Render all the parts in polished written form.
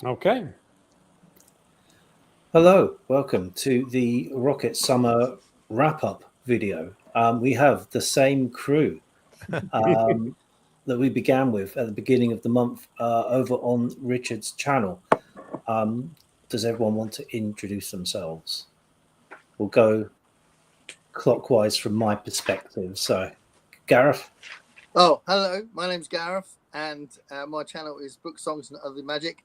Okay. Hello, welcome to the Rocket Summer wrap-up video. We have the same crew that we began with at the beginning of the month over on Richard's channel. Does everyone want to introduce themselves? We'll go clockwise from my perspective. So, Gareth. Oh, hello. My name's Gareth, and my channel is Book Songs and Other Magic.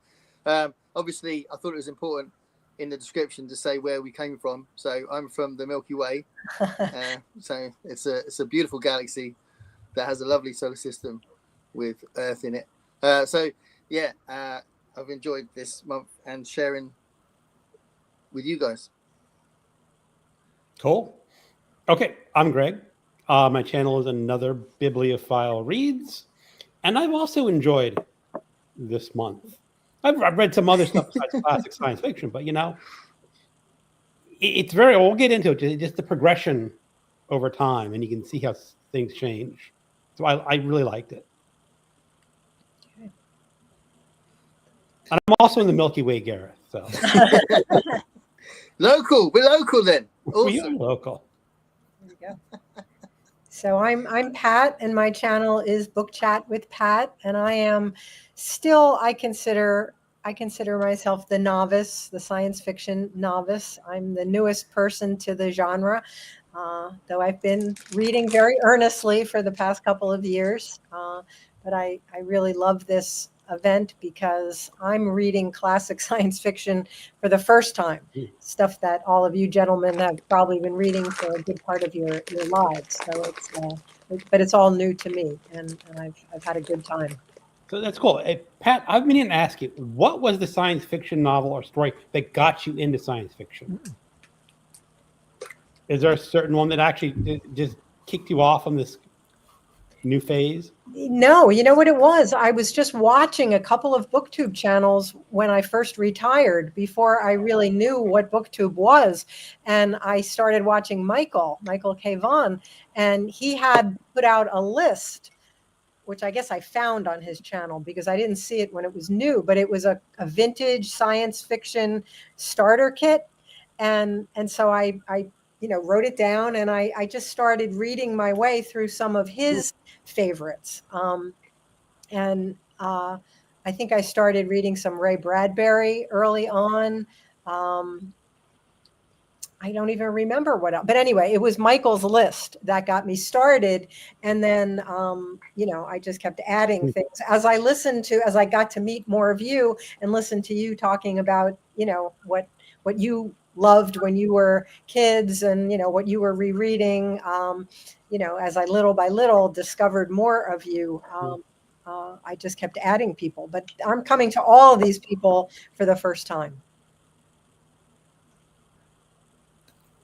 Obviously, I thought it was important in the description to say where we came from. So I'm from the Milky Way. So it's a beautiful galaxy that has a lovely solar system with Earth in it. I've enjoyed this month and sharing with you guys. Cool. Okay, I'm Greg. My channel is Another Bibliophile Reads, and I've also enjoyed this month. I've read some other stuff besides classic science fiction, but it's very. We'll get into it. Just the progression over time, and you can see how things change. So I really liked it. Okay. And I'm also in the Milky Way, Gareth. So local, we're local then. Awesome. We are local. There you go. So I'm Pat, and my channel is Book Chat with Pat, and I am still, I consider myself the novice, the science fiction novice. I'm the newest person to the genre, though I've been reading very earnestly for the past couple of years. But I really love this event because I'm reading classic science fiction for the first time, stuff that all of you gentlemen have probably been reading for a good part of your lives. So but it's all new to me, and I've had a good time. So that's cool. Hey, Pat, I've been to ask you, what was the science fiction novel or story that got you into science fiction? Is there a certain one that actually just kicked you off on this new phase? No, you know what it was? I was just watching a couple of BookTube channels when I first retired, before I really knew what BookTube was. And I started watching Michael K. Vaughan, and he had put out a list, which I guess I found on his channel because I didn't see it when it was new, but it was a vintage science fiction starter kit. And so I wrote it down, and I just started reading my way through some of his favorites. I think I started reading some Ray Bradbury early on. I don't even remember what else. But anyway, it was Michael's list that got me started. And then, I just kept adding things as I got to meet more of you and listen to you talking about, what you loved when you were kids and, what you were rereading. As I little by little discovered more of you, I just kept adding people. But I'm coming to all of these people for the first time.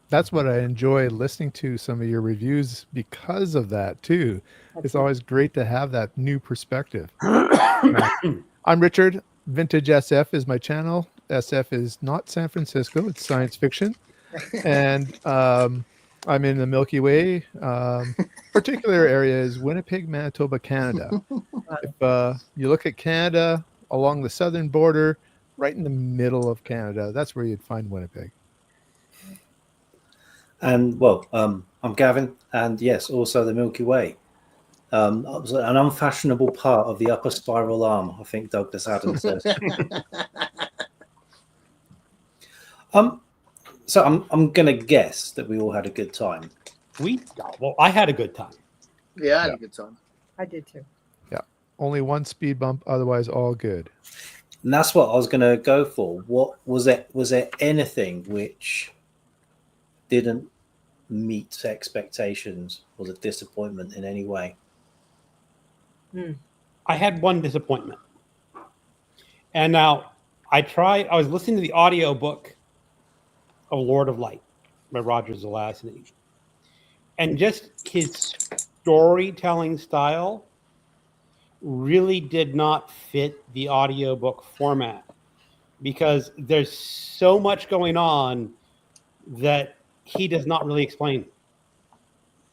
That's what I enjoy listening to some of your reviews because of that too. It's always great to have that new perspective. I'm Richard. Vintage SF is my channel. SF is not San Francisco, it's science fiction. And I'm in the Milky Way. Particular area is Winnipeg, Manitoba, Canada. If you look at Canada along the southern border, right in the middle of Canada, that's where you'd find Winnipeg. And I'm Gavin, and yes, also the Milky Way. An unfashionable part of the upper spiral arm, I think Douglas Adams says. So I'm going to guess that we all had a good time. I had a good time. Yeah, I had a good time. I did too. Yeah, only one speed bump, otherwise all good. And that's what I was going to go for. What was it? Was there anything which didn't meet expectations? Was a disappointment in any way? I had one disappointment. And now I was listening to the audio book of Lord of Light by Roger Zelazny. And just his storytelling style really did not fit the audiobook format because there's so much going on that he does not really explain.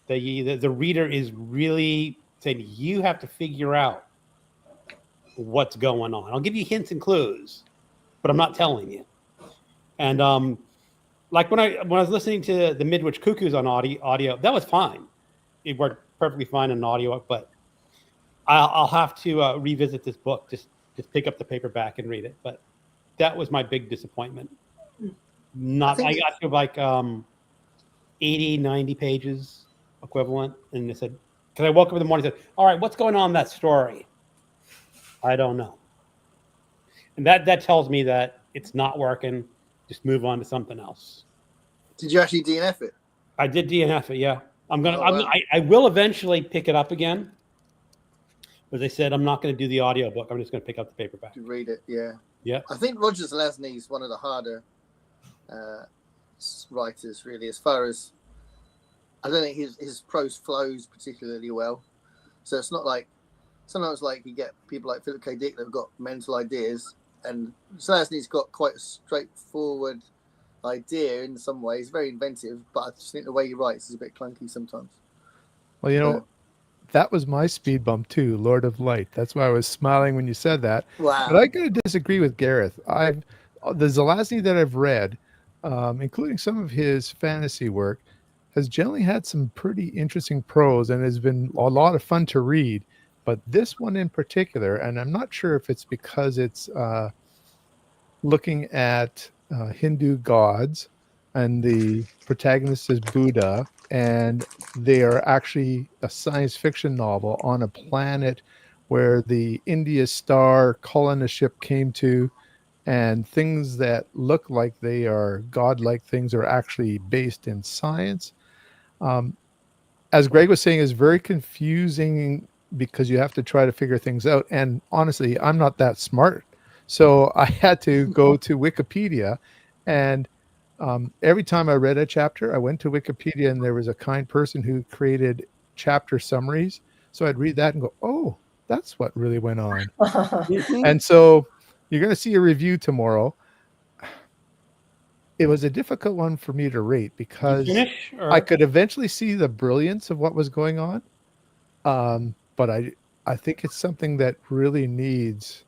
The reader is really saying, you have to figure out what's going on. I'll give you hints and clues, but I'm not telling you. And like when I was listening to the Midwich Cuckoos on audio, that was fine. It worked perfectly fine in audio, but I'll have to revisit this book. Just pick up the paperback and read it. But that was my big disappointment. I got to like 80, 90 pages equivalent, and they said, because I woke up in the morning and said, all right, what's going on in that story? I don't know. And that tells me that it's not working. Just move on to something else. Did you actually DNF it? I did DNF it, yeah. Wow. I will eventually pick it up again. But they said I'm not going to do the audiobook. I'm just going to pick up the paperback. To read it, yeah. Yeah. I think Roger Zelazny is one of the harder writers, really, as far as I don't think his prose flows particularly well. So it's not like sometimes like you get people like Philip K. Dick that have got mental ideas, and Zelazny's got quite a straightforward idea in some ways, very inventive, but I just think the way he writes is a bit clunky sometimes. Well, you know, that was my speed bump too, Lord of Light. That's why I was smiling when you said that. Wow. But I gotta disagree with Gareth. The Zelazny that I've read, including some of his fantasy work, has generally had some pretty interesting prose and has been a lot of fun to read. But this one in particular, and I'm not sure if it's because it's looking at Hindu gods, and the protagonist is Buddha, and they are actually a science fiction novel on a planet where the India Star colonist ship came to, and things that look like they are godlike things are actually based in science. As Greg was saying, is very confusing because you have to try to figure things out. And honestly, I'm not that smart. So I had to go to Wikipedia, and every time I read a chapter, I went to Wikipedia, and there was a kind person who created chapter summaries. So I'd read that and go, oh, that's what really went on. And so you're going to see a review tomorrow. It was a difficult one for me to rate because I could eventually see the brilliance of what was going on. But I think it's something that really needs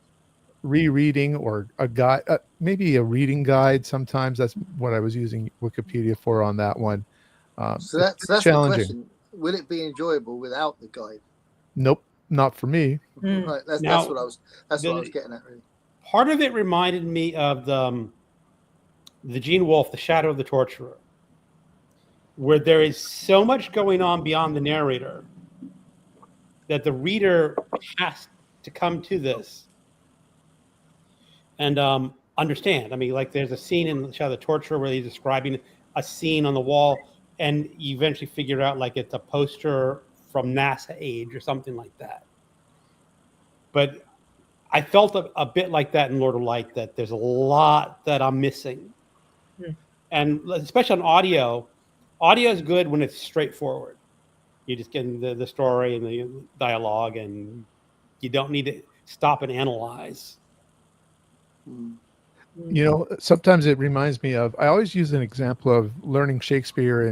rereading, or a guide, maybe a reading guide. Sometimes that's what I was using Wikipedia for on that one. So that's the question. Will it be enjoyable without the guide? Nope, not for me. Right, that's what I was getting at, really. Part of it reminded me of the Gene Wolfe, The Shadow of the Torturer, where there is so much going on beyond the narrator that the reader has to come to this and understand. I mean, like there's a scene in The Shadow of the Torturer where he's describing a scene on the wall, and you eventually figure out like it's a poster from NASA age or something like that. But I felt a bit like that in Lord of Light, that there's a lot that I'm missing. And especially on audio is good when it's straightforward. You just get the story and the dialogue, and you don't need to stop and analyze. You know, sometimes it reminds me of, I always use an example of learning Shakespeare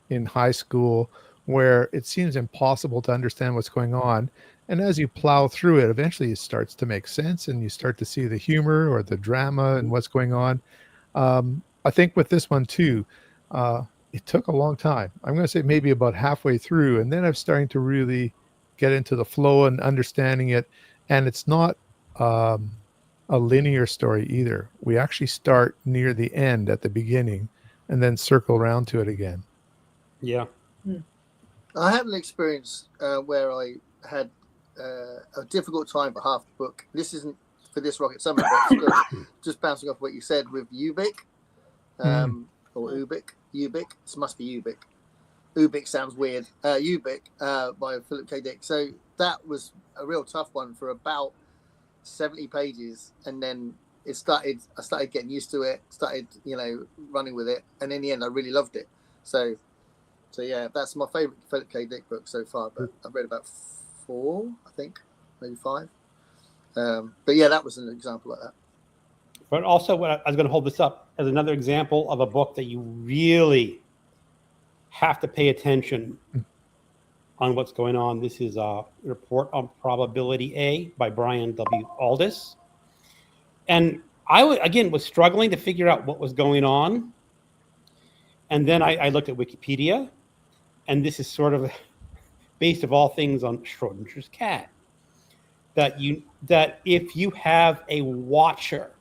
in high school, where it seems impossible to understand what's going on. And as you plow through it, eventually it starts to make sense, and you start to see the humor or the drama and what's going on. I think with this one too, it took a long time. I'm going to say maybe about halfway through, and then I'm starting to really get into the flow and understanding it. And it's not a linear story either. We actually start near the end at the beginning and then circle around to it again. Yeah. I had an experience where I had a difficult time for half the book. This isn't for this Rocket Summer, but just bouncing off what you said with Ubik, or Ubik. This must be Ubik. Ubik sounds weird. Ubik by Philip K. Dick. So that was a real tough one for about 70 pages, and then I started getting used to it, started running with it, and in the end I really loved it. So yeah, that's my favorite Philip K. Dick book so far, but I've read about 4, I think, maybe 5. But yeah, that was an example like that. But also, what I was going to hold this up as another example of a book that you really have to pay attention on what's going on. This is a Report on Probability A by Brian W. Aldiss. And again was struggling to figure out what was going on, and then I looked at Wikipedia, and this is sort of based of all things on Schrodinger's cat. That if you have a watcher,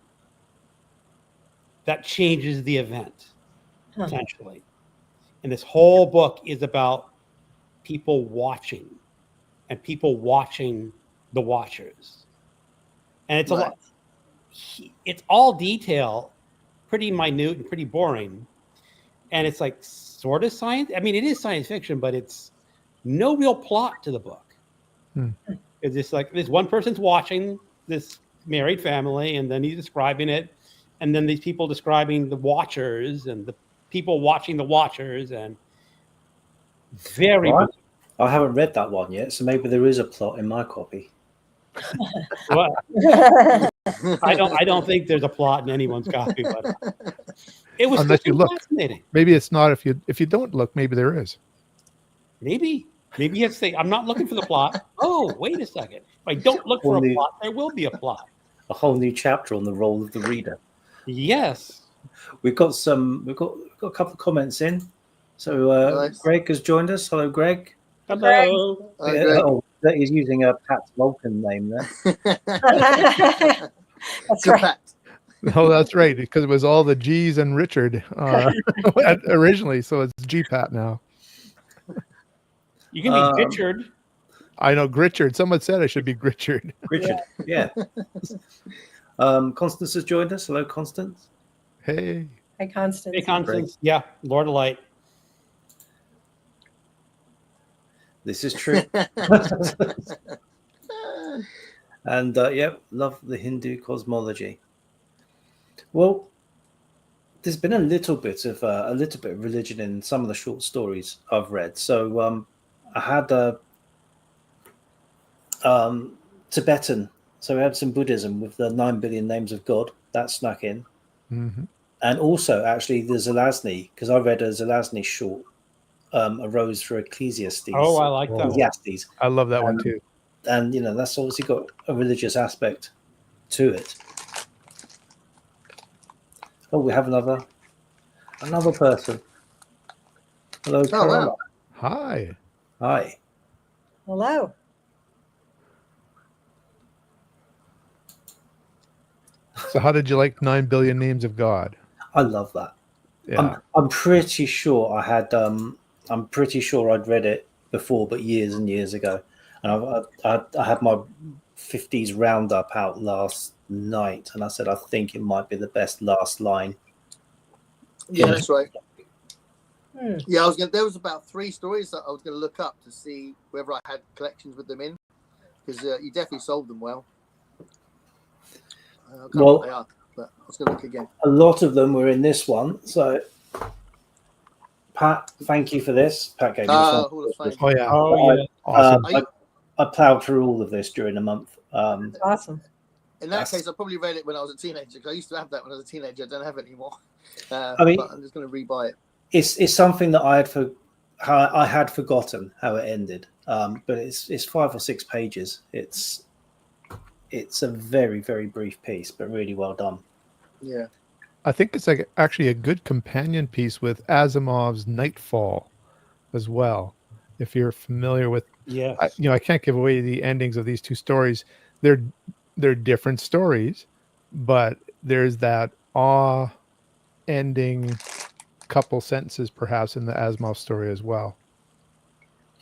that changes the event potentially, and this whole book is about people watching, and people watching the watchers, and it's a lot. It's all detail, pretty minute and pretty boring, and it's like sort of science. I mean, it is science fiction, but it's no real plot to the book. It's just like this one person's watching this married family, and then he's describing it, and then these people describing the watchers and the people watching the watchers, and very. Right. I haven't read that one yet, so maybe there is a plot in my copy. Well, I don't think there's a plot in anyone's copy, but it was Unless you look. fascinating. Maybe it's not. If you don't look, maybe there is. Maybe you have to say, I'm not looking for the plot. Oh, wait a second. If I don't look for a plot, there will be a plot. A whole new chapter on the role of the reader. Yes. We've got a couple of comments in. So Nice. Greg has joined us. Hello, Greg. Hello. He's using a Pat Vulcan name there. That's right. Oh, that's right, because it was all the G's and Richard originally, so it's G-Pat now. You can be Richard. I know Gritchard. Someone said I should be Gritchard. Richard, yeah. Constance has joined us. Hello, Constance. Hey. Hi, Constance. Hey, Constance. Yeah, Lord of Light. This is true. And love the Hindu cosmology. Well, there's been a little bit of religion in some of the short stories I've read. So I had Tibetan. So we had some Buddhism with the 9 billion names of God that snuck in, and also actually the Zelazny, because I read a Zelazny short. A Rose for Ecclesiastes. Oh, I like that. Ecclesiastes. I love that one too. And that's obviously got a religious aspect to it. Oh, we have another person. Hello, Carola. Wow. Hi. Hi. Hello. So how did you like 9 billion names of God? I love that. Yeah. I'm pretty sure I had. I'm pretty sure I'd read it before, but years and years ago. And I had my 50s roundup out last night, and I said I think it might be the best last line. Yeah, that's right. Yeah, there was about 3 stories that I was going to look up to see whether I had collections with them in, because you definitely sold them well. I can't remember what they are, but I was going to look again. A lot of them were in this one, so. Pat, thank you for this. Pat gave me Hall of Fame. Oh yeah. Oh, yeah. Awesome. I plowed through all of this during a month. That's awesome. In that case, I probably read it when I was a teenager, because I used to have that when I was a teenager. I don't have it anymore. But I'm just going to rebuy it. It's something that I had forgotten how it ended. But it's 5 or 6 pages. It's a very, very brief piece, but really well done. Yeah. I think it's actually a good companion piece with Asimov's Nightfall as well. If you're familiar with, I can't give away the endings of these 2 stories. They're different stories, but there's that awe ending couple sentences perhaps in the Asimov story as well.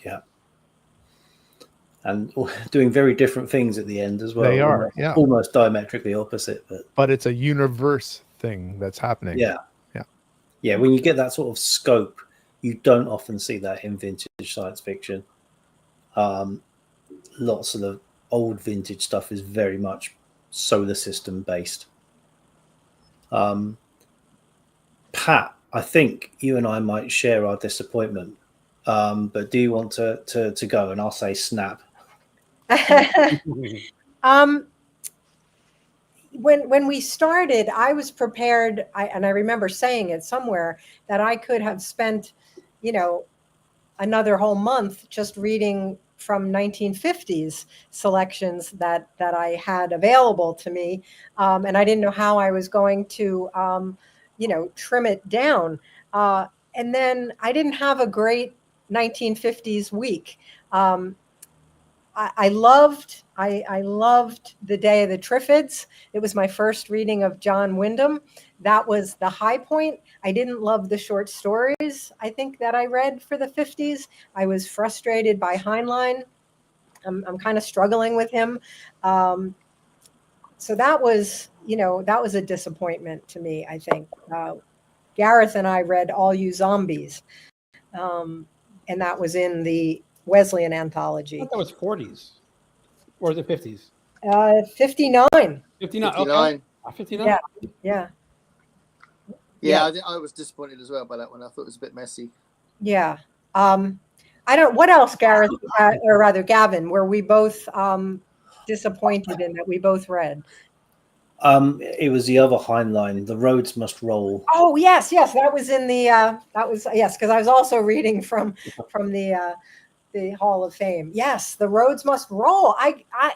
Yeah. And doing very different things at the end as well. They are, almost diametrically opposite, but it's a universe thing that's happening. Yeah, when you get that sort of scope, you don't often see that in vintage science fiction. Lots of the old vintage stuff is very much solar system based. Pat, I think you and I might share our disappointment, but do you want to go? And I'll say snap. When we started, I was prepared, and I remember saying it somewhere, that I could have spent, another whole month just reading 1950s selections that I had available to me, and I didn't know how I was going to trim it down. And then I didn't have a great 1950s week. I loved The Day of the Triffids. It was my first reading of John Wyndham. That was the high point. I didn't love the short stories, I think, that I read for the 50s. I was frustrated by Heinlein. I'm kind of struggling with him. So that was a disappointment to me, I think. Gareth and I read All You Zombies, and that was in the Wesleyan I anthology. thought that was 40s. Or is it 50s? 59. 59. 59. Okay. 59? Yeah, I was disappointed as well by that one. I thought it was a bit messy. Yeah. I don't. What else, Gareth, or rather Gavin, were we both disappointed in that we both read? It was the other Heinlein, The Roads Must Roll. Oh yes, that was in the because I was also reading from the Hall of Fame. Yes, The Roads Must Roll.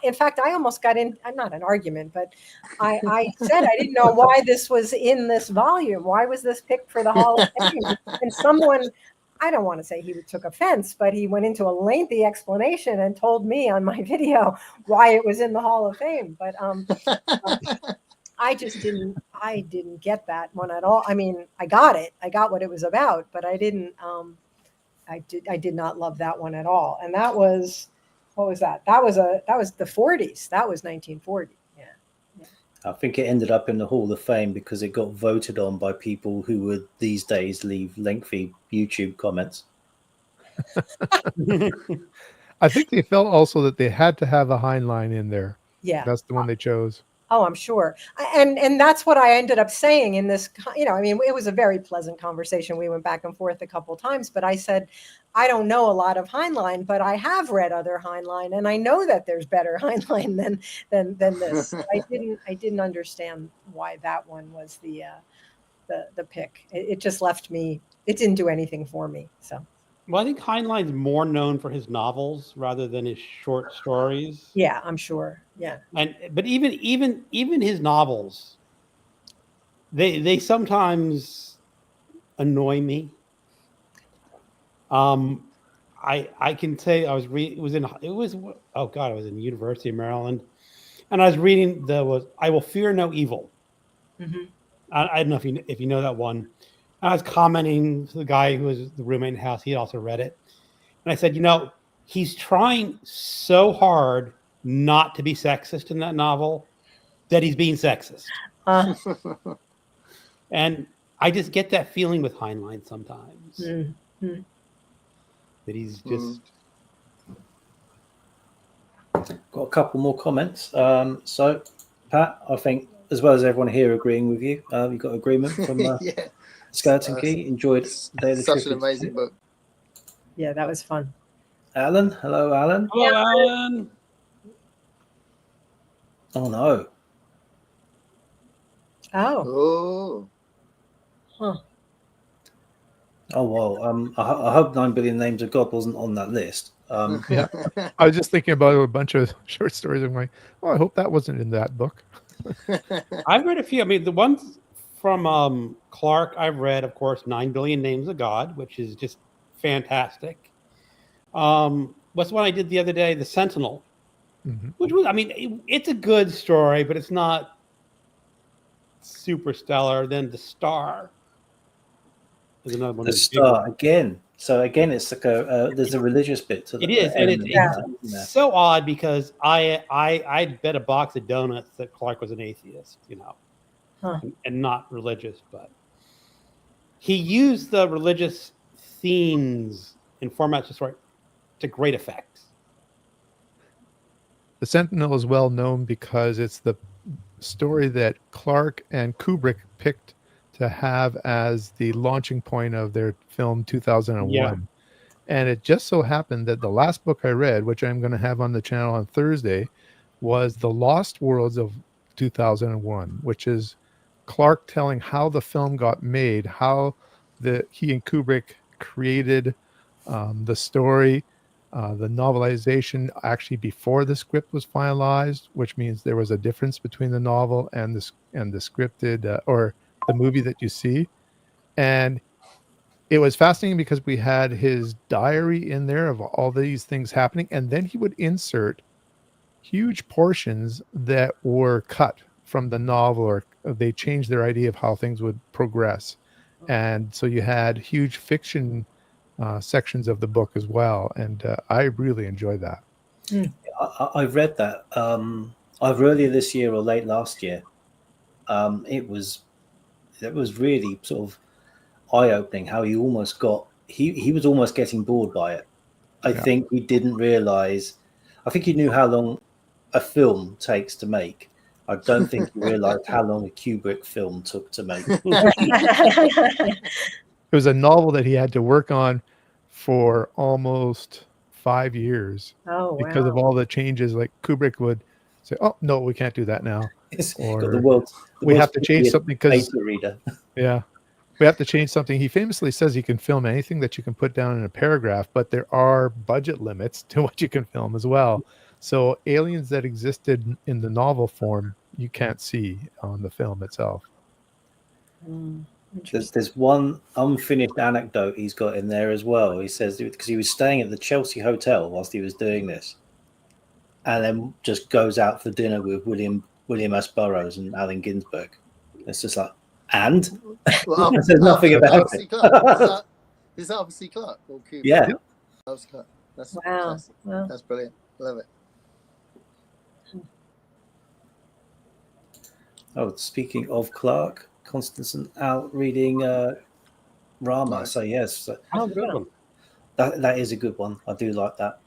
In fact, I almost got in, not an argument, but I said I didn't know why this was in this volume. Why was this picked for the Hall of Fame? And someone, I don't want to say he took offense, but he went into a lengthy explanation and told me on my video why it was in the Hall of Fame. But I just didn't get that one at all. I mean, I got it. I got what it was about, but I didn't. I did not love that one at all. And that was, what was that? That was the 40s. That was 1940. Yeah. I think it ended up in the Hall of Fame because it got voted on by people who would these days leave lengthy YouTube comments. I think they felt also that they had to have a Heinlein in there. Yeah. That's the one they chose. Oh, I'm sure. And that's what I ended up saying in this, I mean, it was a very pleasant conversation. We went back and forth a couple of times, but I said, I don't know a lot of Heinlein, but I have read other Heinlein, and I know that there's better Heinlein than this. I didn't understand why that one was the pick. It just left me, it didn't do anything for me. So. Well, I think Heinlein's more known for his novels rather than his short stories. Yeah, I'm sure. Yeah. But even his novels, they sometimes annoy me. I can say I was I was in University of Maryland, and I was reading I Will Fear No Evil. Mm-hmm. I don't know if you know that one. I was commenting to the guy who was the roommate in the house. He had also read it. And I said, he's trying so hard not to be sexist in that novel that he's being sexist. And I just get that feeling with Heinlein sometimes. Mm-hmm. That he's just... Got a couple more comments. So, Pat, I think, as well as everyone here agreeing with you, you've got agreement from... Yeah. Skeleton Key, enjoyed such an amazing book. Yeah, that was fun. Alan, hello, Alan. Hello, Alan. Oh no. Oh. Huh. Oh well. I hope 9 Billion Names of God wasn't on that list. Yeah, I was just thinking about a bunch of short stories. I'm like, I hope that wasn't in that book. I've read a few. I mean, the ones from Clark, I've read, of course, 9 Billion Names of God, which is just fantastic. What's the one I did the other day? The Sentinel, which was, I mean, it's a good story, but it's not super stellar. Then The Star is another one. The Star again. So again, it's like there's a religious bit to it. It is, and it's so odd because I bet a box of donuts that Clark was an atheist, and not religious, but he used the religious themes in formats to great effect. The Sentinel is well known because it's the story that Clark and Kubrick picked to have as the launching point of their film 2001. Yeah. And it just so happened that the last book I read, which I'm going to have on the channel on Thursday, was The Lost Worlds of 2001, which is Clark telling how the film got made, how he and Kubrick created the story, The novelization actually before the script was finalized, which means there was a difference between the novel and the scripted or the movie that you see. And it was fascinating because we had his diary in there of all these things happening, and then he would insert huge portions that were cut from the novel, or they changed their idea of how things would progress. And so you had huge fiction sections of the book as well, and I really enjoyed that. I've read that either earlier this year or late last year. It was really sort of eye-opening how he almost got he was almost getting bored by it. I think he didn't realize. I think he knew how long a film takes to make. I don't think he realized how long a Kubrick film took to make. It was a novel that he had to work on for almost 5 years because of all the changes. Like Kubrick would say, "Oh no, we can't do that now," or we have to change something because we have to change something. He famously says he can film anything that you can put down in a paragraph, but there are budget limits to what you can film as well. So aliens that existed in the novel form, you can't see on the film itself. There's one unfinished anecdote he's got in there as well. He says because he was staying at the Chelsea Hotel whilst he was doing this, and then just goes out for dinner with William S. Burroughs and Allen Ginsberg. It's just like, and there's nothing about it. Is that Arthur C. Clarke or Kubrick? Yeah. Arthur C. Clarke. That's Wow. That's brilliant. Love it. Oh, speaking of Clarke, Constance and Al reading Rama. Nice. So yes, Good one. that is a good one. I do like that.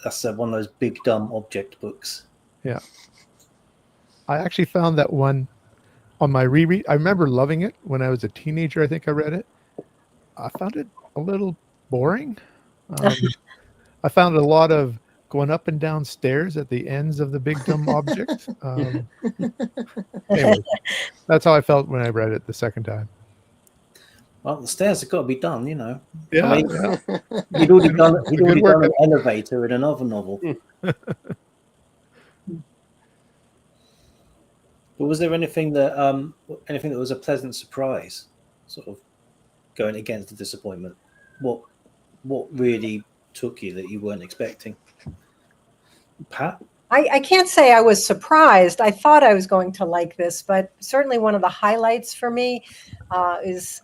That's one of those big dumb object books. Yeah. I actually found that one on my reread. I remember loving it when I was a teenager. I think I read it. I found it a little boring. I found a lot of going up and down stairs at the ends of the big dumb object. Anyway, that's how I felt when I read it the second time. Well, the stairs have got to be done, you know. Yeah, I mean, he'd already done an elevator in another novel. But was there anything that was a pleasant surprise, sort of going against the disappointment? What really took you that you weren't expecting? Pat? I can't say I was surprised. I thought I was going to like this, but certainly one of the highlights for me is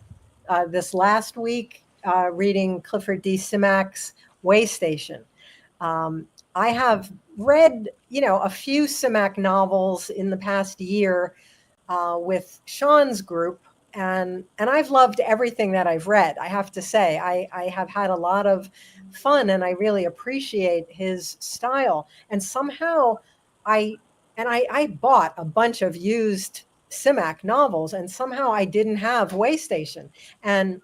this last week reading Clifford D. Simak's Way Station. I have read, a few Simak novels in the past year with Sean's group, and I've loved everything that I've read. I have to say, I have had a lot of fun, and I really appreciate his style. And somehow I bought a bunch of used Simak novels, and somehow I didn't have Way Station. And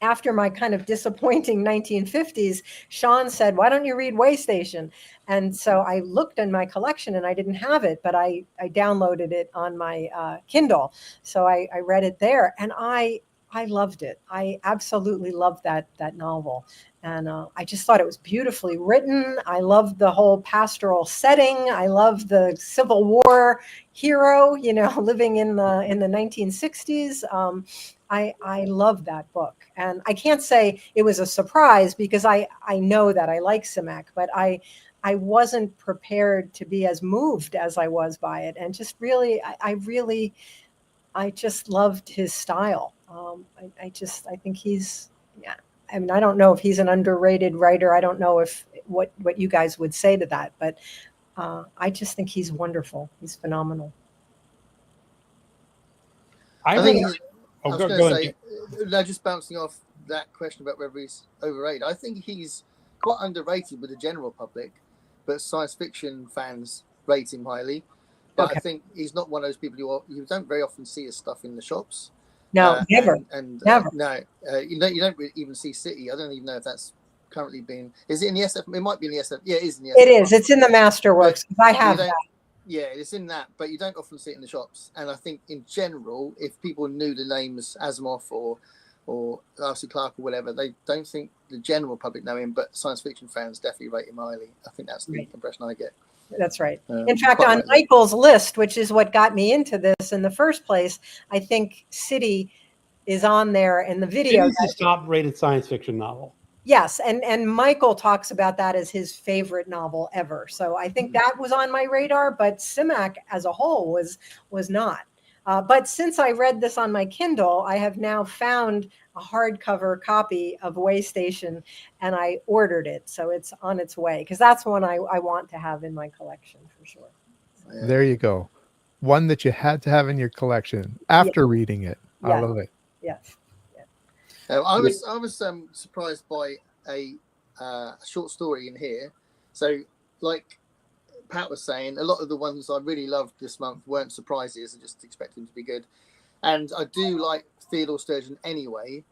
after my kind of disappointing 1950s, Sean said, "Why don't you read Way Station?" And so I looked in my collection and I didn't have it, but I downloaded it on my Kindle. So I read it there, and I loved it. I absolutely loved that novel. And I just thought it was beautifully written. I loved the whole pastoral setting. I loved the Civil War hero, living in the 1960s. I love that book. And I can't say it was a surprise because I know that I like Simak, but I wasn't prepared to be as moved as I was by it. And just really, I just loved his style. I think he's, yeah. I mean, I don't know if he's an underrated writer. I don't know if what you guys would say to that, but I just think he's wonderful. He's phenomenal. I was going to say, now just bouncing off that question about whether he's overrated, I think he's quite underrated with the general public, but science fiction fans rate him highly. But okay. I think he's not one of those people you don't very often see his stuff in the shops. No, never. Never. No, you don't even see City. I don't even know if that's currently been. Is it in the SF? It might be in the SF. Yeah, it is in the SF. It is. It's in the Masterworks. I have that. Yeah, it's in that, but you don't often see it in the shops. And I think in general, if people knew the names Asimov or or Arthur Clarke or whatever, they don't think the general public know him, but science fiction fans definitely rate him highly. I think that's the impression I get. That's right. In fact, quite on rightly. Michael's list, which is what got me into this in the first place, I think City is on there in the video. It's the top-rated science fiction novel. Yes, and Michael talks about that as his favorite novel ever. So I think that was on my radar, but Simak as a whole was not. But since I read this on my Kindle, I have now found a hardcover copy of Waystation, and I ordered it, so it's on its way, because that's one I want to have in my collection for sure. Yeah. There you go. One that you had to have in your collection after reading it. I love it. Yes. I was surprised by a short story in here. So, like Pat was saying, a lot of the ones I really loved this month weren't surprises. I just expected them to be good. And I do like Theodore Sturgeon anyway,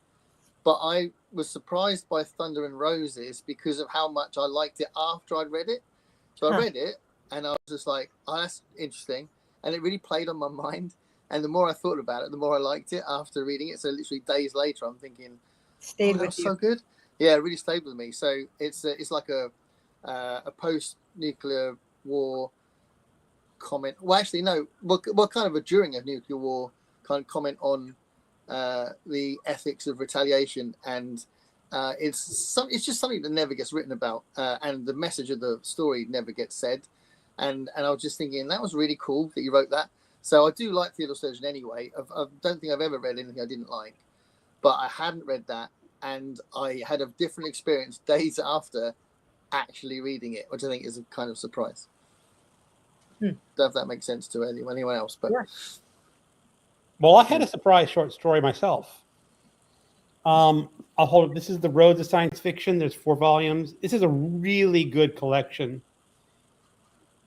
but I was surprised by Thunder and Roses because of how much I liked it after I'd read it. So I read it and I was just like, oh, that's interesting. And it really played on my mind. And the more I thought about it, the more I liked it after reading it. So literally days later, I'm thinking, Stayed with that's you. so good. Yeah, it really stayed with me. So it's like a post-nuclear war comment. Well, actually, no. What kind of a during a nuclear war kind of comment on the ethics of retaliation, and it's just something that never gets written about, and the message of the story never gets said. And I was just thinking that was really cool that you wrote that. So I do like Theodore Sturgeon anyway. I don't think I've ever read anything I didn't like, but I hadn't read that, and I had a different experience days after actually reading it, which I think is a kind of surprise. Don't know if that makes sense to anyone else, but Well, I had a surprise short story myself. I'll hold it. This is The Roads of Science Fiction. There's 4 volumes. This is a really good collection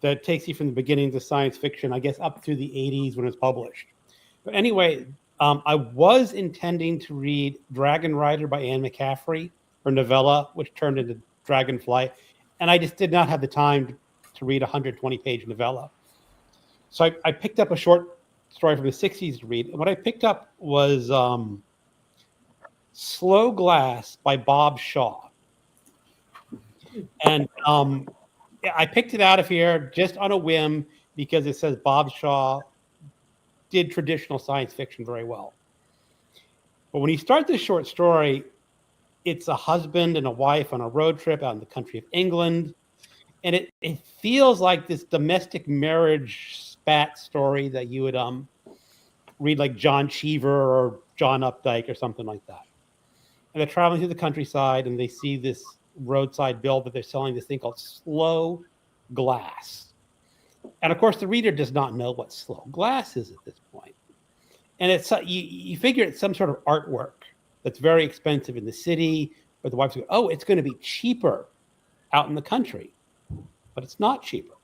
that takes you from the beginnings of science fiction, I guess, up through the 80s when it was published. But anyway, I was intending to read Dragon Rider by Anne McCaffrey, her novella, which turned into Dragonfly, and I just did not have the time to read a 120-page novella. So I picked up a short story from the 60s to read. And what I picked up was Slow Glass by Bob Shaw. And I picked it out of here just on a whim because it says Bob Shaw did traditional science fiction very well. But when you start this short story, it's a husband and a wife on a road trip out in the country of England. And it feels like this domestic marriage spat story that you would read like John Cheever or John Updike or something like that. And they're traveling through the countryside and they see this roadside bill that they're selling this thing called slow glass. And of course, the reader does not know what slow glass is at this point. And it's you figure it's some sort of artwork that's very expensive in the city, but the wife's going, oh, it's going to be cheaper out in the country. But it's not cheaper.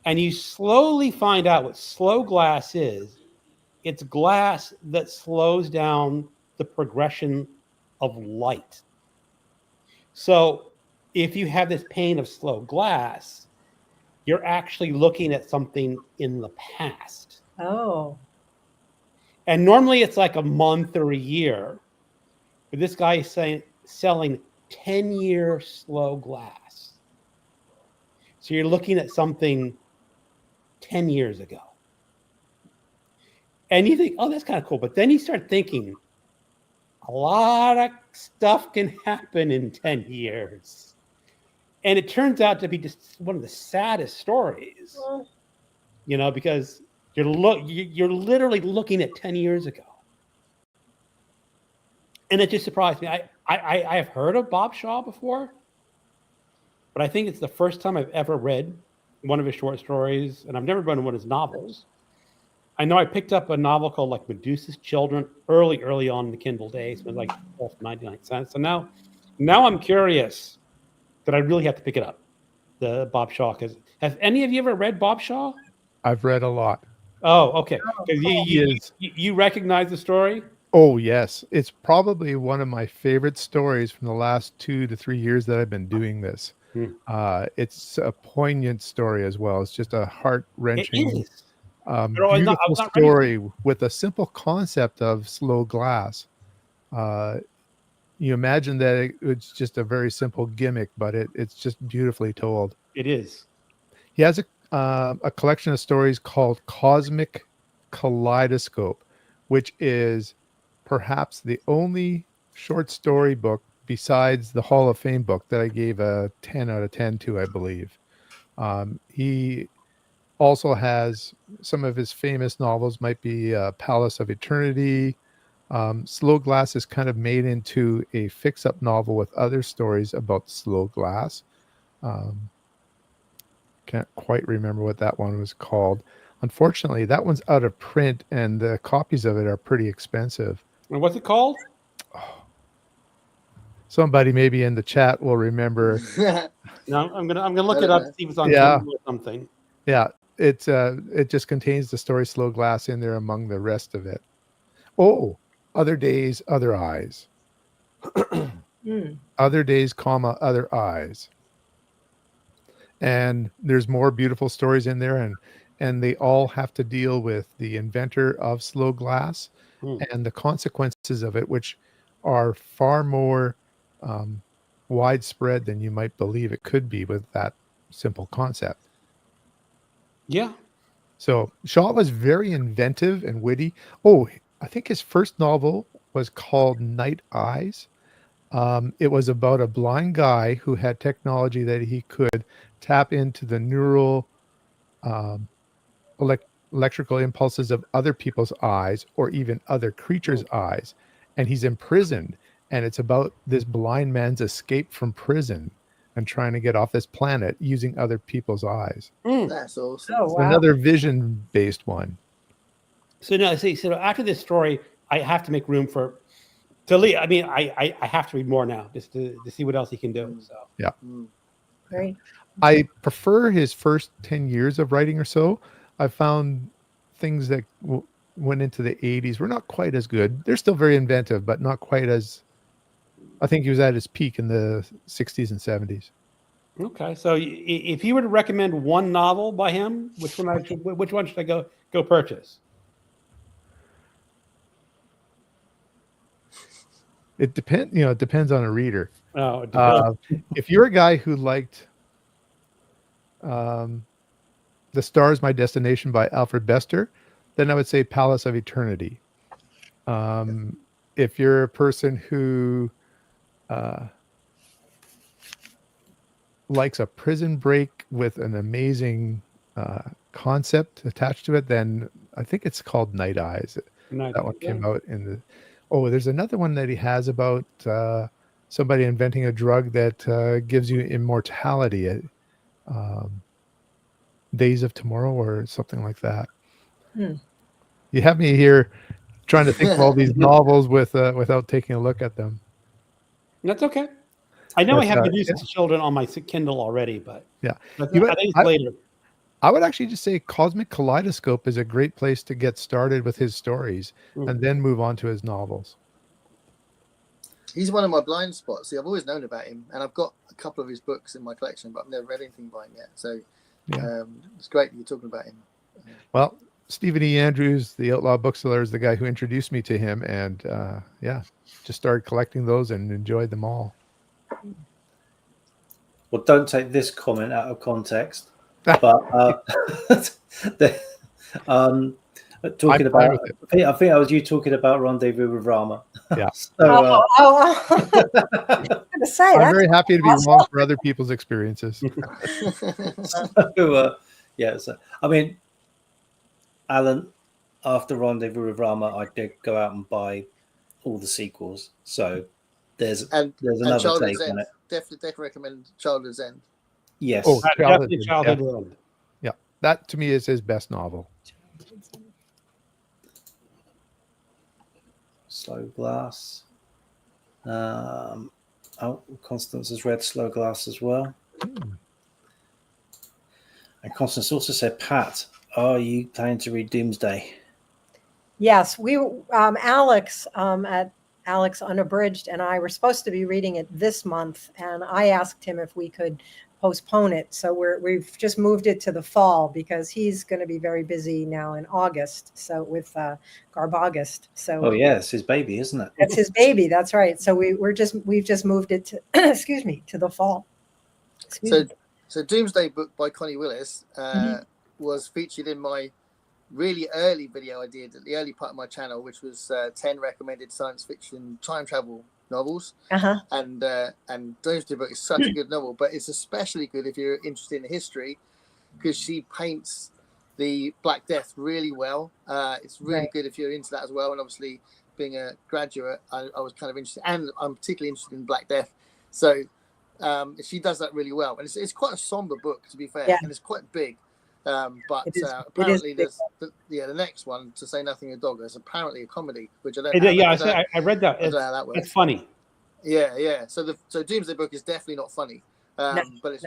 And you slowly find out what slow glass is. It's glass that slows down the progression of light. So if you have this pane of slow glass, you're actually looking at something in the past. Oh. And normally it's like a month or a year. But this guy is selling 10-year slow glass. So you're looking at something 10 years ago. And you think, oh, that's kind of cool. But then you start thinking, a lot of stuff can happen in 10 years. And it turns out to be just one of the saddest stories, because you're literally looking at 10 years ago. And it just surprised me. I have heard of Bob Shaw before, but I think it's the first time I've ever read one of his short stories, and I've never read one of his novels. I know I picked up a novel called like Medusa's Children early on in the Kindle days. It was like 99 cents. So now I'm curious that I really have to pick it up, the Bob Shaw. Because have any of you ever read Bob Shaw? I've read a lot. Oh, okay. Because you recognize the story? Oh, yes. It's probably one of my favorite stories from the last 2 to 3 years that I've been doing this. It's a poignant story as well. It's just a heart-wrenching, beautiful story with a simple concept of slow glass. You imagine that it's just a very simple gimmick, but it's just beautifully told. It is. He has a collection of stories called Cosmic Kaleidoscope, which is perhaps the only short story book besides the Hall of Fame book that I gave a 10 out of 10 to, I believe. He also has some of his famous novels might be Palace of Eternity. Slow Glass is kind of made into a fix-up novel with other stories about slow glass. Can't quite remember what that one was called. Unfortunately, that one's out of print, and the copies of it are pretty expensive. And what's it called? Somebody maybe in the chat will remember. No, I'm gonna look it up, see if it's on Yeah. Kindle or something. Yeah, it just contains the story Slow Glass in there among the rest of it. Oh, Other Days, Other Eyes. Other Days, comma, Other Eyes. And there's more beautiful stories in there, and they all have to deal with the inventor of slow glass and the consequences of it, which are far more widespread than you might believe it could be with that simple concept. Yeah. So Shaw was very inventive and witty. Oh, I think his first novel was called Night Eyes. It was about a blind guy who had technology that he could tap into the neural electrical impulses of other people's eyes or even other creatures' eyes. And he's imprisoned. And it's about this blind man's escape from prison and trying to get off this planet using other people's eyes. That's awesome. Oh, So wow. another vision-based one. So now, see, so after this story, I have to make room to leave. I mean, I have to read more now just to see what else he can do. So Yeah. Great. I prefer his first 10 years of writing or so. I found things that went into the 80s were not quite as good. They're still very inventive, but not quite as, I think he was at his peak in the 60s and 70s. okay, so if you were to recommend one novel by him, which one should I go purchase? It depends on a reader. Oh, it depends. If you're a guy who liked The Star Is My Destination by Alfred Bester, then I would say Palace of Eternity. If you're a person who likes a prison break with an amazing concept attached to it, then I think it's called Night Eyes. That one came out in the... Oh, there's another one that he has about somebody inventing a drug that gives you immortality. Days of Tomorrow or something like that. You have me here trying to think of all these novels without taking a look at them. That's okay. I know But, I have the Music to Children on my Kindle already, but yeah, I think it's later. I would actually just say Cosmic Kaleidoscope is a great place to get started with his stories and then move on to his novels. He's one of my blind spots. See, I've always known about him, and I've got a couple of his books in my collection, but I've never read anything by him yet. So it's great that you're talking about him. Well, Stephen E. Andrews, the Outlaw Bookseller, is the guy who introduced me to him, and just started collecting those and enjoyed them all. Well, don't take this comment out of context. But talking about, I think I was you talking about Rendezvous with Rama. Yeah. So, I'm gonna say, I'm very happy to be wrong for other people's experiences. So, I mean, Alan, after Rendezvous with Rama, I did go out and buy all the sequels. So there's another take on it. Definitely recommend Childhood's End. Yes. Oh, Definitely Childhood End. Yeah, that to me is his best novel. Slow Glass. Constance has read Slow Glass as well. And Constance also said, Pat, are you planning to read Doomsday? Yes, we Alex at Alex Unabridged and I were supposed to be reading it this month, and I asked him if we could postpone it. So we've just moved it to the fall because he's going to be very busy now in August. So with Garbagust. So Oh yeah, it's his baby, isn't it? it's his baby. That's right. So we've just moved it to excuse me, to the fall. So Doomsday Book by Connie Willis was featured in my really early video I did at the early part of my channel, which was 10 recommended science fiction time travel novels. And Doomsday Book is such a good novel, but it's especially good if you're interested in the history, because she paints the Black Death really well. It's really good if you're into that as well. And obviously, being a graduate, I was kind of interested, and I'm particularly interested in Black Death. So she does that really well, and it's quite a somber book, to be fair, and it's quite big. But apparently, there's the next one, To Say Nothing of Dog, is apparently a comedy, which I don't. I read that. It's funny. Yeah. So Doomsday Book is definitely not funny, but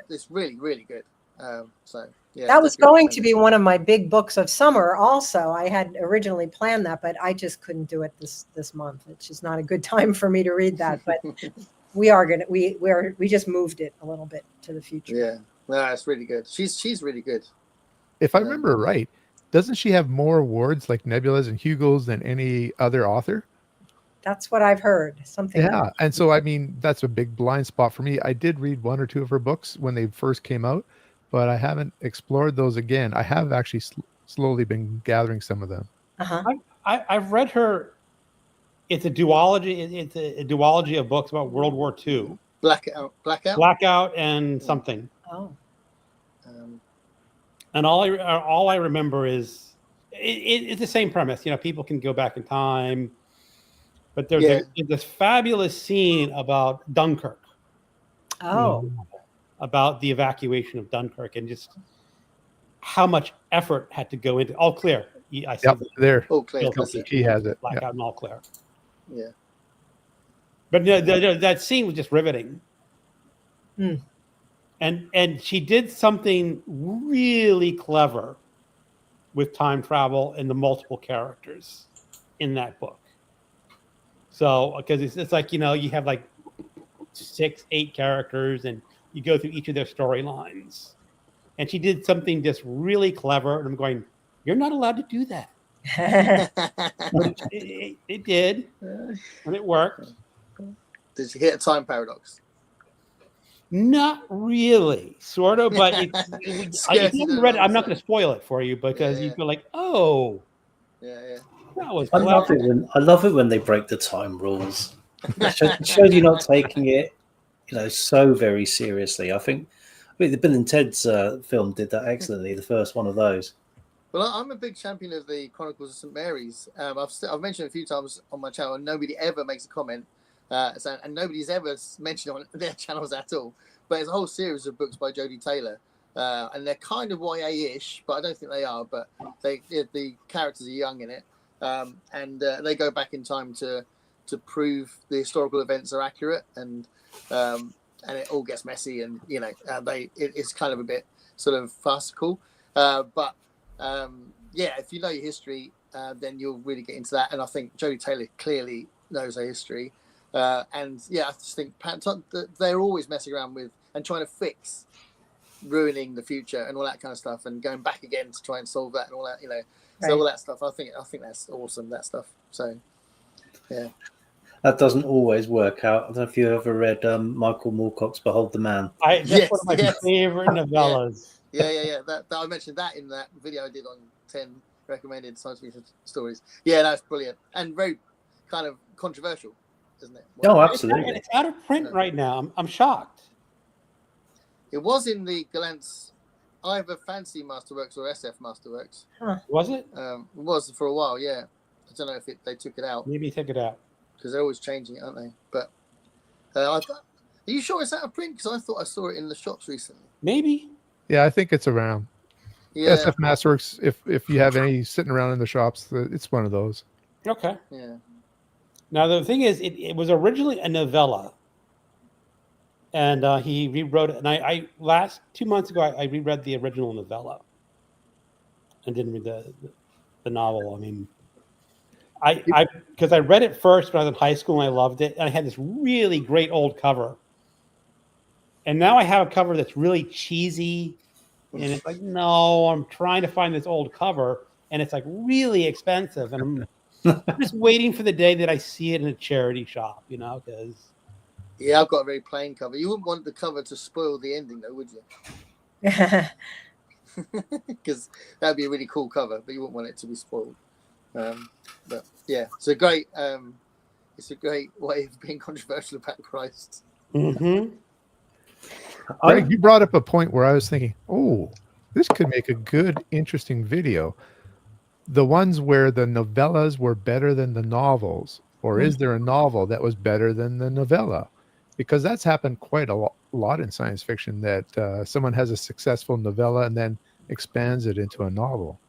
it's really, really good. That was going to be one of my big books of summer. Also, I had originally planned that, but I just couldn't do it this month. It's just not a good time for me to read that. But we just moved it a little bit to the future. Yeah, no, it's really good. She's really good. If I remember right, doesn't she have more awards like Nebulas and Hugels than any other author? That's what I've heard. Something. Yeah, and so I mean that's a big blind spot for me. I did read one or two of her books when they first came out, but I haven't explored those again. I have actually slowly been gathering some of them. I've read her. It's a duology. It's a duology of books about World War II. Blackout, and something. Oh. And all I remember is it's the same premise. You know, people can go back in time, but there's this fabulous scene about Dunkirk. Oh. About the evacuation of Dunkirk and just how much effort had to go into. All clear. I see there. All clear. He has it. Blackout and all clear. Yeah. But that scene was just riveting. And she did something really clever with time travel and the multiple characters in that book. So, because it's like, you know, you have like 6-8 characters and you go through each of their storylines. And she did something just really clever. And I'm going, you're not allowed to do that. It did. And it worked. Did you hit a time paradox? Not really, sort of, but if you haven't read it, I'm not going to spoil it for you because you feel like, oh, that was I love it when they break the time rules. It shows you're not taking it, so very seriously. I think the Bill and Ted's film did that excellently. The first one of those. Well, I'm a big champion of the Chronicles of St. Mary's. I've mentioned a few times on my channel, and nobody ever makes a comment. And nobody's ever mentioned on their channels at all. But it's a whole series of books by Jodie Taylor, and they're kind of YA-ish, but I don't think they are. But the characters are young in it, and they go back in time to prove the historical events are accurate, and it all gets messy, and it's kind of a bit sort of farcical. But if you know your history, then you'll really get into that. And I think Jodie Taylor clearly knows her history. I just think they're always messing around with and trying to fix ruining the future and all that kind of stuff, and going back again to try and solve that and all that, So all that stuff. I think that's awesome. That stuff. So, yeah. That doesn't always work out. I don't know if you ever read Michael Moorcock's Behold the Man. That's one of my favorite novellas. Yeah. That I mentioned that in that video I did on 10 recommended science fiction stories. Yeah, that's brilliant and very kind of controversial. Isn't it? No, absolutely. It's out of print right now. I'm shocked. It was in the Gallant's either Fancy Masterworks or SF Masterworks. Huh. Was it? It was for a while, yeah. I don't know if they took it out. Maybe take it out. Because they're always changing it, aren't they? But are you sure it's out of print? Because I thought I saw it in the shops recently. Maybe. Yeah, I think it's around. Yeah. SF Masterworks, if you have any sitting around in the shops, it's one of those. Okay. Yeah. Now, the thing is, it was originally a novella. And he rewrote it. And I 2 months ago, I reread the original novella. And didn't read the novel. I mean, because I read it first when I was in high school and I loved it. And I had this really great old cover. And now I have a cover that's really cheesy, and it's like, no, I'm trying to find this old cover, and it's like really expensive, and I'm just waiting for the day that I see it in a charity shop, because Yeah, I've got a very plain cover. You wouldn't want the cover to spoil the ending, though, would you? Because that'd be a really cool cover, but you wouldn't want it to be spoiled. But yeah, it's a great way of being controversial about Christ. Mm-hmm. Greg, you brought up a point where I was thinking, oh, this could make a good, interesting video. The ones where the novellas were better than the novels, or is there a novel that was better than the novella? Because that's happened quite a lot in science fiction, that someone has a successful novella and then expands it into a novel.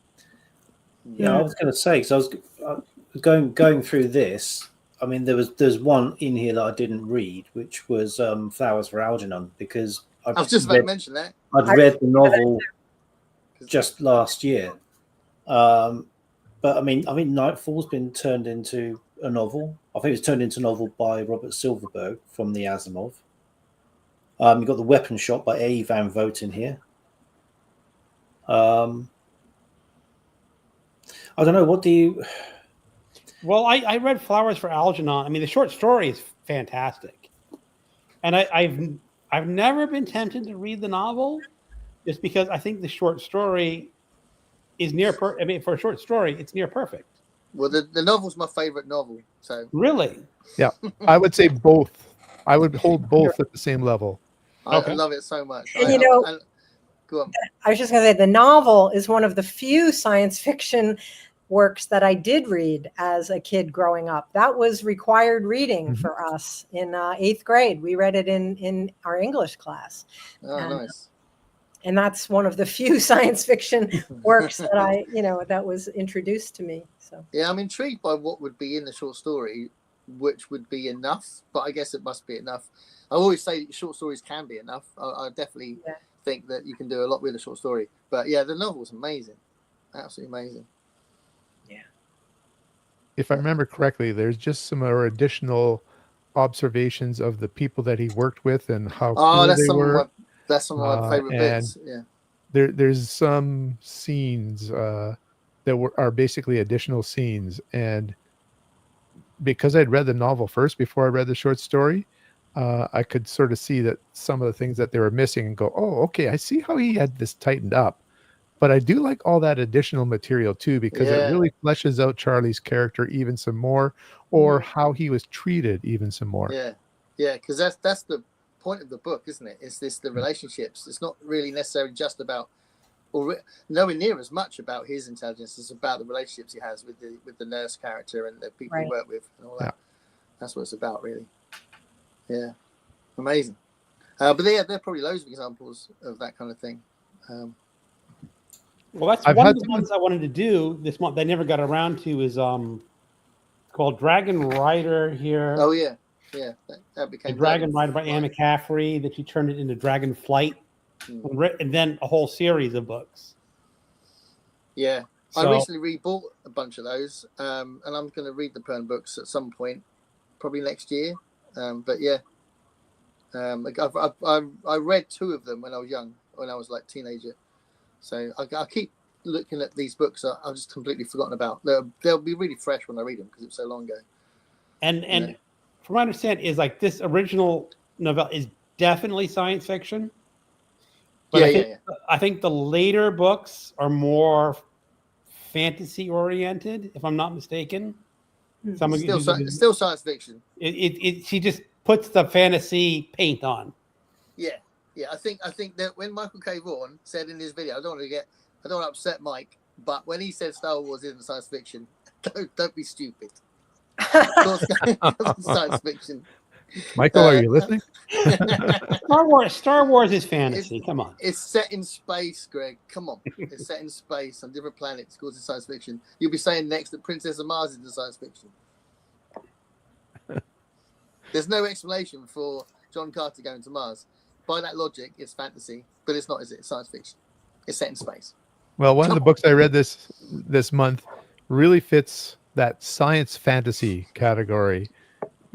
Yeah, I was going to say, because I was going through this. I mean, there's one in here that I didn't read, which was Flowers for Algernon, because I was just about to mention that. I'd read the novel just last year. But I mean, Nightfall's been turned into a novel. I think it was turned into a novel by Robert Silverberg from the Asimov. You've got The Weapon Shop by A. Van Vogt in here. I don't know. What do you... Well, I read Flowers for Algernon. I mean, the short story is fantastic, and I've never been tempted to read the novel, just because I think the short story is for a short story, it's near perfect. Well, the novel's my favorite novel. So really, yeah, I would say both. I would hold both at the same level. I love it so much. And go on. I was just going to say the novel is one of the few science fiction works that I did read as a kid growing up. That was required reading for us in 8th grade. We read it in our English class. Oh, nice. And that's one of the few science fiction works that that was introduced to me. So yeah, I'm intrigued by what would be in the short story, which would be enough, but I guess it must be enough. I always say short stories can be enough. I definitely think that you can do a lot with a short story. But yeah, the novel's amazing. Absolutely amazing. Yeah. If I remember correctly, there's just some more additional observations of the people that he worked with and how cool they were. That's some of my favorite bits. Yeah. There's some scenes that are basically additional scenes, and because I'd read the novel first before I read the short story, I could sort of see that some of the things that they were missing and go, oh, okay, I see how he had this tightened up. But I do like all that additional material too, because it really fleshes out Charlie's character even some more, or how he was treated even some more. Yeah, because that's the point of the book, isn't it? It's the relationships. It's not really necessarily just about, or nowhere near as much about his intelligence. It's about the relationships he has with the nurse character and the people he work with and all that. That's what it's about, really. Yeah, amazing. But there are probably loads of examples of that kind of thing. Well, that's one of the ones I wanted to do this month. I never got around to is called Dragon Rider here. Oh yeah, that became Dragon Rider by Anne McCaffrey. That she turned it into Dragon Flight, and then a whole series of books. Yeah, I recently rebought a bunch of those, and I'm going to read the Pern books at some point, probably next year. But yeah, I read 2 of them when I was young, when I was like teenager. So I keep looking at these books I've just completely forgotten about. They'll be really fresh when I read them because it was so long ago. And from what I understand is like this original novella is definitely science fiction. But I think the later books are more fantasy oriented, if I'm not mistaken. Still science fiction. She just puts the fantasy paint on. Yeah, I think that when Michael K. Vaughan said in his video, I don't want to upset Mike, but when he said Star Wars isn't science fiction, don't be stupid. Of course, it's science fiction. Michael, are you listening? Star Wars is fantasy. Come on. It's set in space, Greg. Come on. It's set in space on different planets. Of course, it's science fiction. You'll be saying next that Princess of Mars is science fiction. There's no explanation for John Carter going to Mars. By that logic, it's fantasy, but it's not, is it? It's science fiction. It's set in space. Well, one of the books I read this month really fits that science fantasy category.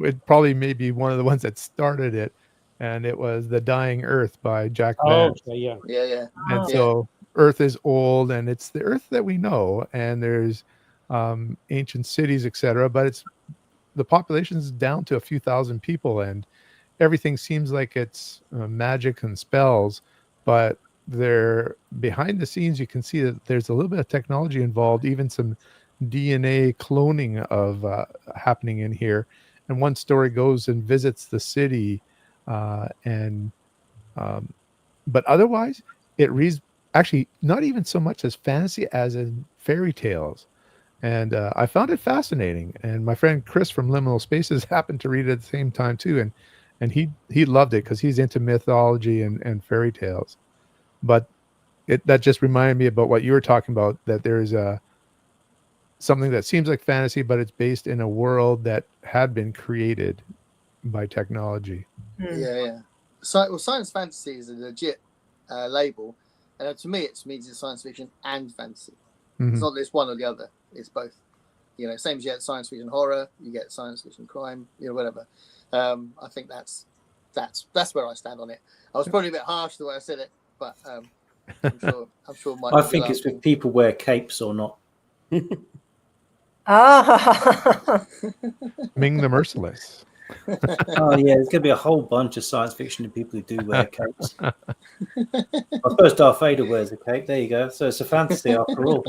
It probably may be one of the ones that started it. and it was The Dying Earth by Jack Oh, Vance. okay, yeah. Yeah. And Oh. so Earth is old, and it's the Earth that we know, and there's ancient cities, etc. But the population is down to a few thousand people, and everything seems like it's magic and spells. But there, behind the scenes, you can see that there's a little bit of technology involved, even some DNA cloning of happening in here. And one story goes and visits the city, and but otherwise, it reads actually not even so much as fantasy as in fairy tales. And I found it fascinating. And my friend Chris from Liminal Spaces happened to read it at the same time too, and he loved it because he's into mythology and fairy tales. But that just reminded me about what you were talking about, that there's something that seems like fantasy, but it's based in a world that had been created by technology. Yeah. Well, science fantasy is a legit label, and to me, it means it's science fiction and fantasy. Mhm. It's not this one or the other; it's both. Same as you get science fiction horror, you get science fiction crime, whatever. I think that's where I stand on it. I was probably a bit harsh the way I said it, but I'm sure Mike. I think it's if people wear capes or not. Oh. Ming the Merciless. Oh yeah, there's going to be a whole bunch of science fiction of people who do wear capes. I suppose Darth Vader wears a cape. There you go. So it's a fantasy after all.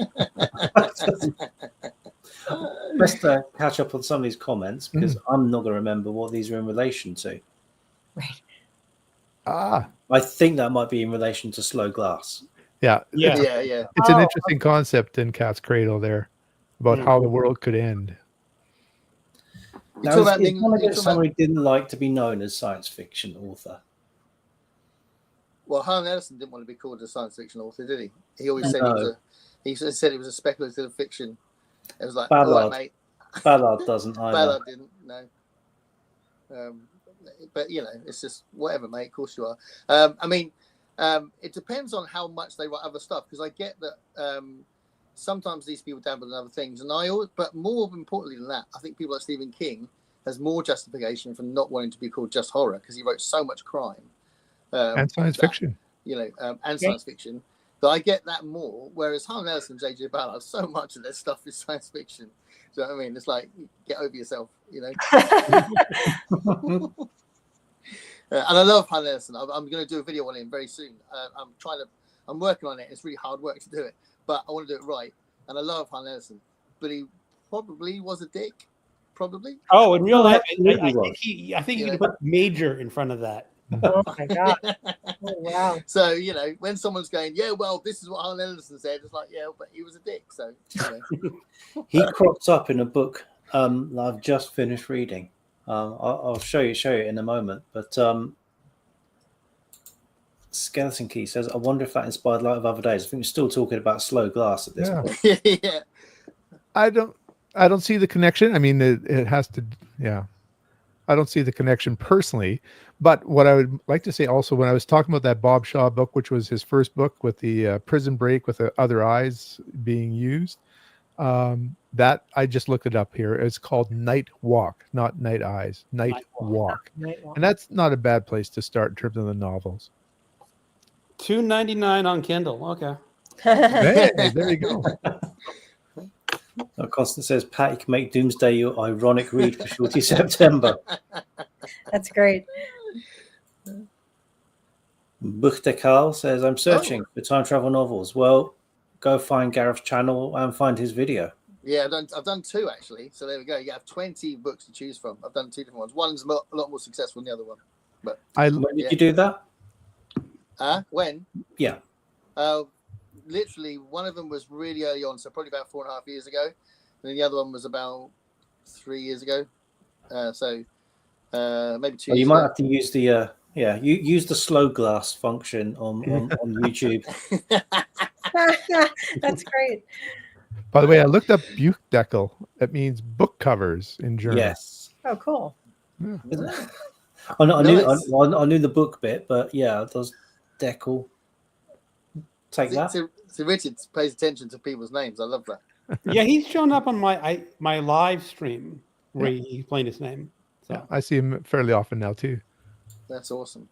Let's catch up on some of these comments because I'm not going to remember what these are in relation to. Right. I think that might be in relation to Slow Glass. Yeah. Yeah. It's an interesting concept in Cat's Cradle there about how the world could end. Now, somebody didn't like to be known as science fiction author. Well, Harlan Ellison didn't want to be called a science fiction author, did he? He always said he said it was a speculative fiction. It was like, Ballard. all right, mate. Ballard doesn't either. Ballard didn't, no. But it's just whatever, mate. Of course you are. It depends on how much they write other stuff, because I get that sometimes these people dabble in other things, but more importantly than that, I think people like Stephen King has more justification for not wanting to be called just horror, because he wrote so much crime and science fiction, and science fiction. That I get that more. Whereas Harlan Ellison and J.J. Ballard, so much of their stuff is science fiction. Do you know what I mean? It's like, get over yourself, And I love Harlan Ellison. I'm going to do a video on him very soon. I'm working on it. It's really hard work to do it, but I want to do it right. And I love Harlan Ellison, but he probably was a dick. Probably. Oh, in real life, I think you can put major in front of that. Oh my god! Oh, wow. So when someone's going, yeah, well, this is what Harlan Ellison said, it's like, yeah, but he was a dick. So he crops up in a book that I've just finished reading. I'll show you it in a moment. But Skeleton Key says, I wonder if that inspired Light of Other Days. I think we're still talking about Slow Glass at this point. Yeah. I don't see the connection. I mean, it has to. Yeah. I don't see the connection personally, but what I would like to say also, when I was talking about that Bob Shaw book, which was his first book with the prison break with the other eyes being used, that I just looked it up here. It's called Night Walk, not Night Eyes, Night Walk. And that's not a bad place to start in terms of the novels. $2.99 on Kindle. Okay. Hey, there you go. Constance says, Pat, you can make Doomsday your ironic read for Shorty September. That's great. Buchtekal says, I'm searching for time travel novels. Well, go find Gareth's channel and find his video. Yeah, I've done 2 actually. So there we go. You have 20 books to choose from. I've done 2 different ones. One's a lot more successful than the other one. But when did you do that? When? Yeah. Literally, one of them was really early on, so probably about 4.5 years ago. And then the other one was about 3 years ago. So maybe 2 years you ago. might have to use the use the slow glass function on YouTube. That's great. By the way, I looked up Buchdeckel. That means book covers in German. Yes. Oh, cool. Yeah. I knew the book bit, but yeah, those Deckel. Take that. So Richard pays attention to people's names. I love that. Yeah, he's shown up on my live stream where he's playing his name. So I see him fairly often now too. That's awesome.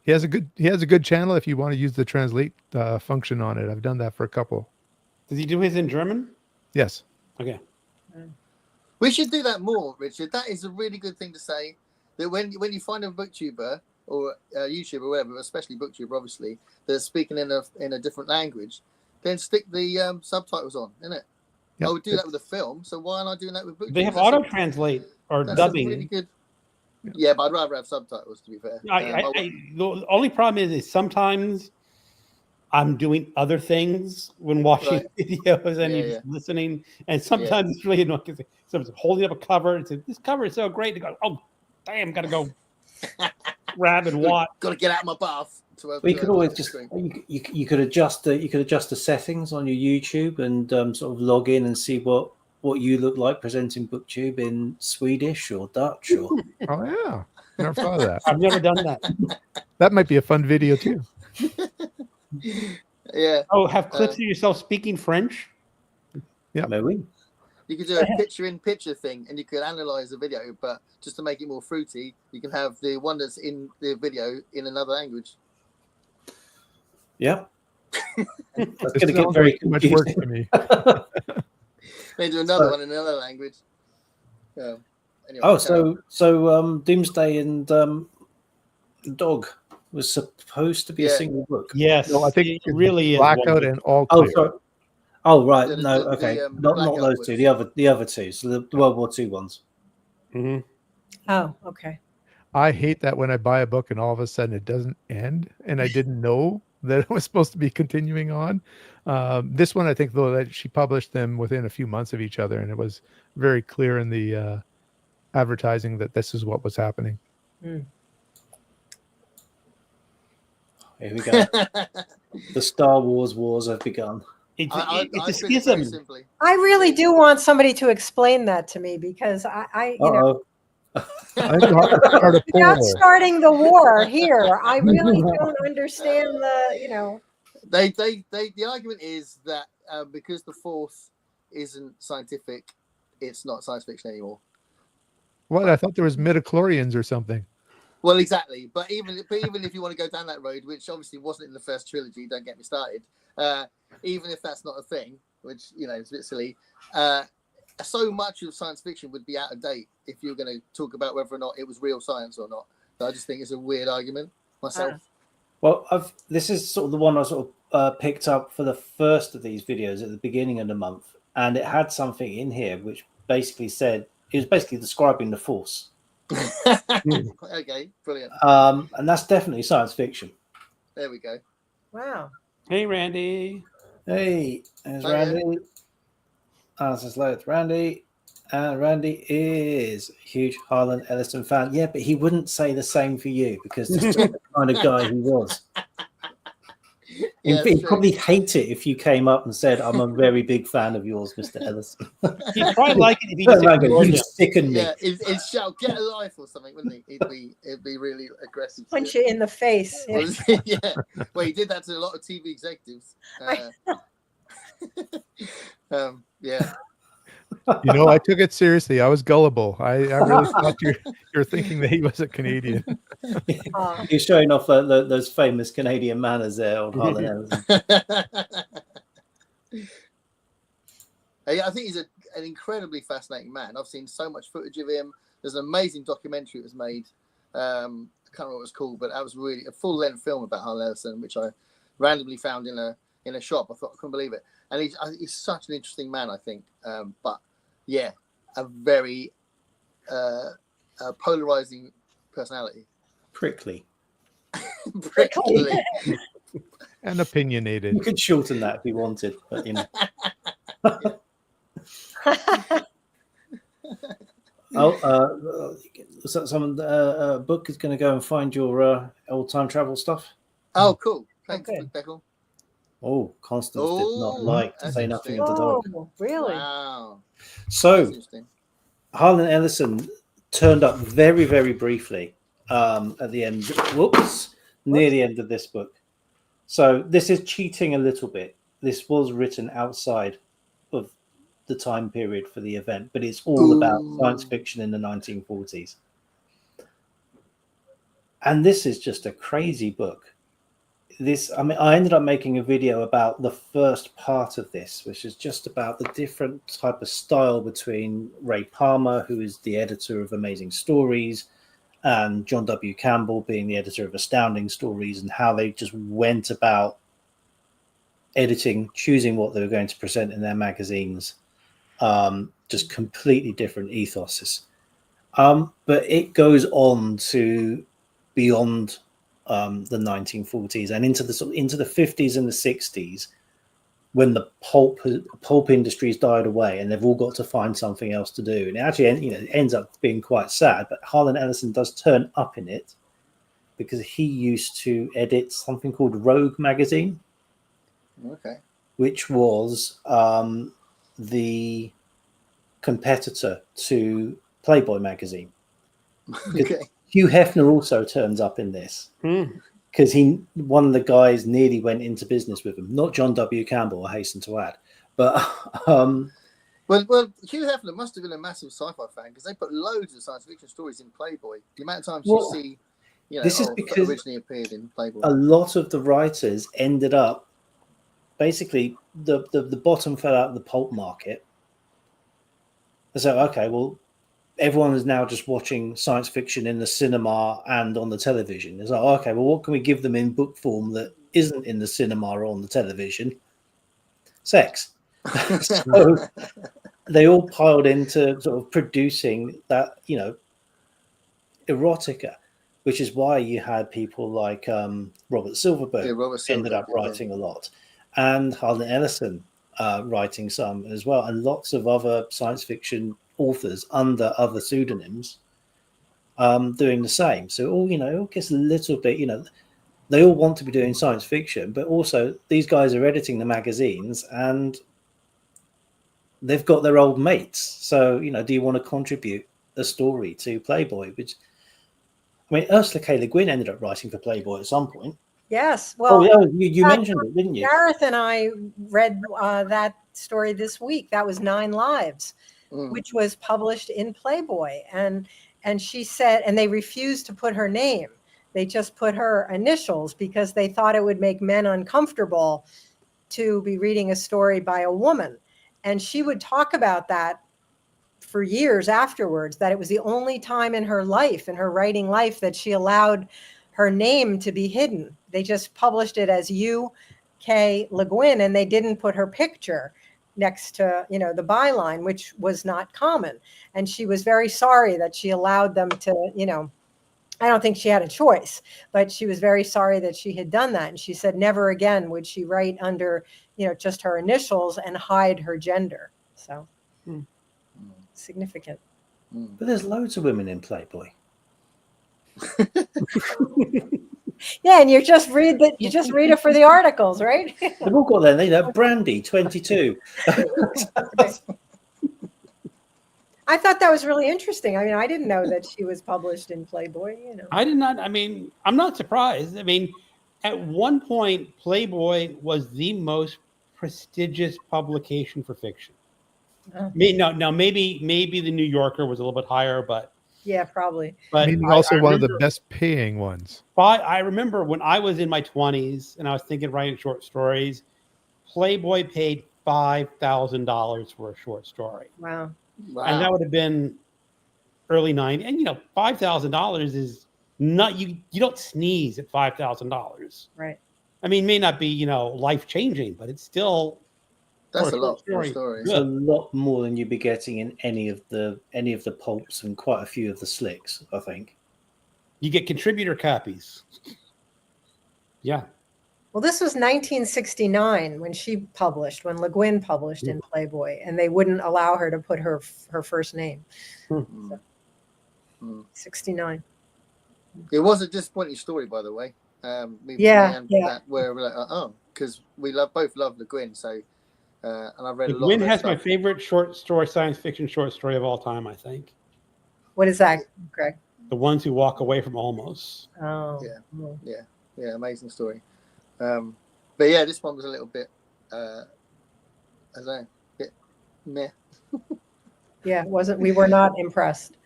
He has a good channel if you want to use the translate function on it. I've done that for a couple. Does he do his in German? Yes. Okay. We should do that more, Richard. That is a really good thing to say. That when you find a booktuber or a YouTuber or whatever, especially booktuber, obviously, that's speaking in a different language, then stick the subtitles on, innit? Yep. I would do that with a film, so why am I doing that with booktube? They have auto translate or That's dubbing. a really good. Yeah, but I'd rather have subtitles, to be fair. The only problem is sometimes I'm doing other things when watching videos and you're just listening, and sometimes it's really annoying because someone's holding up a cover and says, "This cover is so great." To go, "Oh, damn, gotta go grab and watch." Got to get out of my bath. You could always just you could adjust the settings on your YouTube and sort of log in and see what you look like presenting BookTube in Swedish or Dutch or. Oh yeah, never thought of that. I've never done that. That might be a fun video too. Yeah. Oh, have clips of yourself speaking French? Yeah, maybe. You could do a picture-in-picture thing, and you could analyze the video, but just to make it more fruity, you can have the one that's in the video in another language. Yeah. That's going to get very much work for me. They do another one in another language. Anyway, so Doomsday and Dog was supposed to be a single book. Yes. No, I think it really is. Blackout and All Clear. Oh, sorry. Oh, right. Not those two. The other two. So the World War II ones. Mm-hmm. Oh, okay. I hate that when I buy a book and all of a sudden it doesn't end, and I didn't know that it was supposed to be continuing on. This one, I think, though, that she published them within a few months of each other, and it was very clear in the advertising that this is what was happening. Here we go. The Star Wars wars have begun. It's a schism. I really do want somebody to explain that to me, because I you know, without starting the war here, I really don't understand the, you know. The argument is that because the Force isn't scientific, it's not science fiction anymore. What? I thought there was midichlorians or something. Well, exactly. But even if you want to go down that road, which obviously wasn't in the first trilogy, don't get me started. Even if that's not a thing, which, you know, is a bit silly, so much of science fiction would be out of date if you were going to talk about whether or not it was real science or not. So I just think it's a weird argument myself. Well, this is sort of the one I sort of picked up for the first of these videos at the beginning of the month, and it had something in here which basically said it was basically describing the Force. Okay, brilliant. And that's definitely science fiction. There we go. Wow. Hey, Randy. Hey, there's Randy. Says hello to Randy. And Randy is a huge Harlan Ellison fan. Yeah, but he wouldn't say the same for you because that's just the kind of guy he was. He'd probably hate it if you came up and said, "I'm a very big fan of yours, Mr. Ellison." He'd probably like it if he just sickened me. Yeah, he'd shout, "Get a life" or something, wouldn't he? It'd be really aggressive. Punch you in the face. Yeah. Well, he did that to a lot of TV executives. Yeah. You know, I took it seriously. I was gullible. I really thought you're thinking that he was a Canadian. You're showing off those famous Canadian manners there, old Harlan Ellison. I think he's an incredibly fascinating man. I've seen so much footage of him. There's an amazing documentary that was made. I can't remember what it was called, but that was really a full-length film about Harlan Ellison, which I randomly found in a shop. I couldn't believe it. And he's such an interesting man, I think. But yeah, a very polarizing personality. Prickly. Prickly. And opinionated. You could shorten that if you wanted, but you know. Someone book is going to go and find your old time travel stuff. Oh, cool. Thanks, Beckle. Oh, Constance did not like to say nothing of the dog. Oh, really? Wow. So, Harlan Ellison turned up very, very briefly at the end. Near the end of this book. So this is cheating a little bit. This was written outside of the time period for the event, but it's all about science fiction in the 1940s. And this is just a crazy book. I ended up making a video about the first part of this, which is just about the different type of style between Ray Palmer, who is the editor of Amazing Stories, and John W. Campbell being the editor of Astounding Stories, and how they just went about editing, choosing what they were going to present in their magazines. Just completely different ethoses. But it goes on to beyond the 1940s and into the 50s and the 60s, when the pulp industry's died away and they've all got to find something else to do. And it actually, it ends up being quite sad. But Harlan Ellison does turn up in it because he used to edit something called Rogue magazine, which was the competitor to Playboy magazine. Okay. Hugh Hefner also turns up in this because one of the guys nearly went into business with him. Not John W. Campbell, I hasten to add, but well, Hugh Hefner must have been a massive sci-fi fan because they put loads of science fiction stories in Playboy. The amount of times you see, this is because originally appeared in Playboy. A lot of the writers ended up basically the bottom fell out of the pulp market. So okay, well, everyone is now just watching science fiction in the cinema and on the television. It's like, okay, well, what can we give them in book form that isn't in the cinema or on the television? Sex. So they all piled into sort of producing that, erotica, which is why you had people like Robert Silverberg ended up writing a lot, and Harlan Ellison writing some as well, and lots of other science fiction authors under other pseudonyms doing the same. So all gets a little bit, they all want to be doing science fiction, but also these guys are editing the magazines and they've got their old mates. So, do you want to contribute a story to Playboy? Which, Ursula K. Le Guin ended up writing for Playboy at some point. Yes. Well, you mentioned it, didn't you? Gareth and I read that story this week. That was 9 Lives, which was published in Playboy. And she said, and they refused to put her name. They just put her initials because they thought it would make men uncomfortable to be reading a story by a woman. And she would talk about that for years afterwards, that it was the only time in her life, in her writing life, that she allowed her name to be hidden. They just published it as U.K. Le Guin, and they didn't put her picture next to, the byline, which was not common. And she was very sorry that she allowed them to, I don't think she had a choice, but she was very sorry that she had done that. And she said never again would she write under, just her initials and hide her gender. So significant. But there's loads of women in Playboy. Yeah, and you just read it for the articles, right? They've all got their Brandy 22. I thought that was really interesting. I didn't know that she was published in Playboy. I did not. I'm not surprised. At one point, Playboy was the most prestigious publication for fiction. Oh. Maybe the New Yorker was a little bit higher, but yeah, probably. But also one of the best paying ones. I remember when I was in my 20s and I was thinking writing short stories, Playboy paid $5,000 for a short story. Wow. And that would have been early 90s. And $5,000 is not, you don't sneeze at $5,000. Right. It may not be, life changing, but it's still, that's a lot for a story. It's a lot more than you'd be getting in any of the pulps and quite a few of the slicks, I think. You get contributor copies. Yeah. Well, this was 1969 when when Le Guin published in Playboy, and they wouldn't allow her to put her first name. 69. It was a disappointing story, by the way. Where we're like, because we both love Le Guin, so and I've read a lot. Le Guin has my favorite science fiction short story of all time, I think. What is that, Greg? The Ones Who Walk Away from Almost. Oh. Yeah, amazing story. But yeah, this one was a little bit, bit meh. Yeah, we were not impressed.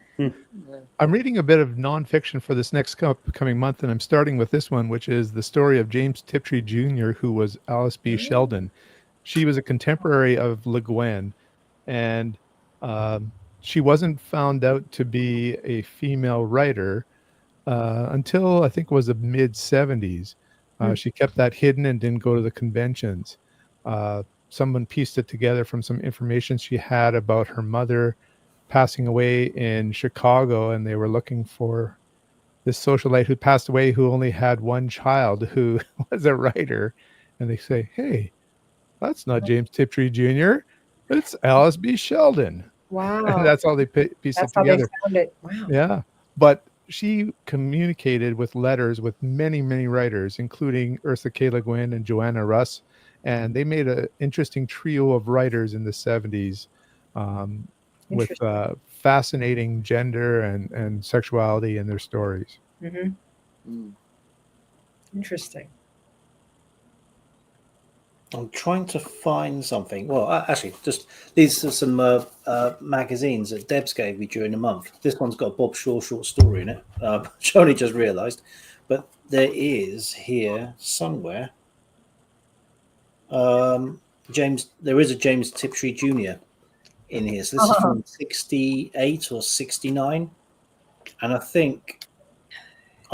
I'm reading a bit of nonfiction for this next coming month, and I'm starting with this one, which is the story of James Tiptree Jr., who was Alice B. Sheldon. She was a contemporary of Le Guin, and she wasn't found out to be a female writer until I think it was the mid 70s. She kept that hidden and didn't go to the conventions. Someone pieced it together from some information she had about her mother passing away in Chicago, and they were looking for this socialite who passed away who only had one child who was a writer. And they say, hey, that's not James Tiptree Jr., it's Alice B. Sheldon. Wow. And that's how they pieced That's it how together. they found it. Wow. Yeah. But she communicated with letters with many, many writers, including Ursula K. Le Guin and Joanna Russ. And they made an interesting trio of writers in the 70s with fascinating gender and sexuality in their stories. Interesting. I'm trying to find something. Well, actually, just these are some magazines that Debs gave me during the month. This one's got a Bob Shaw short story in it, which I only just realised. But there is here somewhere, there is a James Tiptree Jr. in here. So this is from 68 or 69. And I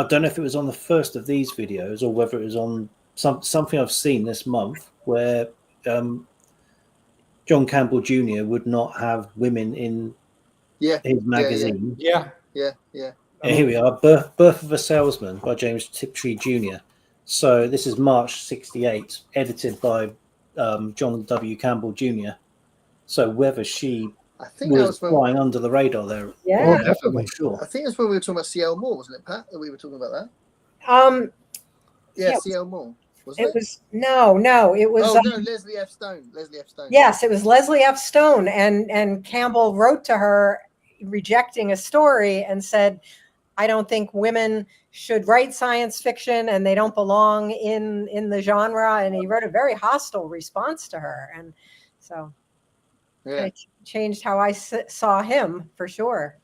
don't know if it was on the first of these videos or whether it was on something I've seen this month where John Campbell Jr. would not have women in his magazine. Yeah. And here we are, Birth of a Salesman by James Tiptree Jr. So this is March 68, edited by John W. Campbell Jr. So whether she was flying under the radar there. Yeah, definitely. I'm sure. I think that's when we were talking about C.L. Moore, wasn't it, Pat? That we were talking about that. C.L. Moore. Wasn't it? Was no. It was. Oh no, Leslie F. Stone. Yes, it was Leslie F. Stone, and Campbell wrote to her, rejecting a story, and said, "I don't think women should write science fiction, and they don't belong in the genre." And he wrote a very hostile response to her, and so it changed how I saw him for sure.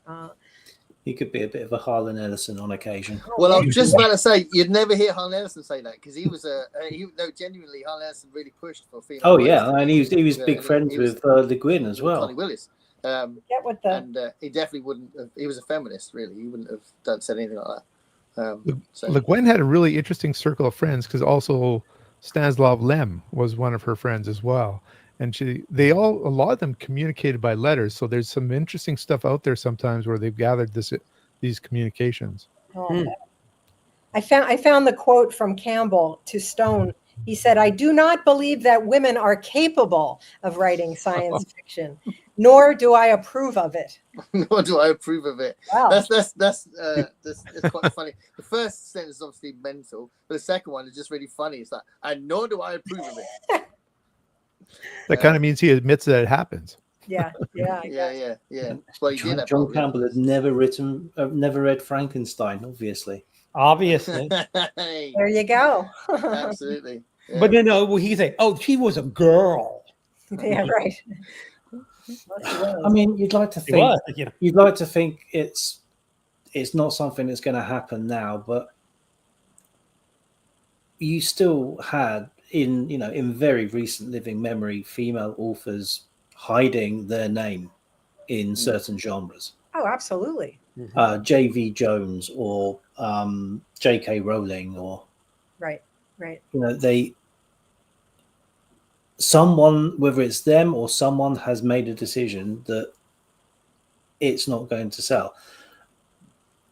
He could be a bit of a Harlan Ellison on occasion. Well, I was just about to say, you'd never hear Harlan Ellison say that because he was genuinely, Harlan Ellison really pushed for female. Oh yeah, and he was big friends with Le Guin as well. Connie Willis. And he definitely wouldn't have, he was a feminist, really. He wouldn't have said anything like that. Le Guin had a really interesting circle of friends because also Stanislav Lem was one of her friends as well. And a lot of them communicated by letters. So there's some interesting stuff out there sometimes where they've gathered these communications. I found the quote from Campbell to Stone. He said, "I do not believe that women are capable of writing science fiction, nor do I approve of it." Nor do I approve of it. Wow. That's quite funny. The first sentence is obviously mental, but the second one is just really funny. It's like, and nor do I approve of it. That kind of means he admits that it happens. Yeah. Well, he did. John Campbell had never read Frankenstein, obviously. There you go. Absolutely. Yeah. But no, he say, "Oh, she was a girl." Yeah, right. I mean, you'd like to think it's not something that's going to happen now, but you still had in very recent living memory female authors hiding their name in certain genres. Oh, absolutely. J.V. Jones or J.K. Rowling or right. Someone, whether it's them or someone, has made a decision that it's not going to sell.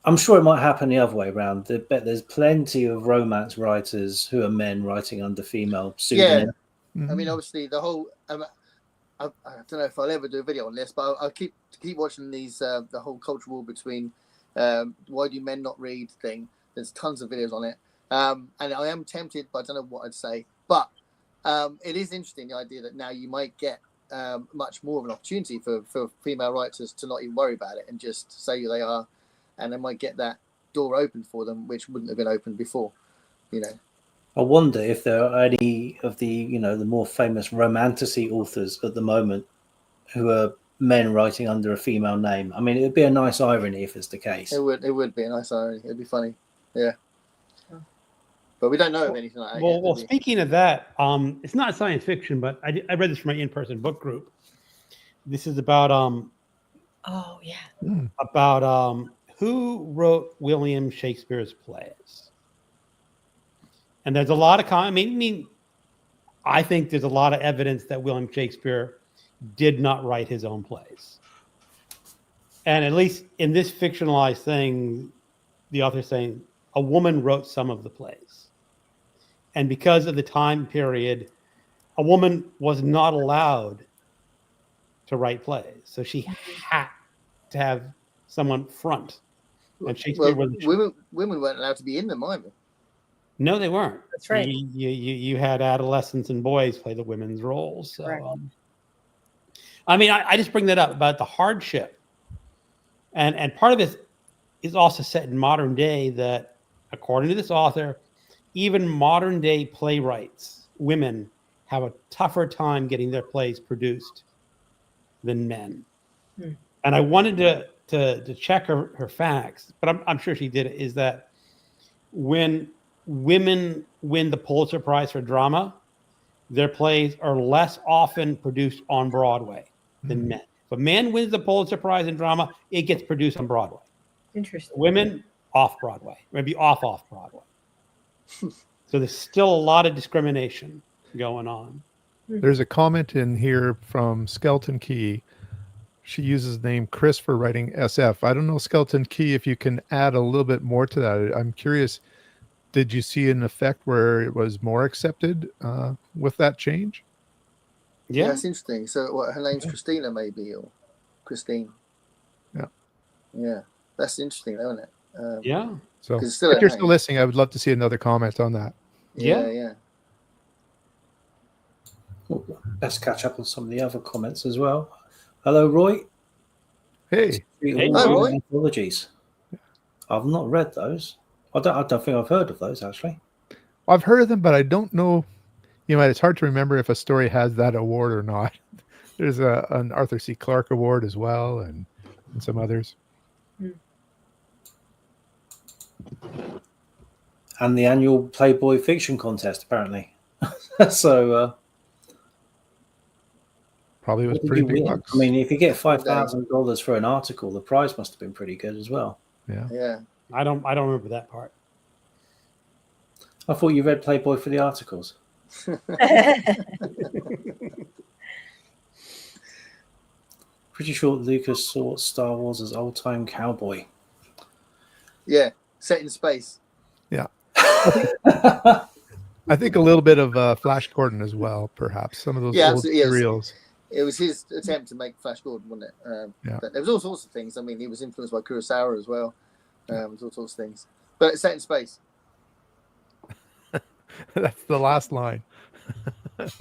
I'm sure it might happen the other way around. I bet there's plenty of romance writers who are men writing under female pseudonym. I mean, obviously, the whole. I don't know if I'll ever do a video on this, but I'll keep watching these. The whole culture war between why do men not read thing. There's tons of videos on it, and I am tempted, but I don't know what I'd say. But it is interesting, the idea that now you might get much more of an opportunity for female writers to not even worry about it and just say who they are. And they might get that door open for them, which wouldn't have been open before, I wonder if there are any of the, the more famous romantasy authors at the moment who are men writing under a female name. I mean, it would be a nice irony if it's the case. It would be a nice irony. It'd be funny. Yeah. But we don't know of anything like that yet, Well, do we? speaking of that, it's not science fiction, but I read this from my in-person book group. This is about Oh yeah. who wrote William Shakespeare's plays. And there's a lot of I think there's a lot of evidence that William Shakespeare did not write his own plays. And at least in this fictionalized thing, the author's saying a woman wrote some of the plays. And because of the time period, a woman was not allowed to write plays. So she had to have someone front. And Shakespeare wasn't. Women weren't allowed to be in them either. No, they weren't. That's right. You had adolescents and boys play the women's roles. So, Right. I just bring that up about the hardship. And part of it is also set in modern day that, according to this author, even modern day playwrights, women, have a tougher time getting their plays produced than men. And I wanted to check her facts, but I'm sure she did it, is that when women win the Pulitzer Prize for drama, their plays are less often produced on Broadway than men. If a man wins the Pulitzer Prize in drama, it gets produced on Broadway. Interesting. Women, off Broadway, maybe off Broadway. So there's still a lot of discrimination going on. There's a comment in here from Skeleton Key. She uses the name Chris for writing SF. I don't know, Skeleton Key, if you can add a little bit more to that. I'm curious, did you see an effect where it was more accepted with that change? Yeah, Yeah. that's interesting. So what, her name's Christina maybe, or Christine. Yeah. Yeah. That's interesting, isn't it? Yeah. So 'Cause it's still if her you're name. still listening, I would love to see another comment on that. Yeah. Let's catch up on some of the other comments as well. Hello, Roy. Hey, Hey, Hi, Roy. Anthologies. I've not read those. I don't think I've heard of those actually. I've heard of them, but I don't know. It's hard to remember if a story has that award or not. There's an Arthur C. Clarke Award as well, and some others. And the annual Playboy Fiction Contest, apparently. So Probably was what did pretty you big win? bucks. I mean, if you get $5,000 for an article, the prize must have been pretty good as well. Yeah. Yeah. I don't remember that part. I thought you read Playboy for the articles. Pretty sure Lucas saw Star Wars as old-time cowboy. Yeah. Set in space. I think a little bit of Flash Gordon as well, perhaps. Some of those Yeah, old absolutely, yes. serials. It was his attempt to make Flash Gordon, wasn't it? Yeah. But there was all sorts of things. I mean, he was influenced by Kurosawa as well. There's all sorts of things. But it's set in space. That's the last line. Set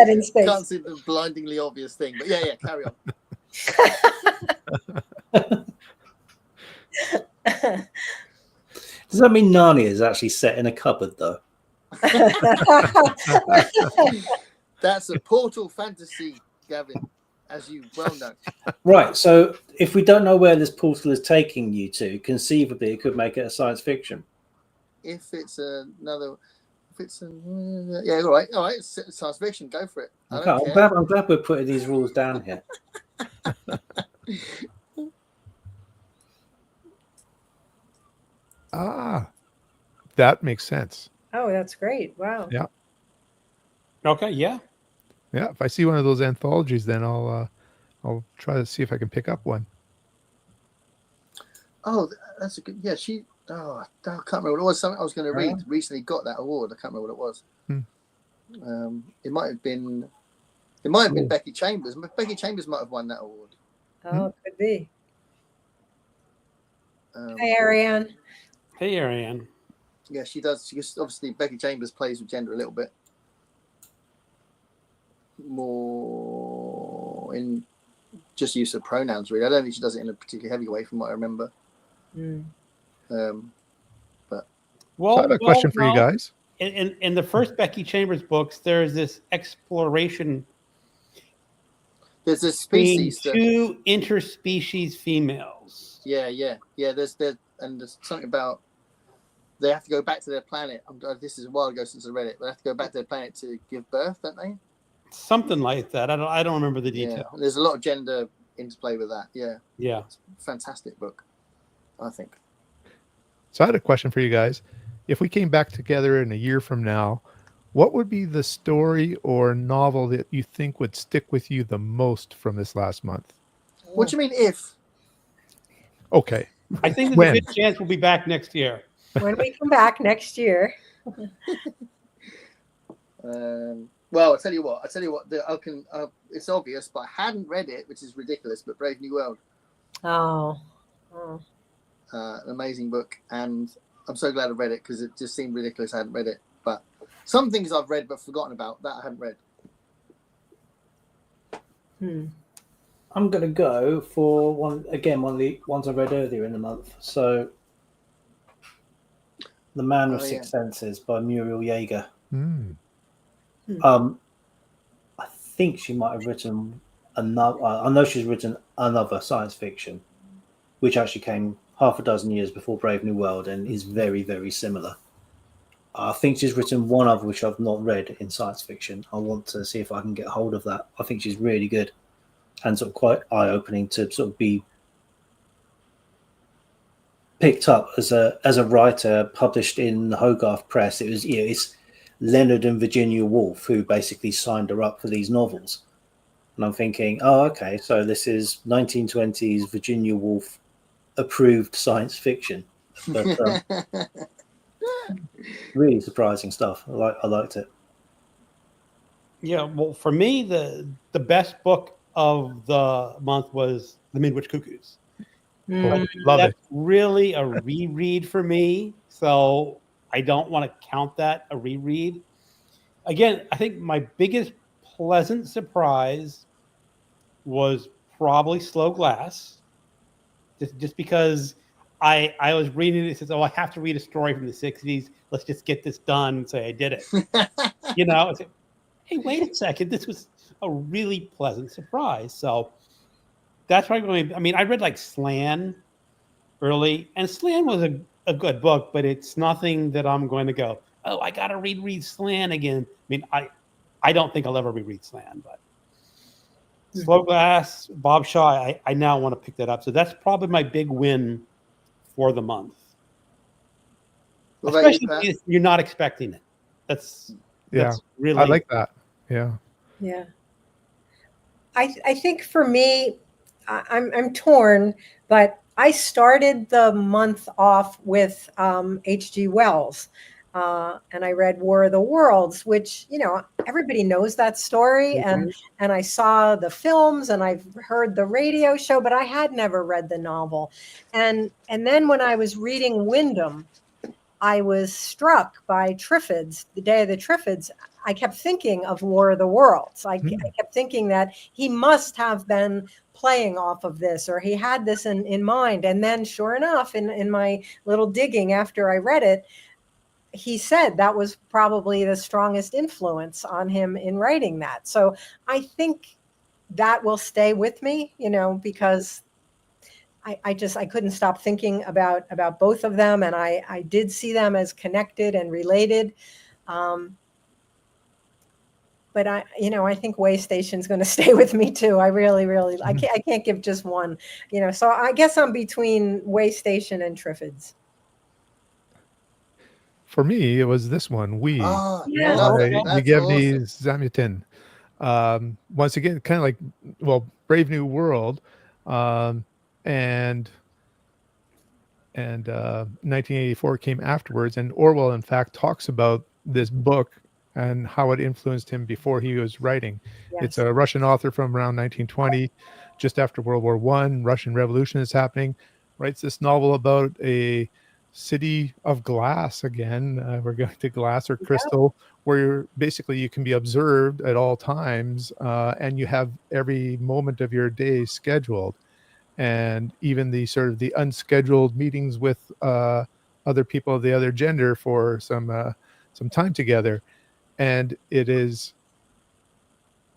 in space. Can't see the blindingly obvious thing. But yeah, carry on. Does that mean Narnia is actually set in a cupboard, though? That's a portal fantasy, Gavin, as you well know. Right. So if we don't know where this portal is taking you to, conceivably it could make it a science fiction. If it's yeah, all right, it's science fiction. Go for it. I Okay, don't care. I'm glad we're putting these rules down here. That makes sense. Oh, that's great. Wow. Yeah. Okay, yeah. Yeah, if I see one of those anthologies, then I'll try to see if I can pick up one. Oh, that's a good. Yeah, I can't remember what it was. Something I was going to read recently got that award. I can't remember what it was. It might have been Becky Chambers. Becky Chambers might have won that award. Oh, it could be. Um, Hey, Ariane. Hey, Ariane. Yeah, she does. Obviously, Becky Chambers plays with gender a little bit more in just use of pronouns. Really, I don't think she does it in a particularly heavy way, from what I remember. But So I have a question for you no. guys. In the first Becky Chambers books, there's this exploration There's a between species that. two interspecies females. Yeah. There's something about they have to go back to their planet. This is a while ago since I read it. They have to go back to their planet to give birth, don't they? Something like that. I don't remember the details. Yeah. There's a lot of gender interplay with that. Yeah. Yeah. It's a fantastic book, I think. So I had a question for you guys. If we came back together in a year from now, what would be the story or novel that you think would stick with you the most from this last month? What do you mean if? Okay. I think there's When? a good chance we'll be back next year. When we come back next year. Well, I'll tell you what. It's obvious, but I hadn't read it, which is ridiculous. But Brave New World, Oh. an amazing book, and I'm so glad I read it because it just seemed ridiculous. I hadn't read it, but some things I've read but forgotten about that I hadn't read. I'm going to go for one of the ones I read earlier in the month. So, The Man with Six Senses by Muriel Yeager. I think she might have written another. I know she's written another science fiction, which actually came half a dozen years before Brave New World and is very, very similar. I think she's written one other which I've not read in science fiction. I want to see if I can get hold of that. I think she's really good and sort of quite eye-opening to sort of be picked up as a writer, published in the Hogarth Press. It was it's Leonard and Virginia Woolf who basically signed her up for these novels. And I'm thinking, oh, okay, so this is 1920s Virginia Woolf approved science fiction. But really surprising stuff. I liked it. Yeah, well, for me, the best book of the month was The Midwich Cuckoos. Love That's it. really a reread for me, so I don't want to count that a reread. Again, I think my biggest pleasant surprise was probably Slow Glass, just because I was reading it. It says, "Oh, I have to read a story from the '60s. Let's just get this done and say I did it." It's like, hey, wait a second, this was a really pleasant surprise. So that's why I read like Slan early, and Slan was a good book, but it's nothing that I'm going to go, oh, I got to reread Slan again. I don't think I'll ever reread Slan, but Slow Glass, Bob Shaw, I now want to pick that up. So that's probably my big win for the month. Especially if you're not expecting it. That's really, I like that. Yeah. I think for me, I'm torn, but I started the month off with H.G. Wells, and I read War of the Worlds, which everybody knows that story, and I saw the films and I've heard the radio show, but I had never read the novel, and then when I was reading Wyndham, I was struck by Triffids, the Day of the Triffids. I kept thinking of War of the Worlds. I kept thinking that he must have been playing off of this, or he had this in mind. And then sure enough, in my little digging after I read it, he said that was probably the strongest influence on him in writing that. So I think that will stay with me, because I couldn't stop thinking about both of them. And I did see them as connected and related. But I think Way Station's going to stay with me too. I really, really, I can't give just one, so I guess I'm between Way Station and Triffids. For me, it was this one, We. Yevgeny Zamyatin. Once again, kind of like, Brave New World, and 1984 came afterwards, and Orwell, in fact, talks about this book and how it influenced him before he was writing. Yes. It's a Russian author from around 1920, just after World War I. Russian Revolution is happening. Writes this novel about a city of glass again. We're going to glass or crystal, where basically you can be observed at all times, and you have every moment of your day scheduled, and even the sort of the unscheduled meetings with other people of the other gender for some time together. And it is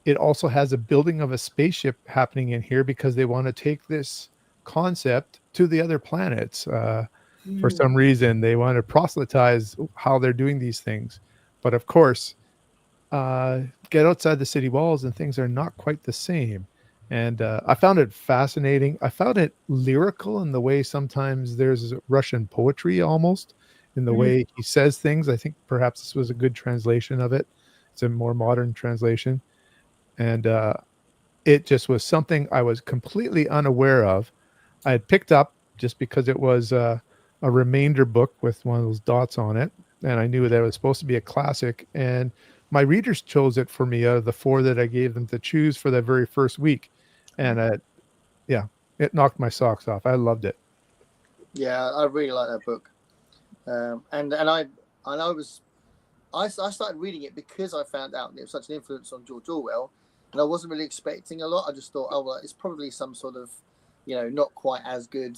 it also has a building of a spaceship happening in here because they want to take this concept to the other planets. For some reason, they want to proselytize how they're doing these things. But of course, get outside the city walls and things are not quite the same. And I found it fascinating. I found it lyrical in the way sometimes there's Russian poetry almost in the way he says things. I think perhaps this was a good translation of it. It's a more modern translation. And it just was something I was completely unaware of. I had picked up just because it was a remainder book with one of those dots on it. And I knew that it was supposed to be a classic. And my readers chose it for me out of the 4 that I gave them to choose for that very first week. And it knocked my socks off. I loved it. Yeah, I really like that book. I started reading it because I found out it was such an influence on George Orwell, and I wasn't really expecting a lot. I just thought, oh well, it's probably some sort of, not quite as good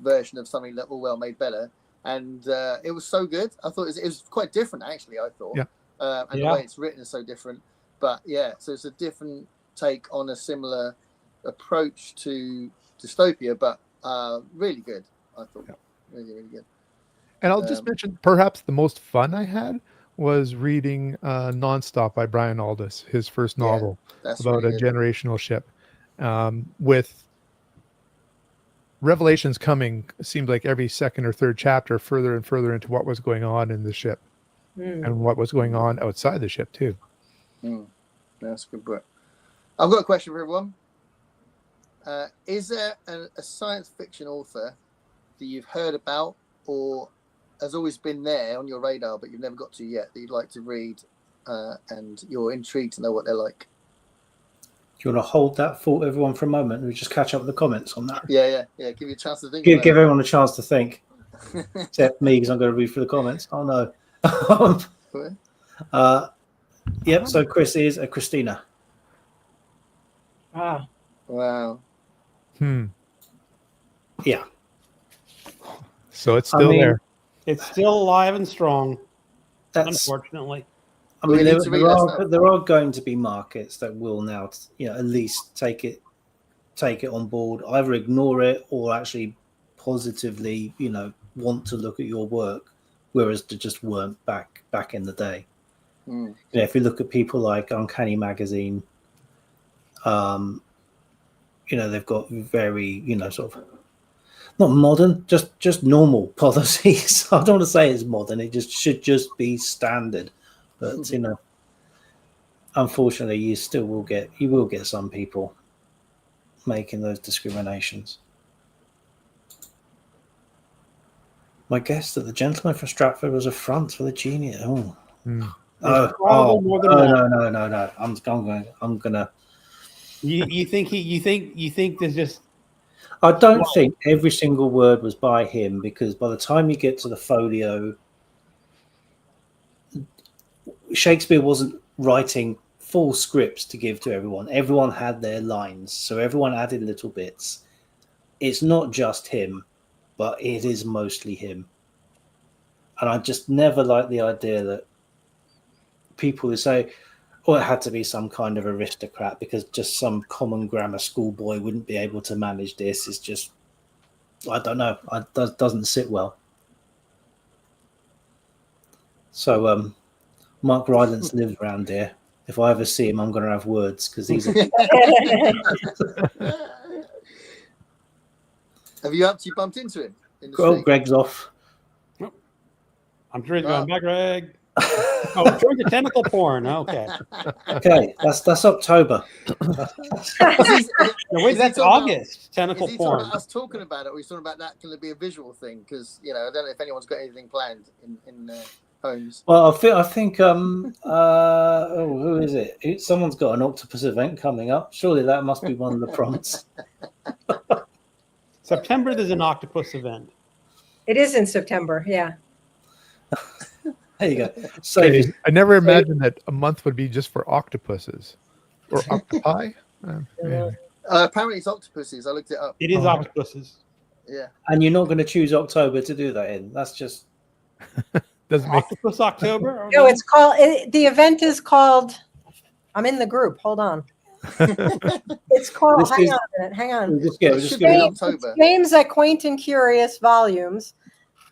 version of something that Orwell made better. And it was so good. I thought it was quite different, actually. I thought, and the way it's written is so different. But yeah, so it's a different take on a similar approach to dystopia, but really good. I thought really, really good. And I'll just mention perhaps the most fun I had was reading Nonstop by Brian Aldiss, his first novel about really a generational ship. With revelations coming, it seemed like every second or third chapter further and further into what was going on in the ship and what was going on outside the ship too. That's a good book. I've got a question for everyone. Is there a science fiction author that you've heard about or has always been there on your radar but you've never got to yet that you'd like to read and you're intrigued to know what they're like? Do you want to hold that thought, everyone, for a moment, and we just catch up with the comments on that? Yeah. Give you a chance to think. Give everyone a chance to think, except me, because I'm going to read through the comments. Oh no. Yep. So Chris is a Christina. Wow. Yeah. So it's still there. It's still alive and strong. Unfortunately. I mean, there are going to be markets that will now, at least take it on board, either ignore it or actually positively, want to look at your work, whereas they just weren't back in the day. If you look at people like Uncanny Magazine, they've got very, sort of not modern, just normal policies. I don't want to say it's modern; it should just be standard. But unfortunately, you will get some people making those discriminations. My guess that the gentleman from Stratford was a front for the genius. No. I'm gonna. You think there's just. I don't think every single word was by him, because by the time you get to the folio, Shakespeare wasn't writing full scripts to give to everyone. Everyone had their lines, so everyone added little bits. It's not just him, but it is mostly him. And I just never like the idea that people who say, oh, it had to be some kind of aristocrat because just some common grammar school boy wouldn't be able to manage this. It's just, I don't know. It doesn't sit well. So, Mark Rylance lives around here. If I ever see him, I'm going to have words because he's. Have you actually bumped into him? Greg's off. I'm sure he's going back, Greg. Oh, toward the tentacle porn. Okay. Okay, that's October. That's August. Tentacle porn. Us talking about it, or he's talking about that going to be a visual thing? Because I don't know if anyone's got anything planned in their homes. Well, I think who is it? Someone's got an octopus event coming up. Surely that must be one of the prompts. September, there's an octopus event. It is in September. Yeah. There you go. So I never imagined that a month would be just for octopuses or octopi. Apparently, it's octopuses. I looked it up. It is octopuses. Yeah. And you're not going to choose October to do that in. That's just doesn't make Octopus October. No, it's called. The event is called I'm in the group. Hold on. It's called. This Hang is- on a minute. Hang on. We're just, yeah, we're It just should be in giving October. James at Quaint and Curious Volumes,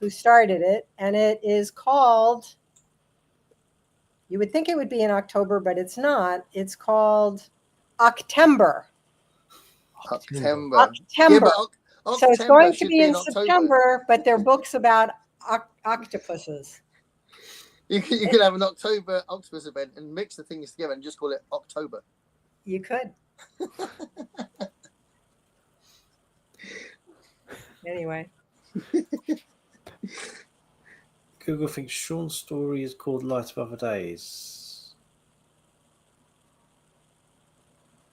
who started it, and it is called. You would think it would be in October, but it's not. It's called Octember. September. Octember. But So it's Octember going to should be in October. September, but they're books about octopuses. You could have an October octopus event and mix the things together and just call it October. You could. Anyway. Google thinks Sean's story is called Light of Other Days.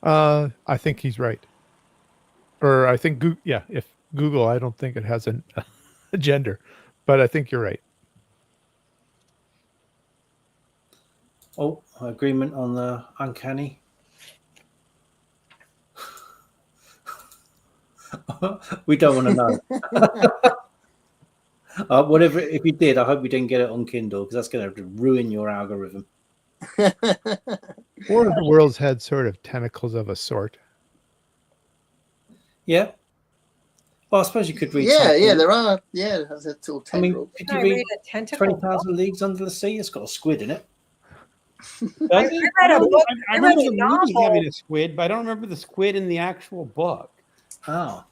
I think he's right. Or I think, if Google, I don't think it has a gender, but I think you're right. Oh, agreement on the uncanny. We don't want to know. Whatever, if you did, I hope you didn't get it on Kindle because that's going to ruin your algorithm. War of the Worlds had sort of tentacles of a sort. Yeah. Well, I suppose you could read. Yeah, something. there are. Yeah, that's a little I mean, tendril. could Can you I read read a tentacle? 20,000 Leagues Under the Sea? It's got a squid in it. I read a book. I I read remember a the movie novel. having a squid, but I don't remember the squid in the actual book. Oh.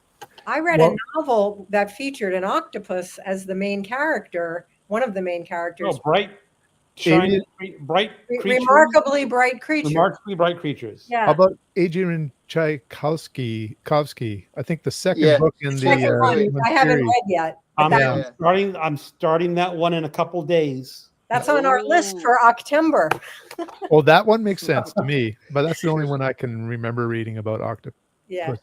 I read Well- a novel that featured an octopus as the main character, one of the main characters. Oh, bright, shiny, bright creatures. Remarkably bright creature. Remarkably bright creatures. Yeah. How about Adrian Tchaikovsky? I think the second Yeah. book in the Second one, series. I haven't read yet. But I'm starting that one in a couple days. that's on our list for October. Well, that one makes sense to me, but that's the only one I can remember reading about octopuses. Yeah.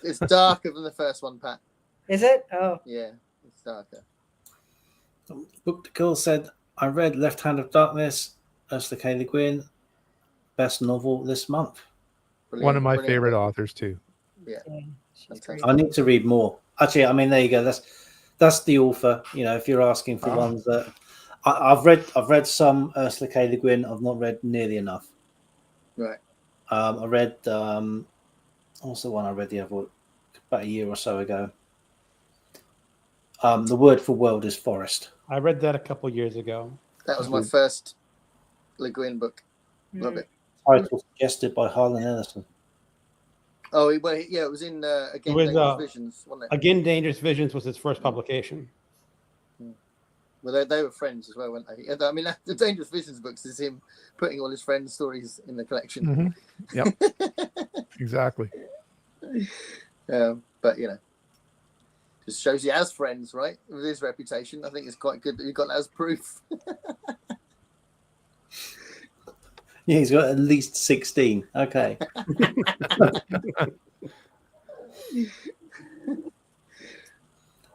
It's darker than the first one, Pat. Is it? Oh. Yeah, it's darker. Book the Girl said, I read Left Hand of Darkness, Ursula K. Le Guin, best novel this month. Brilliant, One of my brilliant. favorite authors too. Yeah, She's fantastic. I need to read more. Actually, I mean, there you go. That's the author. You know, if you're asking for Oh. ones that I've read some Ursula K. Le Guin. I've not read nearly enough. Right. I read what's the one I read the other about a year or so ago. The word for world is forest. I read that a couple years ago. That was my first Le Guin book. Love it. Title suggested by Harlan Ellison. Oh, well, yeah, it was in Again, It was, Dangerous Visions, wasn't it? Again, Dangerous Visions was its first publication. Well, they were friends as well, weren't they? Yeah, I mean, the Dangerous Visions books is him putting all his friends' stories in the collection. Yep. Exactly. But, you know, just shows he has friends, right? With his reputation. I think it's quite good that you got that as proof. Yeah, he's got at least 16. Okay.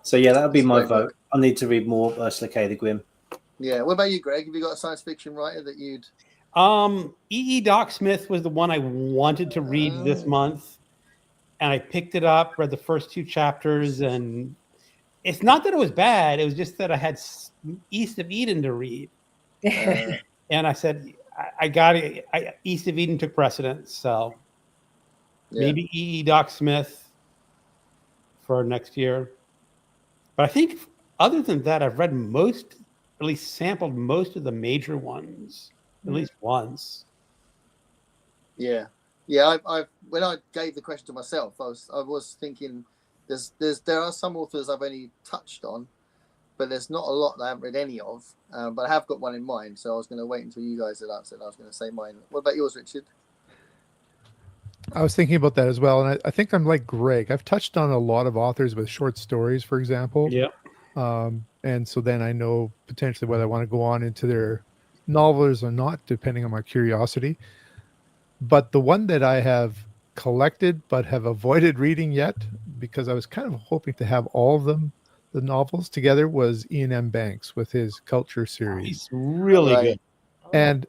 So yeah, that would be That's a my great vote. book. I need to read more Ursula K. Le Guin. Yeah. What about you, Greg? Have you got a science fiction writer that you'd... E.E. Doc Smith was the one I wanted to read this Oh. month, and I picked it up, read the first 2 chapters, and it's not that it was bad. It was just that I had East of Eden to read, and I said I got it. East of Eden took precedence, so maybe E.E. Doc Smith for next year. But I think other than that, I've read most, at least sampled most of the major ones. At least once. Yeah. I when I gave the question to myself, I was thinking there are some authors I've only touched on, but there's not a lot that I haven't read any of. But I have got one in mind, so I was going to wait until you guys had answered. I was going to say mine. What about yours, Richard? I was thinking about that as well, and I think I'm like Greg. I've touched on a lot of authors with short stories, for example. Yeah. And so then I know potentially whether I want to go on into their novels or not, depending on my curiosity. But the one that I have collected but have avoided reading yet, because I was kind of hoping to have all of them, the novels together, was Ian M. Banks with his Culture series. He's really good. And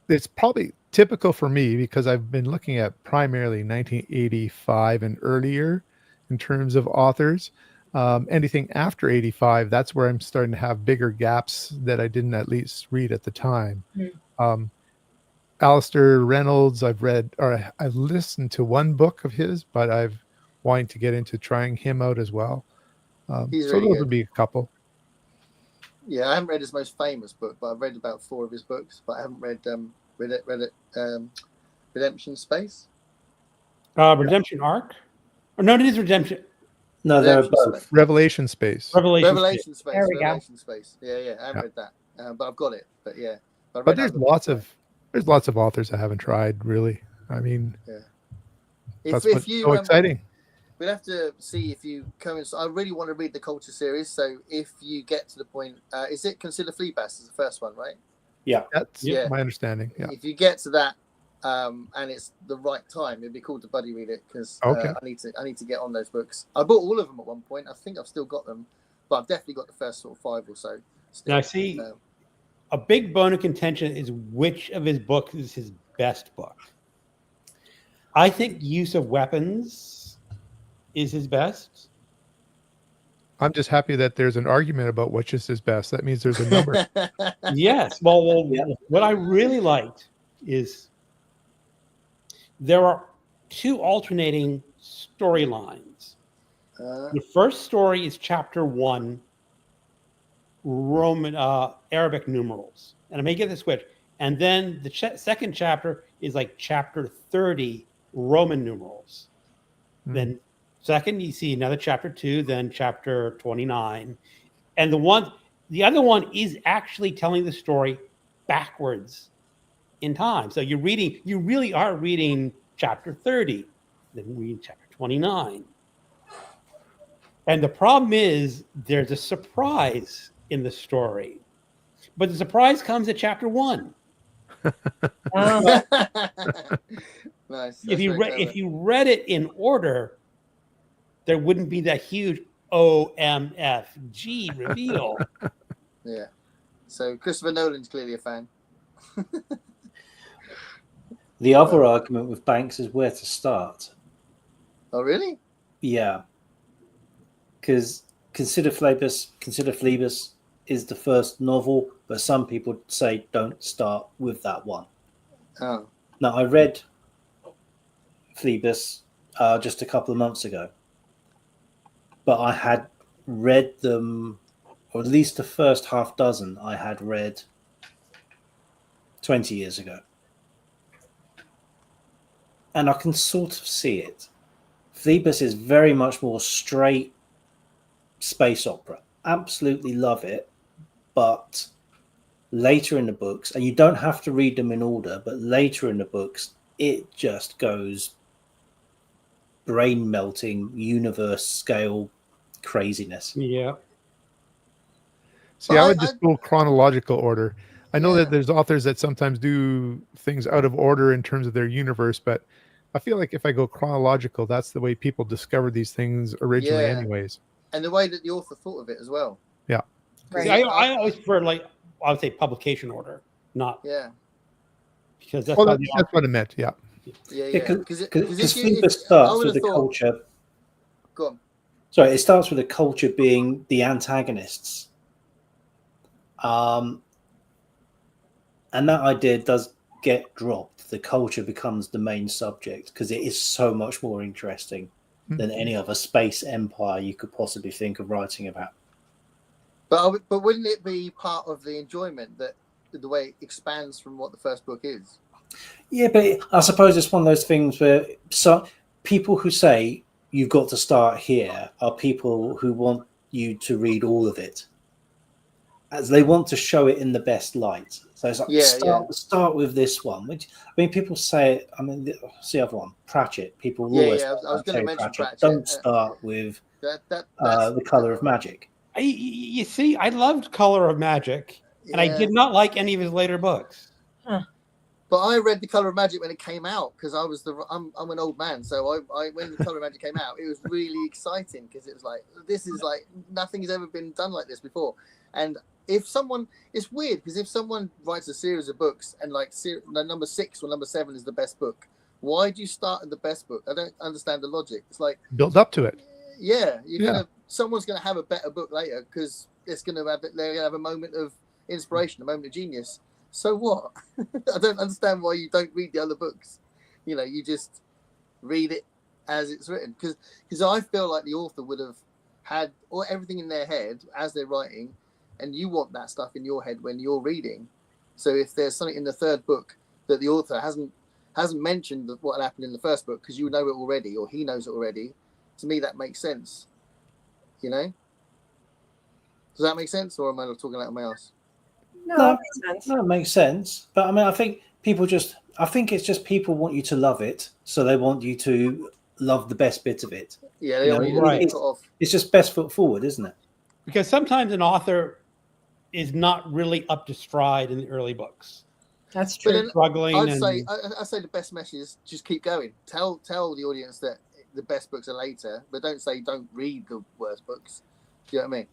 it's probably typical for me because I've been looking at primarily 1985 and earlier in terms of authors. Anything after 85, that's where I'm starting to have bigger gaps that I didn't at least read at the time. Alistair Reynolds, I've read, or I listened to one book of his, but I've wanting to get into trying him out as well. He's So really those good. would be a couple. Yeah, I haven't read his most famous book, but I've read about 4 of his books. But I haven't read Redemption Space. Redemption Arc? Or no, it is Redemption. No, they're Redemption both. Space. Revelation Space. Revelation Space. There we go. Revelation Space. Yeah, I haven't read that, but I've got it. But yeah, I But read there's other lots books, of authors I haven't tried really. I mean, that's if what's you so exciting. we'd have to see if you come in. I really want to read the Culture series. So if you get to the point, is it Consider Fleabag is the first one, right? Yeah. That's Yeah. my understanding. Yeah. If you get to that, and it's the right time, it'd be cool to buddy read it because Okay. I need to get on those books. I bought all of them at one point. I think I've still got them, but I've definitely got the first sort of 5 or so. Still. Now, see, a big bone of contention is which of his books is his best book. I think Use of Weapons is his best. I'm just happy that there's an argument about which is his best. That means there's a number. Yes. Well, Yeah. what I really liked is there are 2 alternating storylines. The first story is chapter 1, Roman Arabic numerals, and I may get the switch. And then the second chapter is like chapter 30, Roman numerals. Then second, you see another chapter 2, then chapter 29, and the other one is actually telling the story backwards in time. So you really are reading chapter 30, then reading chapter 29. And the problem is there's a surprise in the story, but the surprise comes at chapter 1. Oh, Nice. If you read it in order, there wouldn't be that huge OMFG reveal. Yeah. So Christopher Nolan's clearly a fan. The other argument with Banks is where to start. Oh, really? Yeah. Because Consider Fleabag is the first novel, but some people say don't start with that one. Oh. Now, I read Fleabag just a couple of months ago, but I had read them, or at least the first half dozen I had read 20 years ago. And I can sort of see it. Fleabag is very much more straight space opera. Absolutely love it. But later in the books, and you don't have to read them in order, but later in the books, it just goes brain melting, universe scale craziness. Yeah. See, I would just go chronological order. I know Yeah. that there's authors that sometimes do things out of order in terms of their universe, but I feel like if I go chronological, that's the way people discovered these things originally Yeah. anyways. And the way that the author thought of it as well. Yeah. See, I always prefer, like, I would say publication order, not Yeah. because that's Well, how that's what I meant. Yeah. Yeah. Because if Fleabag I starts would with have the thought, culture. go on. Sorry, it starts with the culture being the antagonists. And that idea does get dropped. The culture becomes the main subject because it is so much more interesting than any other space empire you could possibly think of writing about. But wouldn't it be part of the enjoyment that the way it expands from what the first book is? Yeah, but I suppose it's one of those things where people who say you've got to start here are people who want you to read all of it, as they want to show it in the best light. So it's like, start with this one. Which, I mean, people say it. I mean, it's the other one, Pratchett. People always. I was going to mention Pratchett. Don't start with the Color of Magic. You see, I loved Color of Magic, and I did not like any of his later books. But I read The Color of Magic when it came out because I'm an old man, so I when The Color of Magic came out, it was really exciting because it was like, this is like nothing has ever been done like this before. And it's weird because if someone writes a series of books and like number 6 or number 7 is the best book, why do you start at the best book? I don't understand the logic. It's like build up to it. Yeah, someone's gonna have a better book later because they're gonna have a moment of inspiration, a moment of genius. So what? I don't understand why you don't read the other books. You just read it as it's written, because I feel like the author would have had everything in their head as they're writing, and you want that stuff in your head when you're reading. So if there's something in the third book that the author hasn't mentioned what happened in the first book because you know it already, or he knows it already, to me that makes sense. Does that make sense, or am I talking out of my ass? No, it makes sense. No, it makes sense. But I mean, I think it's just people want you to love it, so they want you to love the best bit of it. Yeah, they don't right. need to off. It's just best foot forward, isn't it? Because sometimes an author is not really up to stride in the early books. That's true. But then Struggling. I'd say the best message is just keep going. Tell the audience that the best books are later, but don't say don't read the worst books. Do you know what I mean?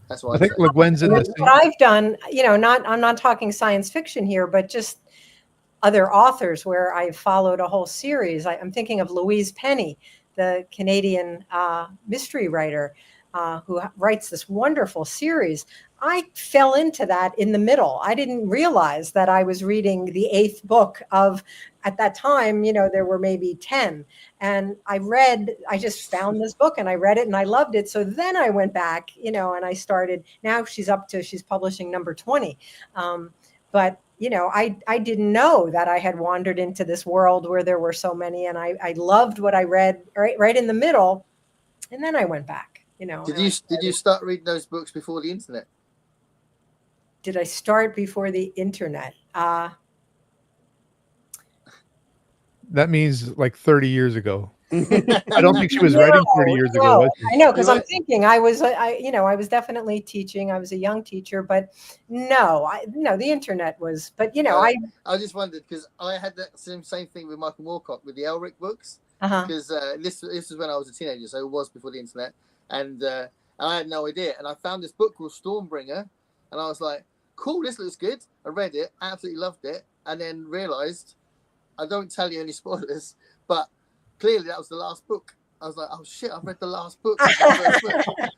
That's what I think Le Guin's in the What I've done, I'm not talking science fiction here, but just other authors where I've followed a whole series. I'm thinking of Louise Penny, the Canadian mystery writer who writes this wonderful series. I fell into that in the middle. I didn't realize that I was reading the 8th book of, at that time, there were maybe 10. And I just found this book and I read it and I loved it. So then I went back, and I started, now she's publishing number 20. But I didn't know that I had wandered into this world where there were so many, and I loved what I read right in the middle, and then I went back. Did you start reading those books before the internet? Did I start before the internet? That means like 30 years ago. I don't think she was writing 30 years ago. Was she? I know, because I'm thinking I was definitely teaching. I was a young teacher, but no, the internet was. But I just wondered because I had that same thing with Michael Moorcock with the Elric books. Because this was when I was a teenager, so it was before the internet, and I had no idea. And I found this book called Stormbringer, and I was like, "Cool, this looks good." I read it, absolutely loved it, and then realized I don't tell you any spoilers, but clearly that was the last book. I was like, oh shit, I've read the last book. I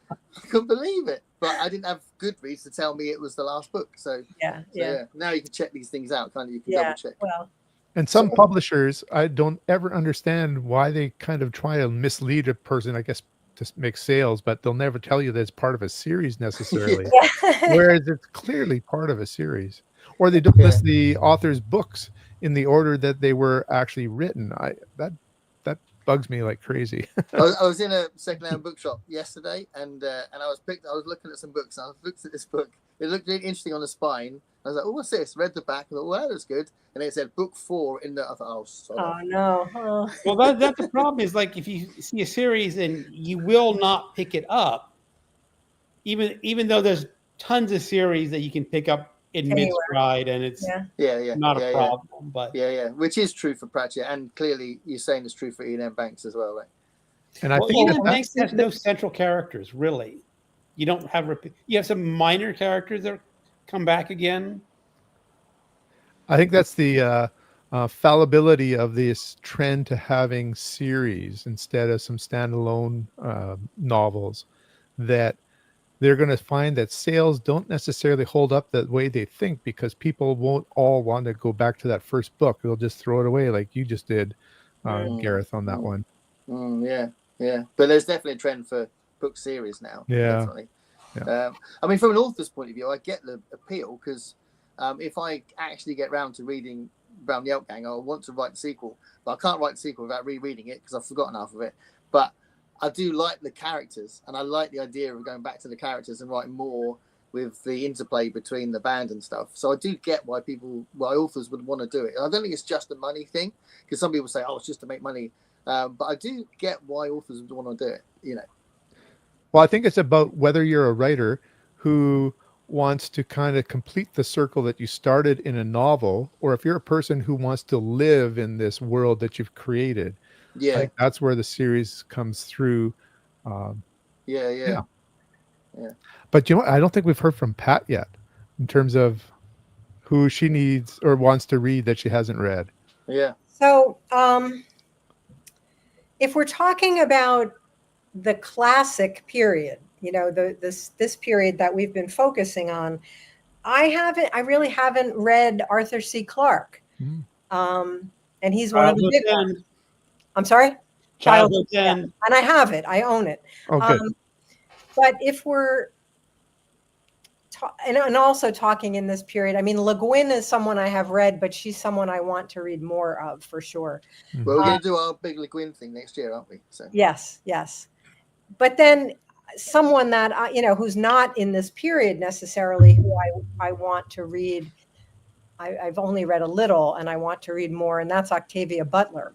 couldn't believe it. But I didn't have Goodreads to tell me it was the last book. So yeah. Now you can check these things out, can't you? You can double check. Well, and some publishers, I don't ever understand why they kind of try to mislead a person, I guess, to make sales, but they'll never tell you that it's part of a series necessarily. Whereas it's clearly part of a series. Or they don't list the author's books in the order that they were actually written. That bugs me like crazy. I was in a secondhand bookshop yesterday, and I was looking at some books. And I looked at this book. It looked really interesting on the spine. I was like, "Oh, what's this?" Read the back, and I thought, "Well, that looks good." And it said book 4 in the. I thought, "Oh, sorry." Oh no! Oh. Well, that's the problem. Is like if you see a series and you will not pick it up, even though there's tons of series that you can pick up in mid-stride, and it's not a problem. But which is true for Pratchett, and clearly you're saying it's true for Ian M. Banks as well, right? And I think Ian M. Banks has no central characters, really. You don't have you have some minor characters that come back again. I think that's the fallibility of this trend to having series instead of some standalone novels, that they're going to find that sales don't necessarily hold up the way they think, because people won't all want to go back to that first book. They'll just throw it away like you just did, Gareth, on that one. Yeah. But there's definitely a trend for book series now. Yeah. Definitely. Yeah. I mean, from an author's point of view, I get the appeal because if I actually get round to reading Brown the Elk Gang, I want to write the sequel. But I can't write the sequel without rereading it because I've forgotten half of it. But I do like the characters, and I like the idea of going back to the characters and writing more with the interplay between the band and stuff. So I do get why authors would want to do it. And I don't think it's just a money thing, because some people say, "Oh, it's just to make money," but I do get why authors would want to do it. Well, I think it's about whether you're a writer who wants to kind of complete the circle that you started in a novel, or if you're a person who wants to live in this world that you've created. I think that's where the series comes through. Yeah. But I don't think we've heard from Pat yet in terms of who she needs or wants to read that she hasn't read. Yeah. So if we're talking about the classic period, this period that we've been focusing on, I really haven't read Arthur C. Clarke. Mm. And he's one of the big ones. End. I'm sorry? Childhood's yeah. End. And I have it. I own it. Oh, good. But if we're and also talking in this period, I mean, Le Guin is someone I have read, but she's someone I want to read more of for sure. Well, we're going to do our big Le Guin thing next year, aren't we? So Yes. But then someone that who's not in this period necessarily, who I want to read. I've only read a little, and I want to read more, and that's Octavia Butler.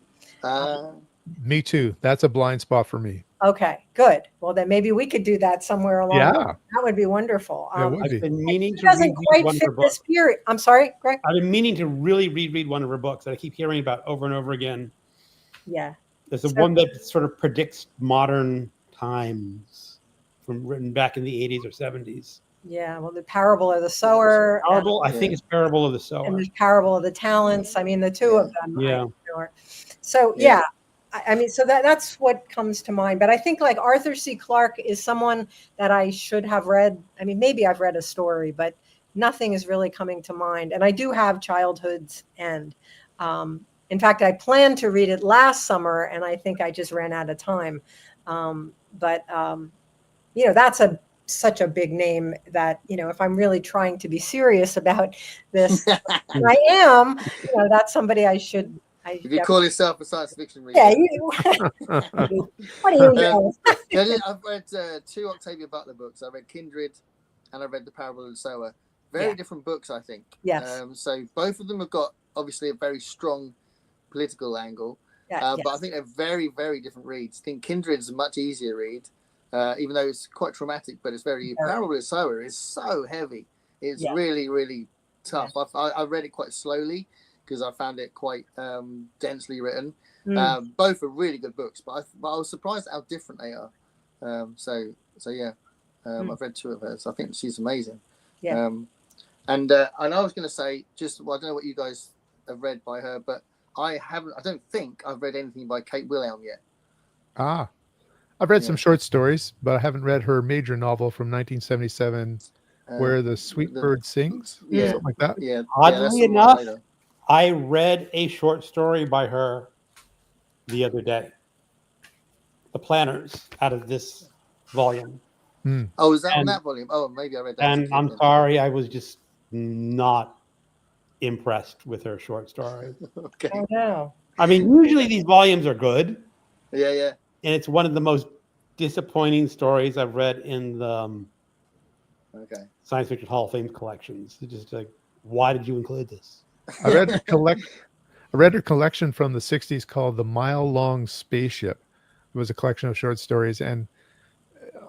Me too. That's a blind spot for me. Okay, good. Well, then maybe we could do that somewhere along. Yeah. the way. That would be wonderful. It would be. I've been meaning to doesn't read quite one of fit her books. this period. I'm sorry, Greg. I've been meaning to really reread one of her books that I keep hearing about over and over again. Yeah. There's the one that sort of predicts modern times, written back in the 80s or 70s. Yeah. Well, the Parable of the Sower. Parable, I think it's Parable of the And Sower. there's Parable of the Talents. I mean, the two of them. Yeah. So yeah. I mean, so that's what comes to mind. But I think like Arthur C. Clarke is someone that I should have read. I mean, maybe I've read a story, but nothing is really coming to mind. And I do have Childhood's End. In fact, I planned to read it last summer, and I think I just ran out of time. But that's such a big name that, if I'm really trying to be serious about this, and I am, that's somebody I should. If you call yourself a science fiction reader. Yeah, what do you know? I've read 2 Octavia Butler books. I read Kindred and I read The Parable of the Sower. Very different books, I think. Yes. So both of them have got obviously a very strong political angle. But I think they're very, very different reads. I think Kindred's a much easier read, even though it's quite traumatic, but it's very... Parable of the Sower is so heavy. It's really, really tough. I read it quite slowly, because I found it quite densely written. Both are really good books, but I was surprised at how different they are. I've read 2 of hers. I think she's amazing. Yeah. And I was going to say, I don't know what you guys have read by her, but I don't think I've read anything by Kate Wilhelm yet. I've read some short stories, but I haven't read her major novel from 1977, Where the Sweet Bird Sings, something like that. Yeah. Oddly enough, I read a short story by her the other day. The Planners, out of this volume. Oh, is that on that volume? Oh, maybe I read that. And I'm sorry, I was just not impressed with her short story. Okay. Oh, no. I mean, usually these volumes are good. Yeah. And it's one of the most disappointing stories I've read in the Science Fiction Hall of Fame collections. It's just like, why did you include this? I read her collection from the 60s called The Mile Long Spaceship. It was a collection of short stories, and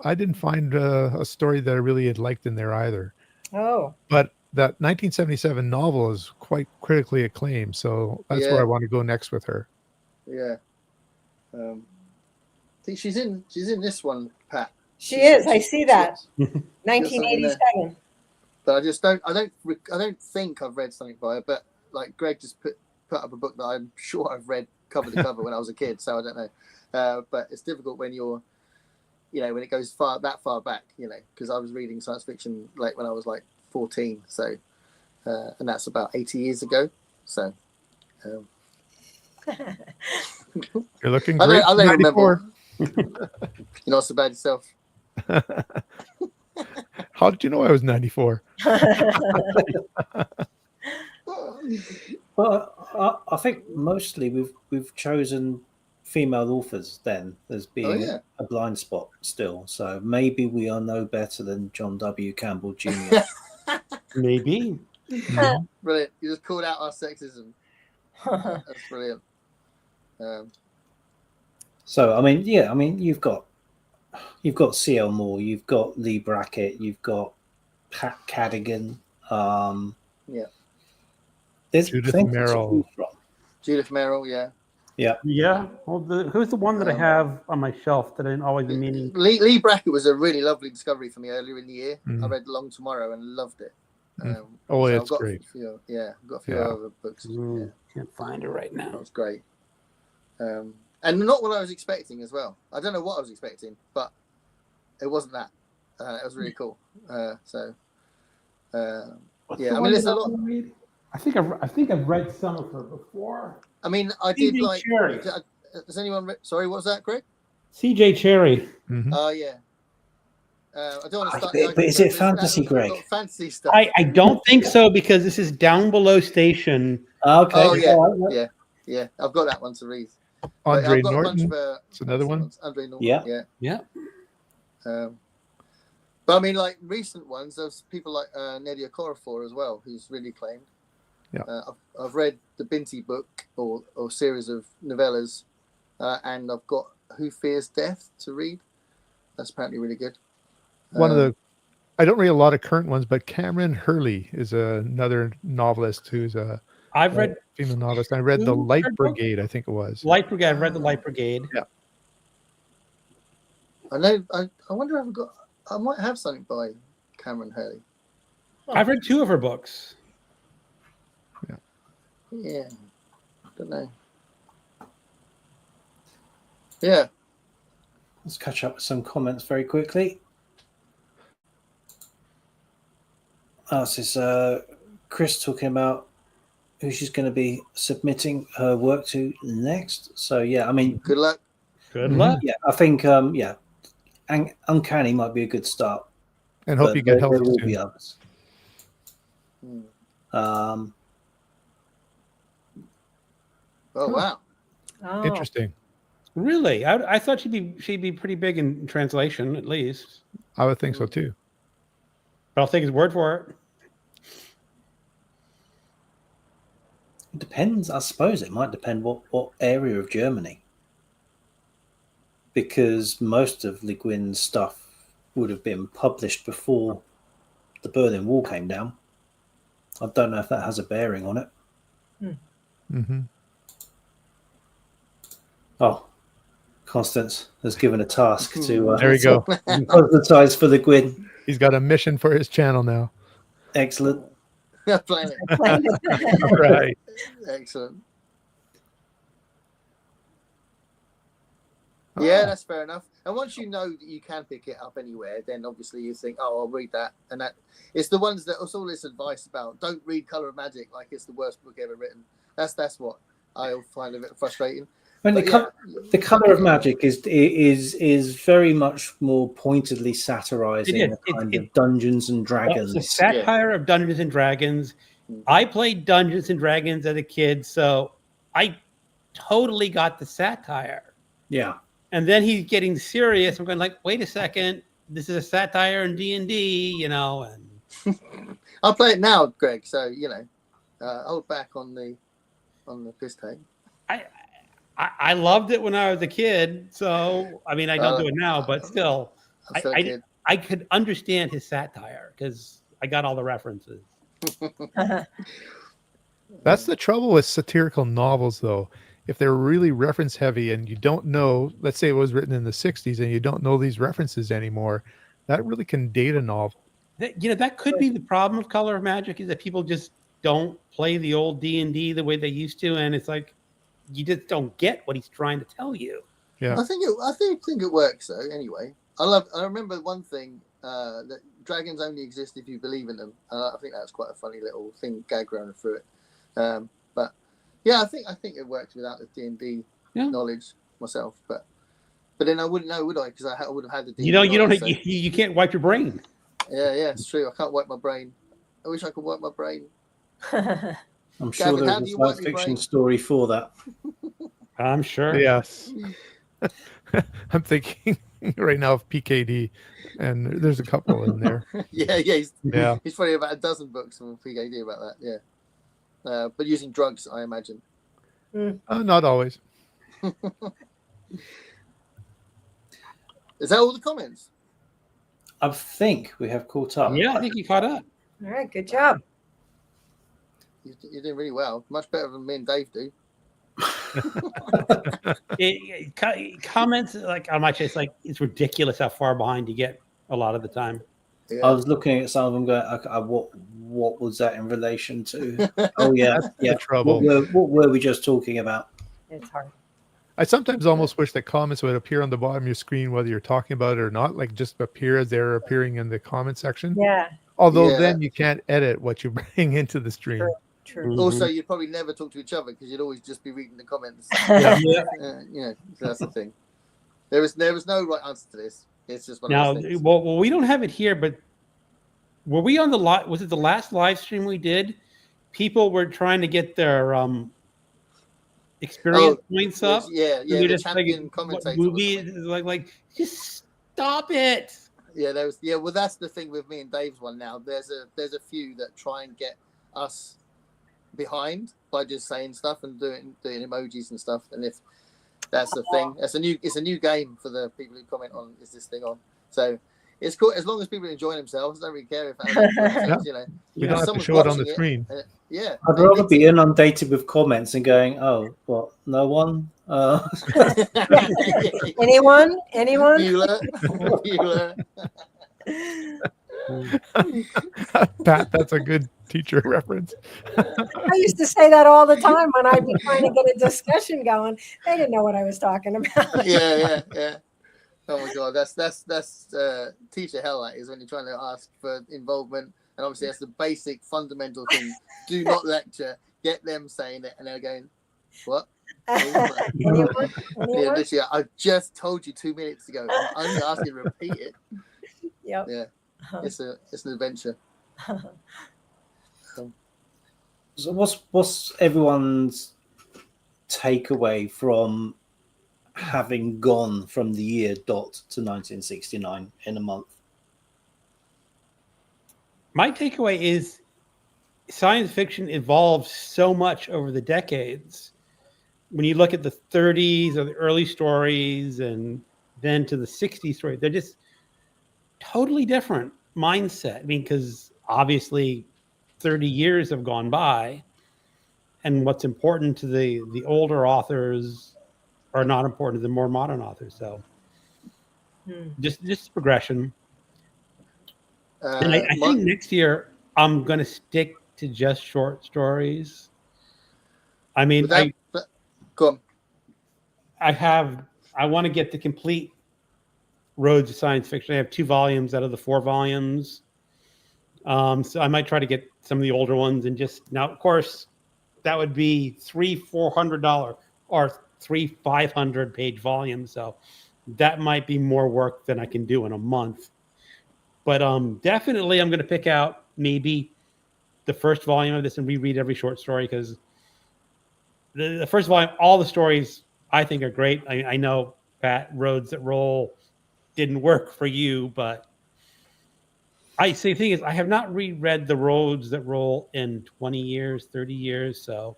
I didn't find a story that I really had liked in there either. Oh. But that 1977 novel is quite critically acclaimed, so that's where I want to go next with her. Yeah. I think she's in this one, Pat. She is. I see that. 1987. But I don't think I've read something by her, but like Greg just put up a book that I'm sure I've read cover to cover when I was a kid, so I don't know. But it's difficult when you're, when it goes that far back, because I was reading science fiction like when I was like 14, so and that's about 80 years ago. So you're looking great. I don't remember. You're not so bad yourself. How did you know I was 94? Well, I think mostly we've chosen female authors then as being a blind spot still. So maybe we are no better than John W. Campbell Jr. Maybe. Brilliant. You just called out our sexism. That's brilliant. So I mean, you've got C.L. Moore, you've got Lee Brackett, you've got Pat Cadigan. There's Judith plenty Merrill. to choose from. Judith Merrill, yeah. Yeah. Well, who's the one that I have on my shelf that I didn't always been meaning? Lee Brackett was a really lovely discovery for me earlier in the year. I read Long Tomorrow and loved it. It's great. I've got a few other books. Can't find it right now. That was great. And not what I was expecting as well. I don't know what I was expecting, but it wasn't that. It was really cool. What's Yeah, the I one mean, there's that a lot. I wanna read? I think I've read some of her before. I mean, I did C.J. like. Cherry. Has anyone read? Sorry, what was that, Greg? C.J. Cherry. Mhm. Oh yeah. I don't want to start. But is it fantasy, I've got Greg? fantasy stuff. I don't think so because this is Down Below Station. Okay. Oh yeah, All right. yeah. I've got that one to read. But Andre I've got a bunch Norton. of. It's another one. Andre Norton. Yeah. Yeah. Yeah. But I mean, like recent ones, there's people like Nedia Okorafor as well, who's really acclaimed. Yeah. I've read the Binti book or series of novellas, and I've got Who Fears Death to read. That's apparently really good. One of the, I don't read a lot of current ones, but Cameron Hurley is another novelist who's a I've read female novelist. I read The Who's Light her book? Brigade, I think it was. Light Brigade. I've read the Light Brigade. Yeah. I know. I wonder if I've got. I might have something by Cameron Hurley. I've read 2 of her books. Yeah. I don't know. Yeah. Let's catch up with some comments very quickly. This is Chris talking about who she's going to be submitting her work to next. So yeah, I mean, Good luck. Good luck. yeah, I think Uncanny might be a good start. And hope but you get there healthy will soon. be others. Oh wow. Oh, Interesting. Really? I thought she'd be pretty big in translation at least. I would think so too. But I'll take his word for it. It depends. I suppose it might depend what area of Germany, because most of Le Guin's stuff would have been published before the Berlin Wall came down. I don't know if that has a bearing on it. Mm-hmm. Oh, Constance has given a task to There we go. proselytize for Le Guin. He's got a mission for his channel now. Excellent. Playing it. All right. Excellent. Yeah, that's fair enough. And once you know that you can pick it up anywhere, then obviously you think, "Oh, I'll read that." And that it's the ones that it's all this advice about. Don't read Color of Magic like it's the worst book ever written. That's what I find a bit frustrating. When But the Color of Magic is very much more pointedly satirizing It is. the kind of Dungeons and Dragons. It's a satire of Dungeons and Dragons. I played Dungeons and Dragons as a kid, so I totally got the satire. Yeah. And then he's getting serious. I'm going like, wait a second, this is a satire in D&D, you know. And I'll play it now, Greg. So hold back on the piss take. I loved it when I was a kid. So I mean, I don't do it now, but still, I'm still a kid. I could understand his satire because I got all the references. That's the trouble with satirical novels, though. If they're really reference heavy and you don't know, let's say it was written in the 60s and you don't know these references anymore, that really can date a novel. That could be the problem of Color of Magic is that people just don't play the old D&D the way they used to. And it's like, you just don't get what he's trying to tell you. Yeah. I think it works though. Anyway, I remember one thing that dragons only exist if you believe in them. I think that's quite a funny little thing, gag running through it. But yeah, I think it works without the D&D knowledge myself. But then I wouldn't know, would I? Because I would have had the D&D. You can't wipe your brain. Yeah, it's true. I can't wipe my brain. I wish I could wipe my brain. I'm sure Gavin, how there's do a you wipe science your fiction brain? story for that. I'm sure. Yes. I'm thinking right now of PKD, and there's a couple in there. yeah. Yeah. He's probably about a dozen books from PKD about that. Yeah. But using drugs, I imagine. Not always. Is that all the comments? I think we have caught up. Yeah, I think you caught up. all right. Good job. You're doing really well. Much better than me and Dave do. Comments like on my chest, like it's ridiculous how far behind you get a lot of the time. Yeah. I was looking at some of them going, what was that in relation to? Oh, yeah. The trouble. What were we just talking about? It's hard. I sometimes almost wish that comments would appear on the bottom of your screen, whether you're talking about it or not, like just appear as they're appearing in the comment section. Yeah. Although Yeah. then you can't edit what you bring into the stream. True. Also, you'd probably never talk to each other because you'd always just be reading the comments. Yeah. You know, so that's the thing. There is no right answer to this. It's just one Now, of those things. well, we don't have it here, but were we on the was it the last live stream we did? People were trying to get their experience points up. Yeah, And they're the just champion like, commentator. what movie is like just stop it. Yeah, well, that's the thing with me and Dave's one now. There's a few that try and get us behind by just saying stuff and doing emojis and stuff. And if that's the thing, it's a new game for the people who comment on is this thing on. So it's cool as long as people enjoy themselves. I don't really care if you know. We don't have to someone's show it on the watching screen. Yeah, I'd rather be inundated with comments and going, "Oh, what? No one." Anyone? Bueller. Pat, that's a good teacher reference. I used to say that all the time when I'd be trying to get a discussion going. They didn't know what I was talking about. Yeah. Oh my god, that's teacher hell. That is when you're trying to ask for involvement, and obviously that's the basic fundamental thing. Do not lecture. Get them saying it, and they're going, "What?" Anyone? Yeah, literally, I just told you 2 minutes ago. I'm only asking you to repeat it. Yep. Yeah, it's an adventure. So what's everyone's takeaway from having gone from the year dot to 1969 in a month? My takeaway is science fiction evolves so much over the decades. When you look at the 30s or the early stories and then to the 60s stories, they're just totally different mindset. I mean, because obviously 30 years have gone by, and what's important to the older authors are not important to the more modern authors. So just progression. And I think next year I'm going to stick to just short stories. I mean, go on. I want to get the complete Roads of Science Fiction. I have 2 volumes out of the 4 volumes. So I might try to get some of the older ones and just now, of course, that would be $300-400 or 3 500-page volumes. So that might be more work than I can do in a month. But definitely, I'm going to pick out maybe the first volume of this and reread every short story because the first volume, all the stories I think are great. I know Pat, Roads That Roll didn't work for you, but I say the thing is I have not reread the Roads That Roll in 20 years, 30 years. So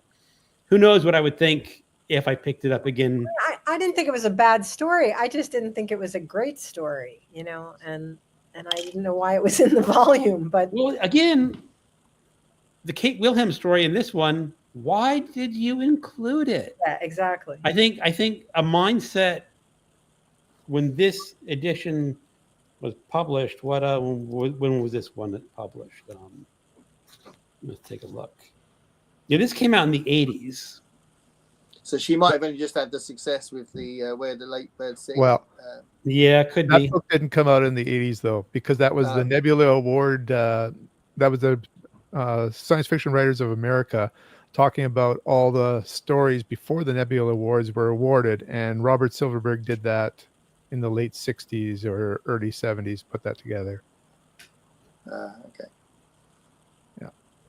who knows what I would think if I picked it up again. I didn't think it was a bad story. I just didn't think it was a great story, you know, and I didn't know why it was in the volume. But well, again, the Kate Wilhelm story in this one, why did you include it? Yeah, exactly. I think a mindset when this edition was published. When was this one that published? Let's take a look. Yeah, this came out in the 80s. So she might have only just had the success with the Where the Late Birds Sing. Well, yeah, could that be. book didn't come out in the 80s though, because that was the Nebula Award. That was the Science Fiction Writers of America talking about all the stories before the Nebula Awards were awarded, and Robert Silverberg did that in the late 60s or early 70s, put that together. Okay.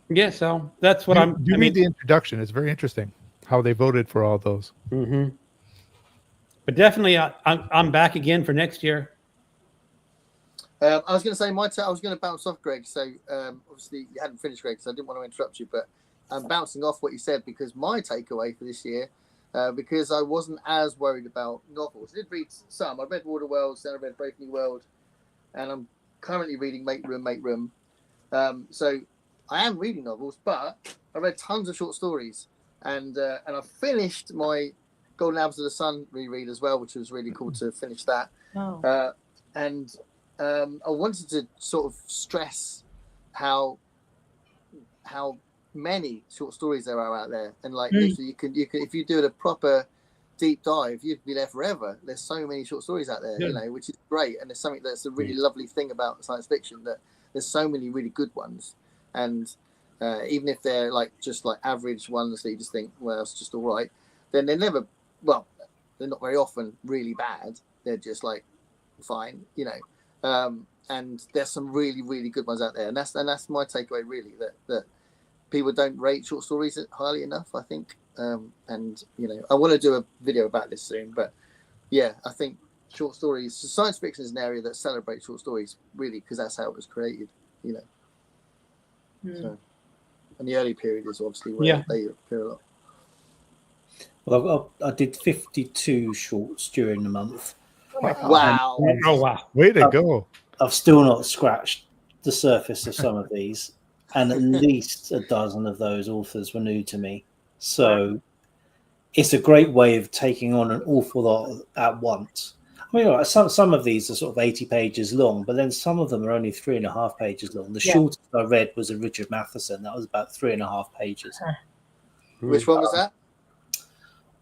Yeah, so that's what You read the introduction. It's very interesting how they voted for all those. Mm-hmm. But definitely, I'm back again for next year. I was going to say I was going to bounce off Greg. So obviously you hadn't finished, Greg, so I didn't want to interrupt you. But I'm bouncing off what you said because my takeaway for this year, because I wasn't as worried about novels. I did read some. I read Water Worlds, then I read Brave New World, and I'm currently reading Make Room. So I am reading novels, but I read tons of short stories, and I finished my Golden Apples of the Sun reread as well, which was really cool to finish that. Oh. And I wanted to sort of stress how many short stories there are out there, and like literally you can if you do a proper deep dive, you'd be there forever. There's so many short stories out there, Yeah. you know, which is great. And there's something that's a really lovely thing about science fiction, that there's so many really good ones. And even if they're like just like average ones that you just think, well, it's just all right, then they're never, well, they're not very often really bad. They're just like fine, you know. And there's some really, really good ones out there. And that's my takeaway, really, that people don't rate short stories highly enough, I think. And you know, I want to do a video about this soon, but yeah, I think short stories, science fiction is an area that celebrates short stories, really, because that's how it was created, you know. So, and the early period is obviously where they appear a lot. Well, I did 52 shorts during the month. Wow. Oh wow. Way to go. I've still not scratched the surface of some of these, and at least a dozen of those authors were new to me. So it's a great way of taking on an awful lot at once. I mean, some of these are sort of 80 pages long, but then some of them are only 3.5 pages long. The shortest I read was a Richard Matheson. That was about 3.5 pages. Which one was that?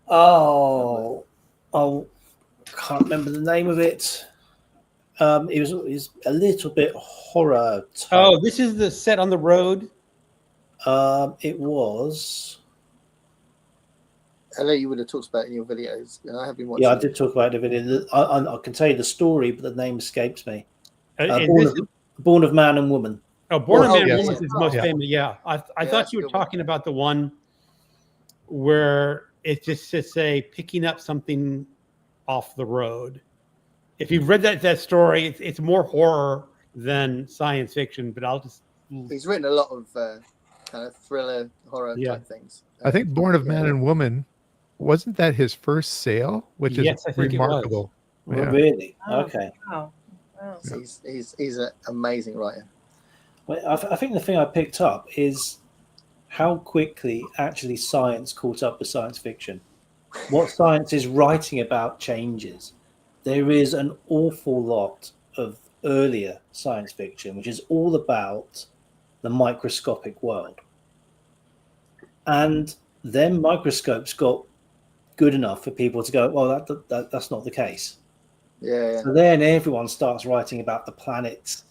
Oh, can't remember the name of it. It was a little bit horror type. Oh, this is the set on the road. It was. I know you would have talked about it in your videos, and I have been watching. Yeah, I did talk about it in the video. I can tell you the story, but the name escapes me. Born of Man and Woman. Oh, Born of Man yes. and Woman is most famous. Yeah, I thought you were talking about the one where it just to say picking up something off the road. If you've read that story, it's more horror than science fiction. But I'll just. He's written a lot of kind of thriller, horror type things. I think Born of Man and Woman, wasn't that his first sale? Which is I think remarkable. It was. Oh, really? Okay. Wow. He's an amazing writer. Well, I think the thing I picked up is how quickly actually science caught up with science fiction. What science is writing about changes. There is an awful lot of earlier science fiction, which is all about the microscopic world. And then microscopes got good enough for people to go, well, that's not the case. Yeah. So then everyone starts writing about the planets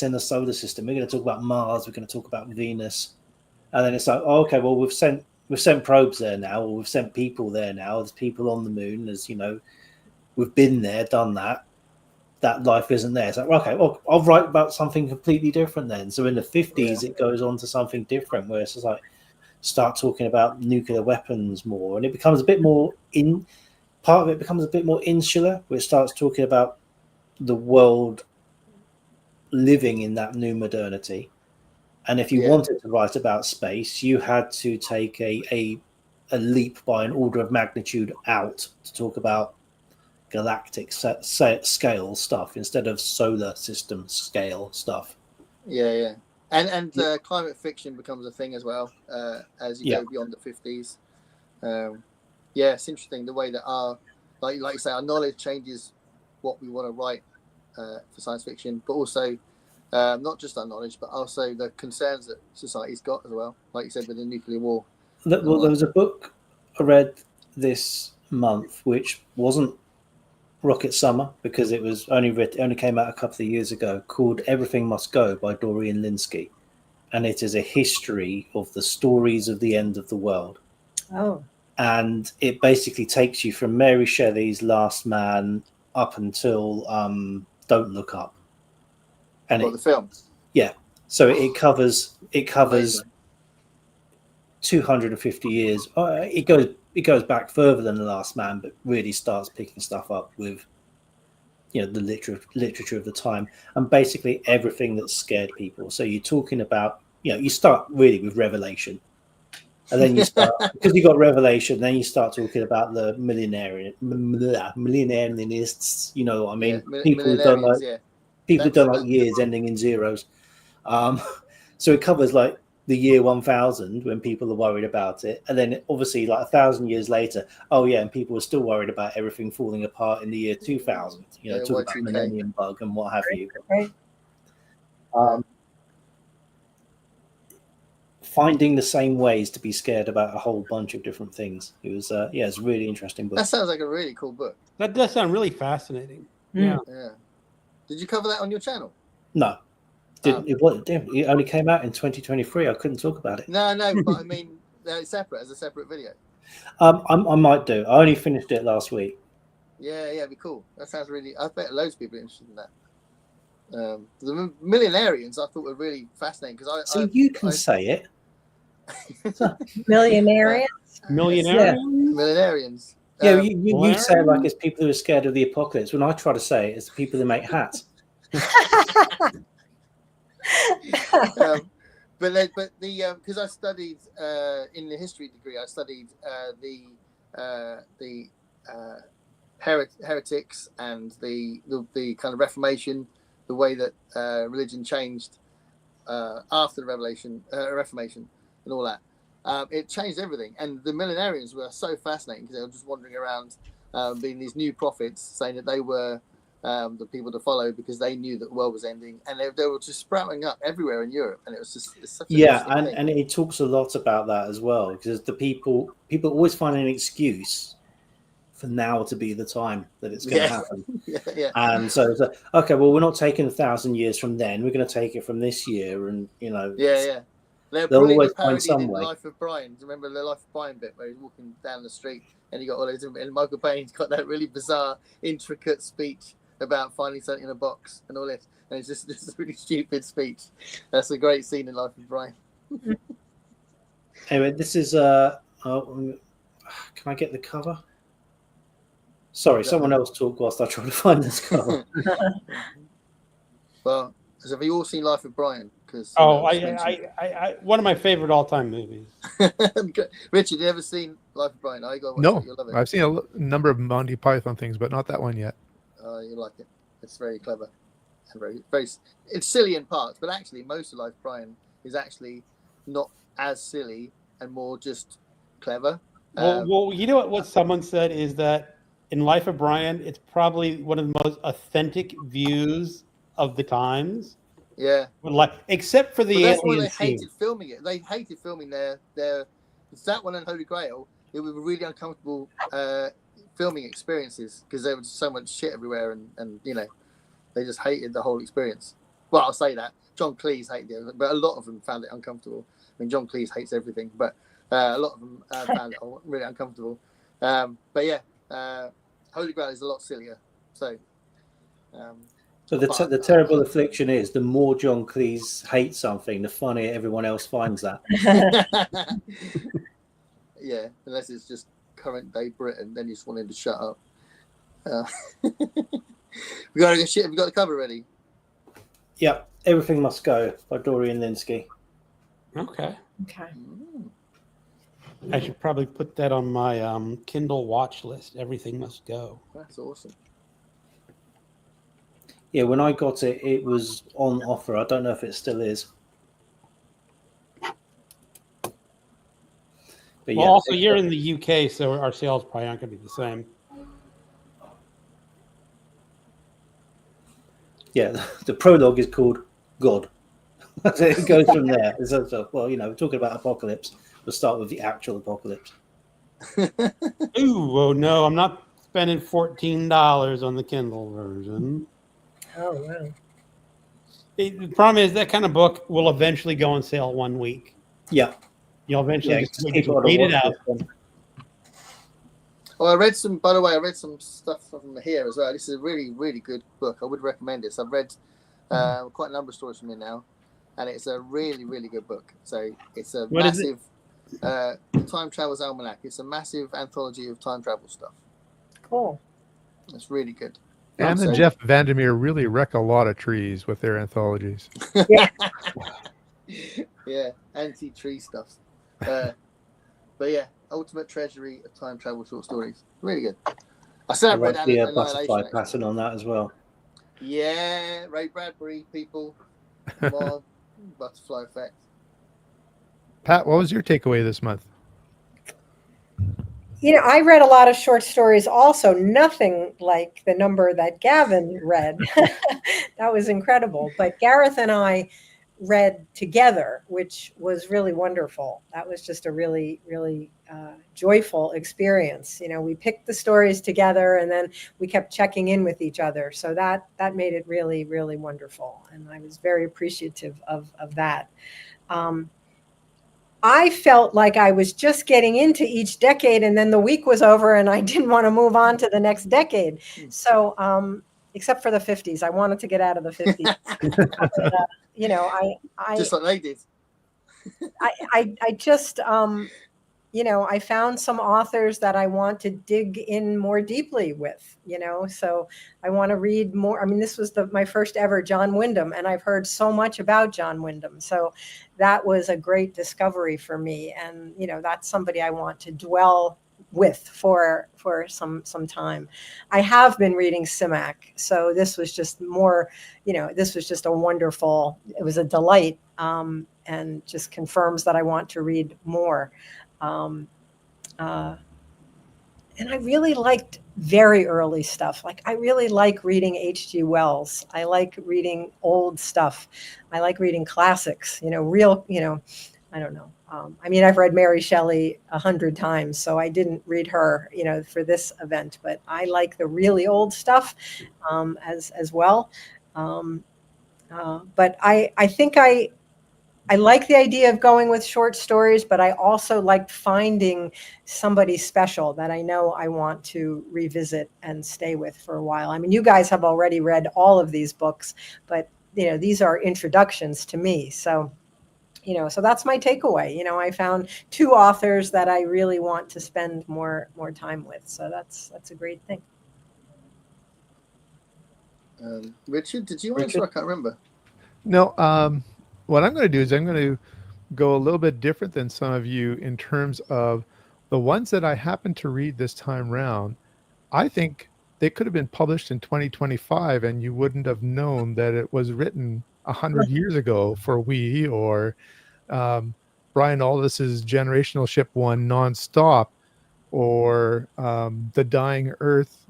in the solar system. We're going to talk about Mars. We're going to talk about Venus. And then it's like, oh, okay, well, we've sent probes there now, or we've sent people there now. There's people on the moon. There's, you know, we've been there, done that. That life isn't there. It's like, okay, well, I'll write about something completely different then. So in the 50s, it goes on to something different, where it's just like, start talking about nuclear weapons more, and it becomes a bit more part of it becomes a bit more insular, where it starts talking about the world living in that new modernity. And if you wanted to write about space, you had to take a leap by an order of magnitude out to talk about galactic scale stuff instead of solar system scale stuff. Yeah. And climate fiction becomes a thing as well as you go beyond the 50s. It's interesting the way that our, like you say, our knowledge changes what we want to write for science fiction, but also not just our knowledge, but also the concerns that society's got as well. Like you said, with the nuclear war. Well, there was a book I read this month which wasn't Rocket Summer, because it was only came out a couple of years ago, called Everything Must Go by Dorian Linsky, and it is a history of the stories of the end of the world. Oh. And it basically takes you from Mary Shelley's Last Man up until Don't Look Up. And the film. Yeah. So it covers 250 years. It goes back further than The Last Man, but really starts picking stuff up with, you know, the literature of the time, and basically everything that scared people. So you're talking about, you know, you start really with Revelation, and then you start because you got Revelation, then you start talking about the millenarianists. You know what I mean? People who don't like years ending in zeros. So it covers like the year 1000 when people are worried about it, and then obviously like 1,000 years later, and people are still worried about everything falling apart in the year 2000. You know, talk about Millennium Bug and what have you. Right. finding the same ways to be scared about a whole bunch of different things. It was it's a really interesting book. That sounds like a really cool book. That does sound really fascinating. Yeah. Yeah. Did you cover that on your channel? No, it only came out in 2023. I couldn't talk about it. No, but I mean, it's separate as a separate video. I might do. I only finished it last week. Yeah, it'd be cool. That sounds really. I bet loads of people are interested in that. The millenarians I thought were really fascinating because you can say it. Millionarians. Millenarians. Yeah, you say it like it's people who are scared of the apocalypse. When I try to say it, it's the people who make hats. But the because I studied in the history degree, I studied the heretics and the kind of Reformation, the way that religion changed after the Reformation and all that. It changed everything, and the millenarians were so fascinating because they were just wandering around, being these new prophets, saying that they were the people to follow because they knew that the world was ending, and they were just sprouting up everywhere in Europe, and it's such an and it talks a lot about that as well, because the people always find an excuse for now to be the time that it's going to happen. And so it's like, okay, well, we're not taking 1,000 years from then, we're going to take it from this year, and They'll always find some way. Life of Brian. Remember the Life of Brian bit where he's walking down the street and you got all those, and Michael Payne's got that really bizarre, intricate speech about finding something in a box and all this, and it's just a really stupid speech. That's a great scene in Life of Brian. Anyway, this is can I get the cover? Sorry, someone else talk whilst I try to find this cover. Well, have you all seen Life of Brian? I one of my favorite all-time movies. Richard, you ever seen Life of Brian? No, I've seen a number of Monty Python things, but not that one yet. You like it? It's very clever and very, very. It's silly in parts, but actually, most of Life of Brian is actually not as silly and more just clever. Well, you know what someone said is that in Life of Brian, it's probably one of the most authentic views of the times. Yeah, except for the that's why alien they scene. hated filming it. They hated filming their it's that one and Holy Grail. It was really uncomfortable filming experiences because there was so much shit everywhere, and they just hated the whole experience. Well, I'll say that John Cleese hated it, but a lot of them found it uncomfortable. I mean, John Cleese hates everything, but a lot of them found it really uncomfortable. But yeah, Holy Grail is a lot sillier. So. So the terrible affliction is the more John Cleese hates something, the funnier everyone else finds that. Yeah, unless it's just current day Britain, then you just want him to shut up. We got the cover ready. Yeah, Everything Must Go by Dorian Lynskey. Okay. Mm. I should probably put that on my Kindle watch list. Everything Must Go. That's awesome. Yeah, when I got it, it was on offer. I don't know if it still is. But well, also, you're in the UK, so our sales probably aren't going to be the same. Yeah, the prologue is called God. It goes from there. So, well, we're talking about apocalypse. We'll start with the actual apocalypse. Ooh, well, no, I'm not spending $14 on the Kindle version. Oh, wow. The problem is that kind of book will eventually go on sale 1 week. Yeah. You'll eventually just read it out. Well, I read some stuff from here as well. This is a really, really good book. I would recommend this. I've read quite a number of stories from it now, and it's a really, really good book. So it's a massive time travel's almanac. It's a massive anthology of time travel stuff. Cool. It's really good. And then Jeff Vandermeer really wreck a lot of trees with their anthologies. Yeah, anti-tree stuff. But yeah, Ultimate Treasury of Time Travel Short Stories. Really good. I still haven't read the butterfly pattern on that as well. Yeah, Ray Bradbury, people. Come on, butterfly effect. Pat, what was your takeaway this month? I read a lot of short stories also, nothing like the number that Gavin read. That was incredible. But Gareth and I read together, which was really wonderful. That was just a really, really joyful experience. We picked the stories together, and then we kept checking in with each other. So that made it really, really wonderful. And I was very appreciative of that. I felt like I was just getting into each decade, and then the week was over and I didn't want to move on to the next decade. So, except for the 50s, I wanted to get out of the 50s. But, I just like they did. I just, I found some authors that I want to dig in more deeply with, so I want to read more. I mean, this was my first ever John Wyndham, and I've heard so much about John Wyndham. So that was a great discovery for me. And, that's somebody I want to dwell with for some time. I have been reading Simak. So this was just more, this was just it was a delight, and just confirms that I want to read more. And I really liked very early stuff. Like, I really like reading H.G. Wells. I like reading old stuff. I like reading classics, I don't know. I've read Mary Shelley 100 times, so I didn't read her, for this event, but I like the really old stuff, as well. But I think I like the idea of going with short stories, but I also liked finding somebody special that I know I want to revisit and stay with for a while. I mean, you guys have already read all of these books, but, these are introductions to me. So, so that's my takeaway. I found 2 authors that I really want to spend more time with. So that's a great thing. Richard, did you answer? I can't remember. No, what I'm going to do is I'm going to go a little bit different than some of you in terms of the ones that I happened to read this time round. I think they could have been published in 2025 and you wouldn't have known that it was written 100 years ago for We, or Brian Aldiss's Generational Ship One Nonstop, or the Dying Earth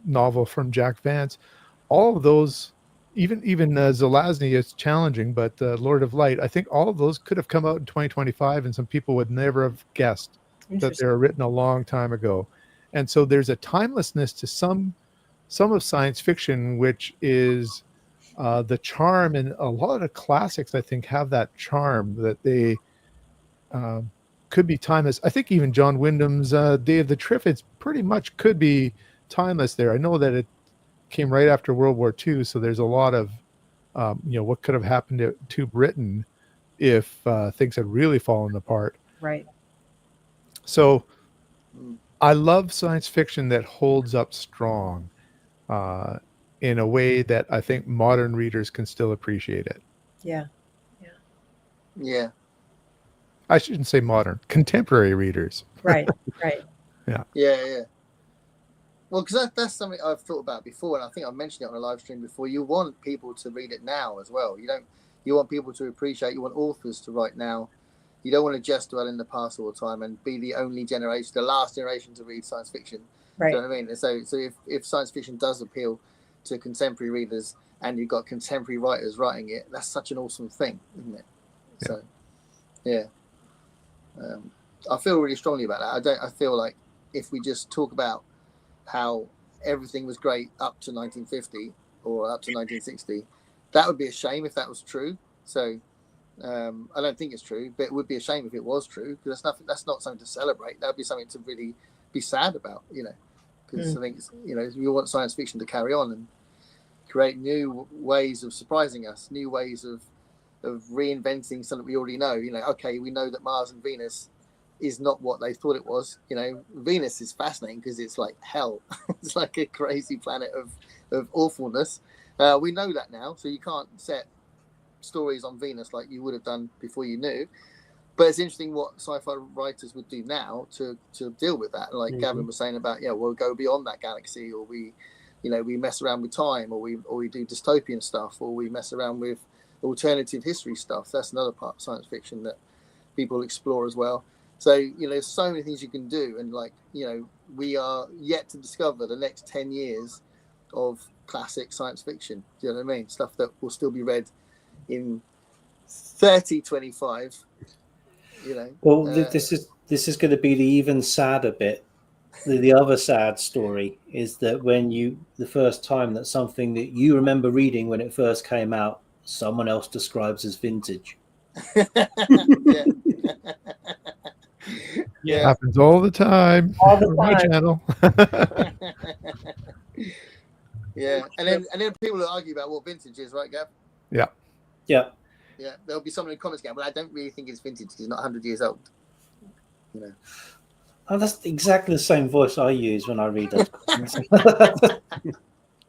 novel from Jack Vance. All of those, even Zelazny is challenging, but Lord of Light, I think all of those could have come out in 2025 and some people would never have guessed that they were written a long time ago. And so there's a timelessness to some of science fiction, which is the charm, and a lot of the classics I think have that charm that they could be timeless. I think even John Wyndham's Day of the Triffids pretty much could be timeless there. I know that it came right after World War II, so there's a lot of what could have happened to Britain if things had really fallen apart. Right. So I love science fiction that holds up strong in a way that I think modern readers can still appreciate it. Yeah. I shouldn't say modern, contemporary readers. Right. Yeah. Well, because that's something I've thought about before, and I think I've mentioned it on a live stream before. You want people to read it now as well. You want people to appreciate. You want authors to write now. You don't want to just dwell in the past all the time and be the only generation, the last generation to read science fiction. Right. Do you know what I mean? So if science fiction does appeal to contemporary readers and you've got contemporary writers writing it, that's such an awesome thing, isn't it? Yeah. So, yeah. I feel really strongly about that. I feel like if we just talk about how everything was great up to 1950 or up to 1960, that would be a shame if that was true. So I don't think it's true, but it would be a shame if it was true, because that's not something to celebrate. That would be something to really be sad about, because I think we want science fiction to carry on and create new ways of surprising us, new ways of reinventing something we already know. Okay, we know that Mars and Venus is not what they thought it was. Venus is fascinating because it's like hell. It's like a crazy planet of awfulness. We know that now, so you can't set stories on Venus like you would have done before you knew. But it's interesting what sci-fi writers would do now to deal with that. Like Gavin was saying about, we'll go beyond that galaxy, or we mess around with time, or we do dystopian stuff, or we mess around with alternative history stuff. That's another part of science fiction that people explore as well. So, there's so many things you can do. And we are yet to discover the next 10 years of classic science fiction. Do you know what I mean? Stuff that will still be read in 3025. You know. Well, this is going to be the even sadder bit. The other sad story is that when the first time that something that you remember reading when it first came out, someone else describes as vintage. Yeah. Yeah. Happens all the time All the on my time. channel. Yeah, and then people will argue about what vintage is, right, Gav? Yeah. Yeah. Yeah, there'll be someone in the comments going, well, I don't really think it's vintage. It's not 100 years old. You know. Oh, that's exactly the same voice I use when I read those.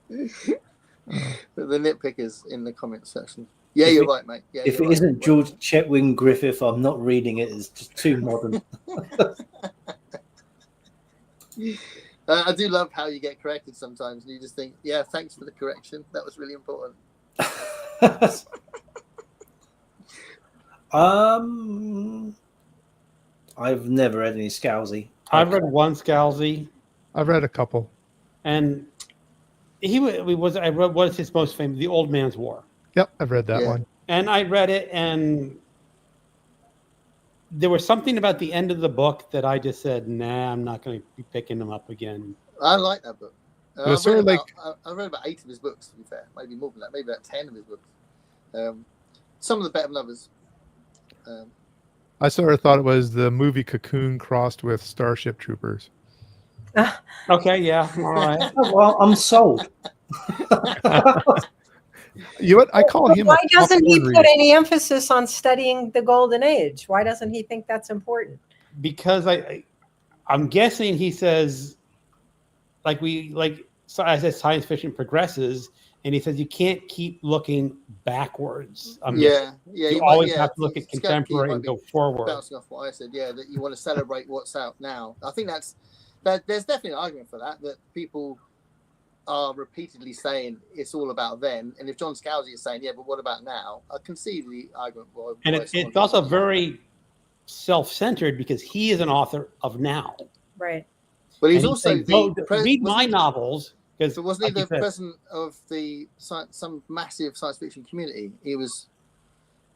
The nitpickers in the comments section. Yeah, you're right, mate. Yeah, If you're it right. isn't George Chetwin Griffith, I'm not reading it. It's just too modern. I do love how you get corrected sometimes, and you just think, yeah, thanks for the correction. That was really important. I've never read any Scalzi. I've read one Scalzi, I've read a couple. and I read what is his most famous, The Old Man's War, Yep, I've read that Yeah. one. and I read it, and there was something about the end of the book that I just said, nah, I'm not going to be picking them up again. I like that book. It was sort of like I've read about 8 of his books, to be fair. Maybe more than that. Maybe about 10 of his books. Some of the better than others. I sort of thought it was the movie Cocoon crossed with Starship Troopers. Okay, yeah, all right. Oh, well, I'm sold. You know what? I call him. Why a doesn't he popcorn put reader. any emphasis on studying the Golden Age? Why doesn't he think that's important? Because I'm guessing he says, so as science fiction progresses, and he says you can't keep looking backwards. Yeah. You might- always yeah, have to look at it's gotta keep- contemporary might and be go forward. Bouncing off what I said, yeah, that you want to celebrate what's out now. I think there's definitely an argument for that people are repeatedly saying it's all about then, and if John Scalzi is saying, yeah, but what about now? I can see the argument. And it's also very self-centered because he is an author of now. Right. But he's And also saying, "Go the read my novels." Because So wasn't he the president of some massive science fiction community? He was.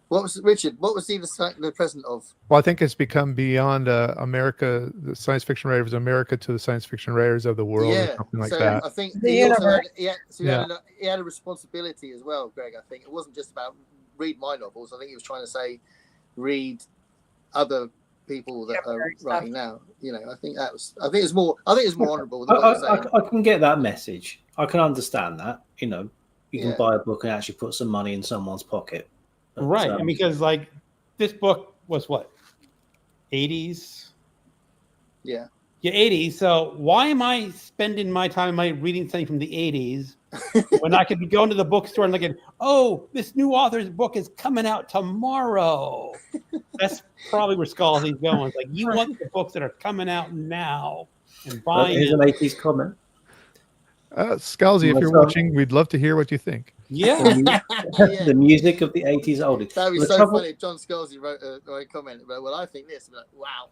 What was Richard? What was he the president of? Well, I think it's become beyond America. The science fiction writers of America to the science fiction writers of the world, or something like so that. I think The he also universe. he had a responsibility as well, Greg. I think it wasn't just about read my novels. I think he was trying to say read other people that are writing now. You know, I think it's more honourable than what you're saying. I can get that message. I can understand that. You know, you can Yeah. buy a book and actually put some money in someone's pocket. But, right, and because this book was what, 80s? Yeah. Yeah, 80s. So why am I spending my time reading something from the 80s when I could be going to the bookstore and looking, oh, this new author's book is coming out tomorrow? That's probably where Scalzi's going. It's like, you want the books that are coming out now and buying here's them. an 80s comment. Scalzi, if you're Well, watching, we'd love to hear what you think. Yeah. The music of the 80s oldest. That'd be The so trouble- funny if John Scalzi wrote a comment about, well, I think this. And like, wow.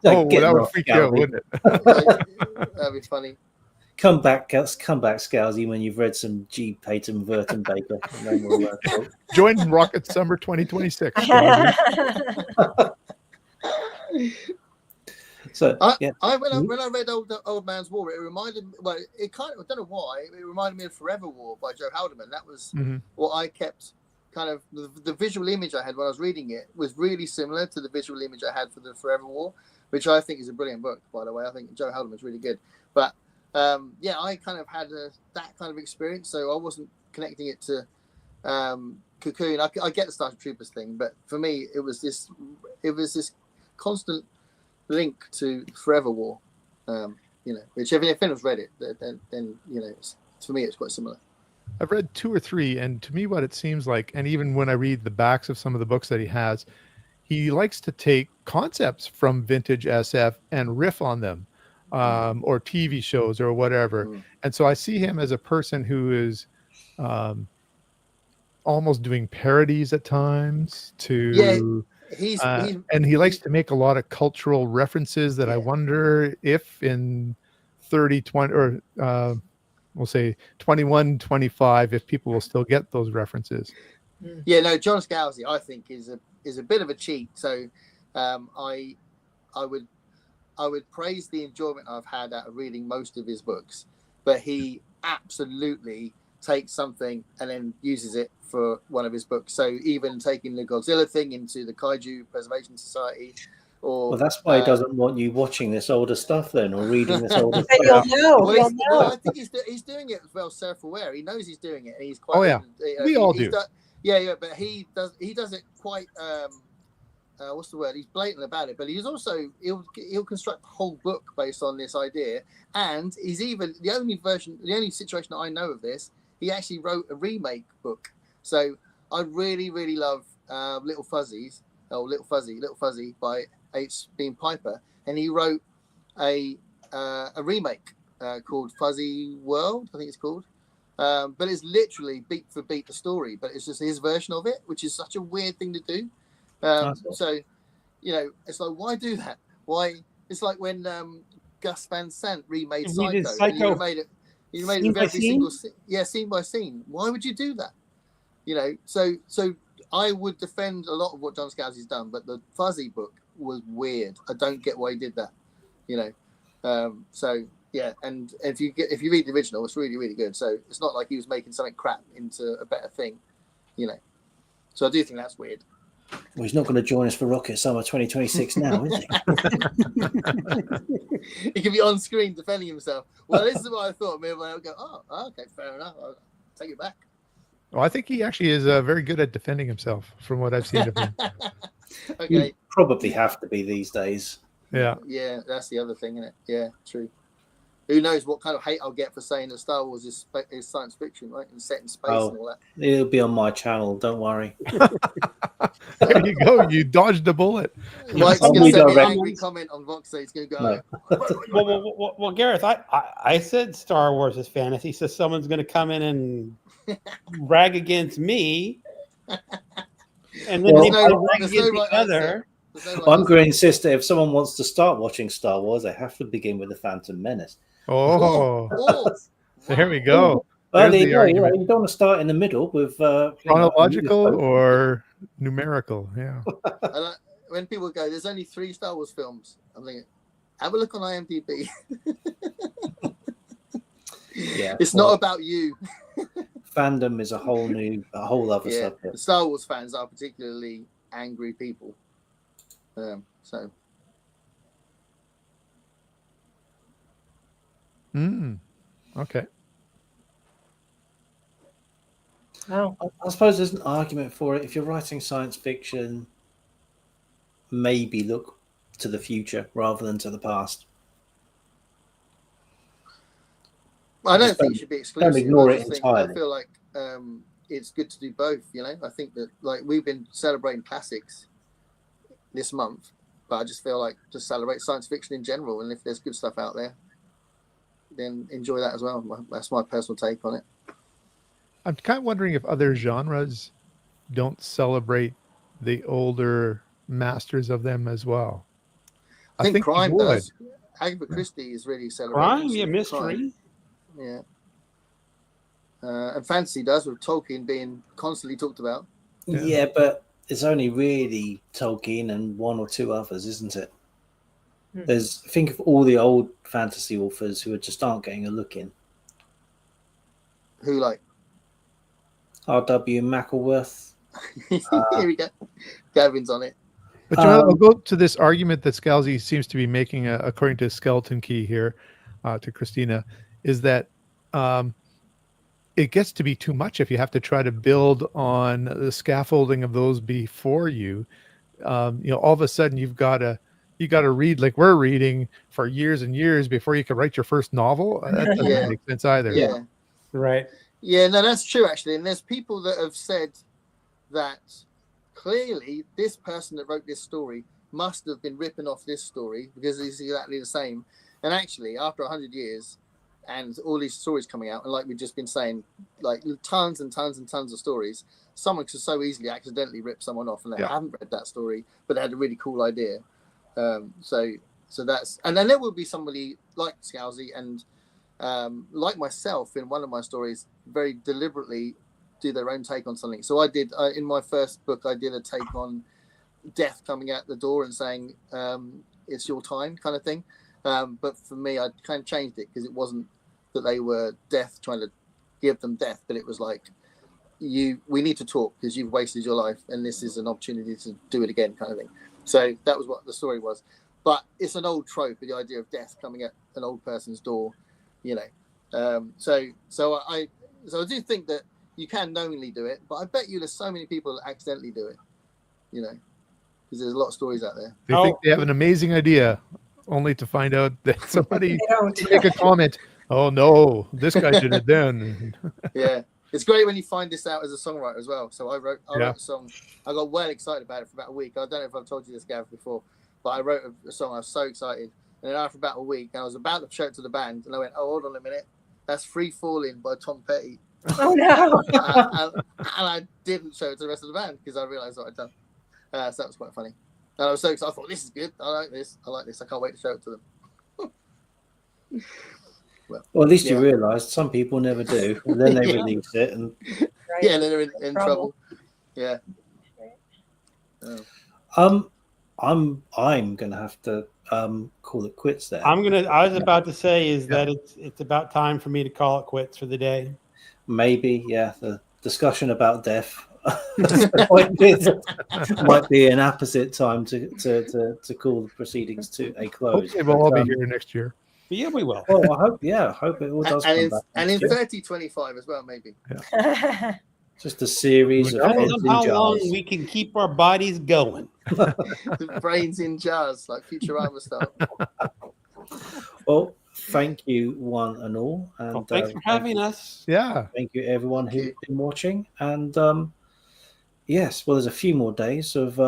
Don't get that would off, freak you out, Scalzi. wouldn't it? That'd be funny. Come back, Scalzi, when you've read some G. Peyton Wertenbaker. And then we'll talk. Join Rocket Summer 2026. So, When I read Old Man's War, it reminded me. Well, it kind of, I don't know why, it reminded me of Forever War by Joe Haldeman. That was what I kept. Kind of the visual image I had when I was reading it was really similar to the visual image I had for the Forever War, which I think is a brilliant book, by the way. I think Joe Haldeman's really good. But I kind of had that kind of experience, so I wasn't connecting it to Cocoon. I get the Starship Troopers thing, but for me, it was this constant link to Forever War. Which if anyone's read it, then for me it's quite similar. I've read 2 or 3, and to me, what it seems like, and even when I read the backs of some of the books that he has, he likes to take concepts from vintage SF and riff on them, or TV shows or whatever. And so I see him as a person who is almost doing parodies at times to. And he likes to make a lot of cultural references that I wonder if in 30, 20, or we'll say 21, 25, if people will still get those references. Yeah, no, John Scalzi, I think is a bit of a cheat. So, I would praise the enjoyment I've had out of reading most of his books, but he absolutely takes something and then uses it for one of his books. So even taking the Godzilla thing into the Kaiju Preservation Society, or Well, that's why he doesn't want you watching this older stuff then, or reading this older But you'll stuff. know. well, You'll well, know. I think he's doing it well self-aware. He knows he's doing it, and he's quite. Oh, yeah. We all do. Yeah, but he does it quite. What's the word? He's blatant about it, but he's also he'll construct a whole book based on this idea, and he's even the only situation that I know of this. He actually wrote a remake book. So I really, really love Little Fuzzy by H. Beam Piper, and he wrote a remake called Fuzzy World, I think it's called. But it's literally beat for beat the story, but it's just his version of it, which is such a weird thing to do. So, it's like, why do that? Why? It's like when Gus Van Sant remade Psycho. And you made it every single scene by scene. Why would you do that? So I would defend a lot of what John Scalzi's done, but the Fuzzy book was weird. I don't get why he did that. So yeah, and if you read the original, it's really, really good. So it's not like he was making something crap into a better thing. So I do think that's weird. Well, he's not going to join us for Rocket Summer 2026 now, is he? He could be on screen defending himself. Well, this is what I thought. Maybe I would go, oh, okay, fair enough. I'll take it back. Well, I think he actually is very good at defending himself from what I've seen of him. Okay. You probably have to be these days. Yeah. Yeah, that's the other thing, isn't it? Yeah, true. Who knows what kind of hate I'll get for saying that Star Wars is science fiction, right? And set in space and all that. It'll be on my channel, don't worry. There you go. You dodged a bullet. Mike's going to send me an angry comment on Vox. He's going to go. No. Well, Gareth, I said Star Wars is fantasy, so someone's going to come in and rag against me, and then rag against the other. I'm going to insist that if someone wants to start watching Star Wars, they have to begin with The Phantom Menace. Oh, there we go. Well, you don't want to start in the middle with chronological or numerical. Yeah. When people go, there's only 3 Star Wars films, I'm thinking, have a look on IMDb. Yeah, it's not about you. Fandom is a whole other subject. The Star Wars fans are particularly angry people. So. Okay. Oh. I suppose there's an argument for it. If you're writing science fiction, maybe look to the future rather than to the past. I don't think it should be exclusive. Don't ignore it entirely. I feel like it's good to do both. I think that we've been celebrating classics this month, but I just feel like just celebrate science fiction in general, and if there's good stuff out there, then enjoy that as well. That's my personal take on it. I'm kind of wondering if other genres don't celebrate the older masters of them as well. I think crime does. Agatha Christie is really celebrating crime, mystery. Yeah. And fantasy does, with Tolkien being constantly talked about. Yeah, but it's only really Tolkien and 1 or 2 others, isn't it? Think of all the old fantasy authors who just aren't getting a look in. Who, like? R.W. Mackleworth. Here we go. Gavin's on it. But I'll go to this argument that Scalzi seems to be making, according to Skeleton Key here, to Christina, is that it gets to be too much if you have to try to build on the scaffolding of those before you. All of a sudden you got to read like we're reading for years and years before you can write your first novel. That doesn't make sense either. Yeah, right. Yeah, no, that's true actually. And there's people that have said that clearly this person that wrote this story must have been ripping off this story because it's exactly the same. And actually, after 100 years and all these stories coming out, and like we've just been saying, like tons and tons and tons of stories, someone could so easily accidentally rip someone off and they haven't read that story, but they had a really cool idea. So that's, and then there will be somebody like Scalzi and like myself in one of my stories very deliberately do their own take on something. So I did in my first book, I did a take on death coming out the door and saying it's your time kind of thing. But for me, I kind of changed it because it wasn't that they were death trying to give them death, but it was like, we need to talk because you've wasted your life and this is an opportunity to do it again kind of thing. So that was what the story was. But it's an old trope, the idea of death coming at an old person's door, you know. So I do think that you can knowingly do it, but I bet you there's so many people that accidentally do it, you know, because there's a lot of stories out there. They think they have an amazing idea, only to find out that somebody They don't. make a comment. Oh no, this guy did it then. Yeah, it's great when you find this out as a songwriter as well. So I wrote a song. I got well excited about it for about a week. I don't know if I've told you this, Gav, before, but I wrote a song. I was so excited, and then after about a week, I was about to show it to the band, and I went, "Oh, hold on a minute, that's Free Falling by Tom Petty." Oh no. And I didn't show it to the rest of the band because I realised what I'd done. So that was quite funny. And I was so excited. I thought, this is good. I like this. I can't wait to show it to them. Well, at least you realised some people never do. And then they release it, and Right. Yeah, and then they're in trouble. Yeah. I'm gonna have to call it quits there. I was about to say that it's about time for me to call it quits for the day. Maybe, yeah. The discussion about death might be an apposite time to call the proceedings to a close. Hopefully we'll all be here next year. But yeah, we will. Well, I hope it all does come back. And in next year. 3025 as well, maybe. Just a series of Depends heads on how in long jars. we can keep our bodies going. The brains in jars, like Futurama style. Well, thank you one and all, and Well, thanks for having us. Yeah. thank you everyone who's been watching. And yes, well, there's a few more days of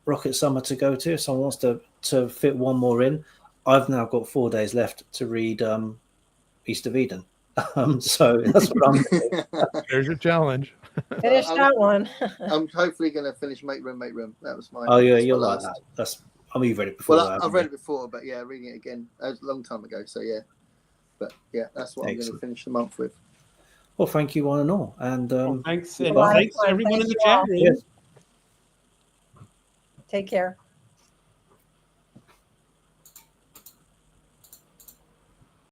Rocket Summer to go to. If someone wants to fit one more in, I've now got 4 days left to read East of Eden. So that's what I'm doing. There's your challenge. Finish that one. I'm hopefully going to finish Make Room, Make Room. That was my. Oh yeah, that's you're my like last. that. You've read it before. Well, haven't I've read you? it before, but yeah, reading it again a long time ago. So yeah, but yeah, that's what I'm going to Excellent. finish the month with. Well, thank you one and all, and Well, thanks, and Well, thanks to everyone in the chat room. yes. Take care.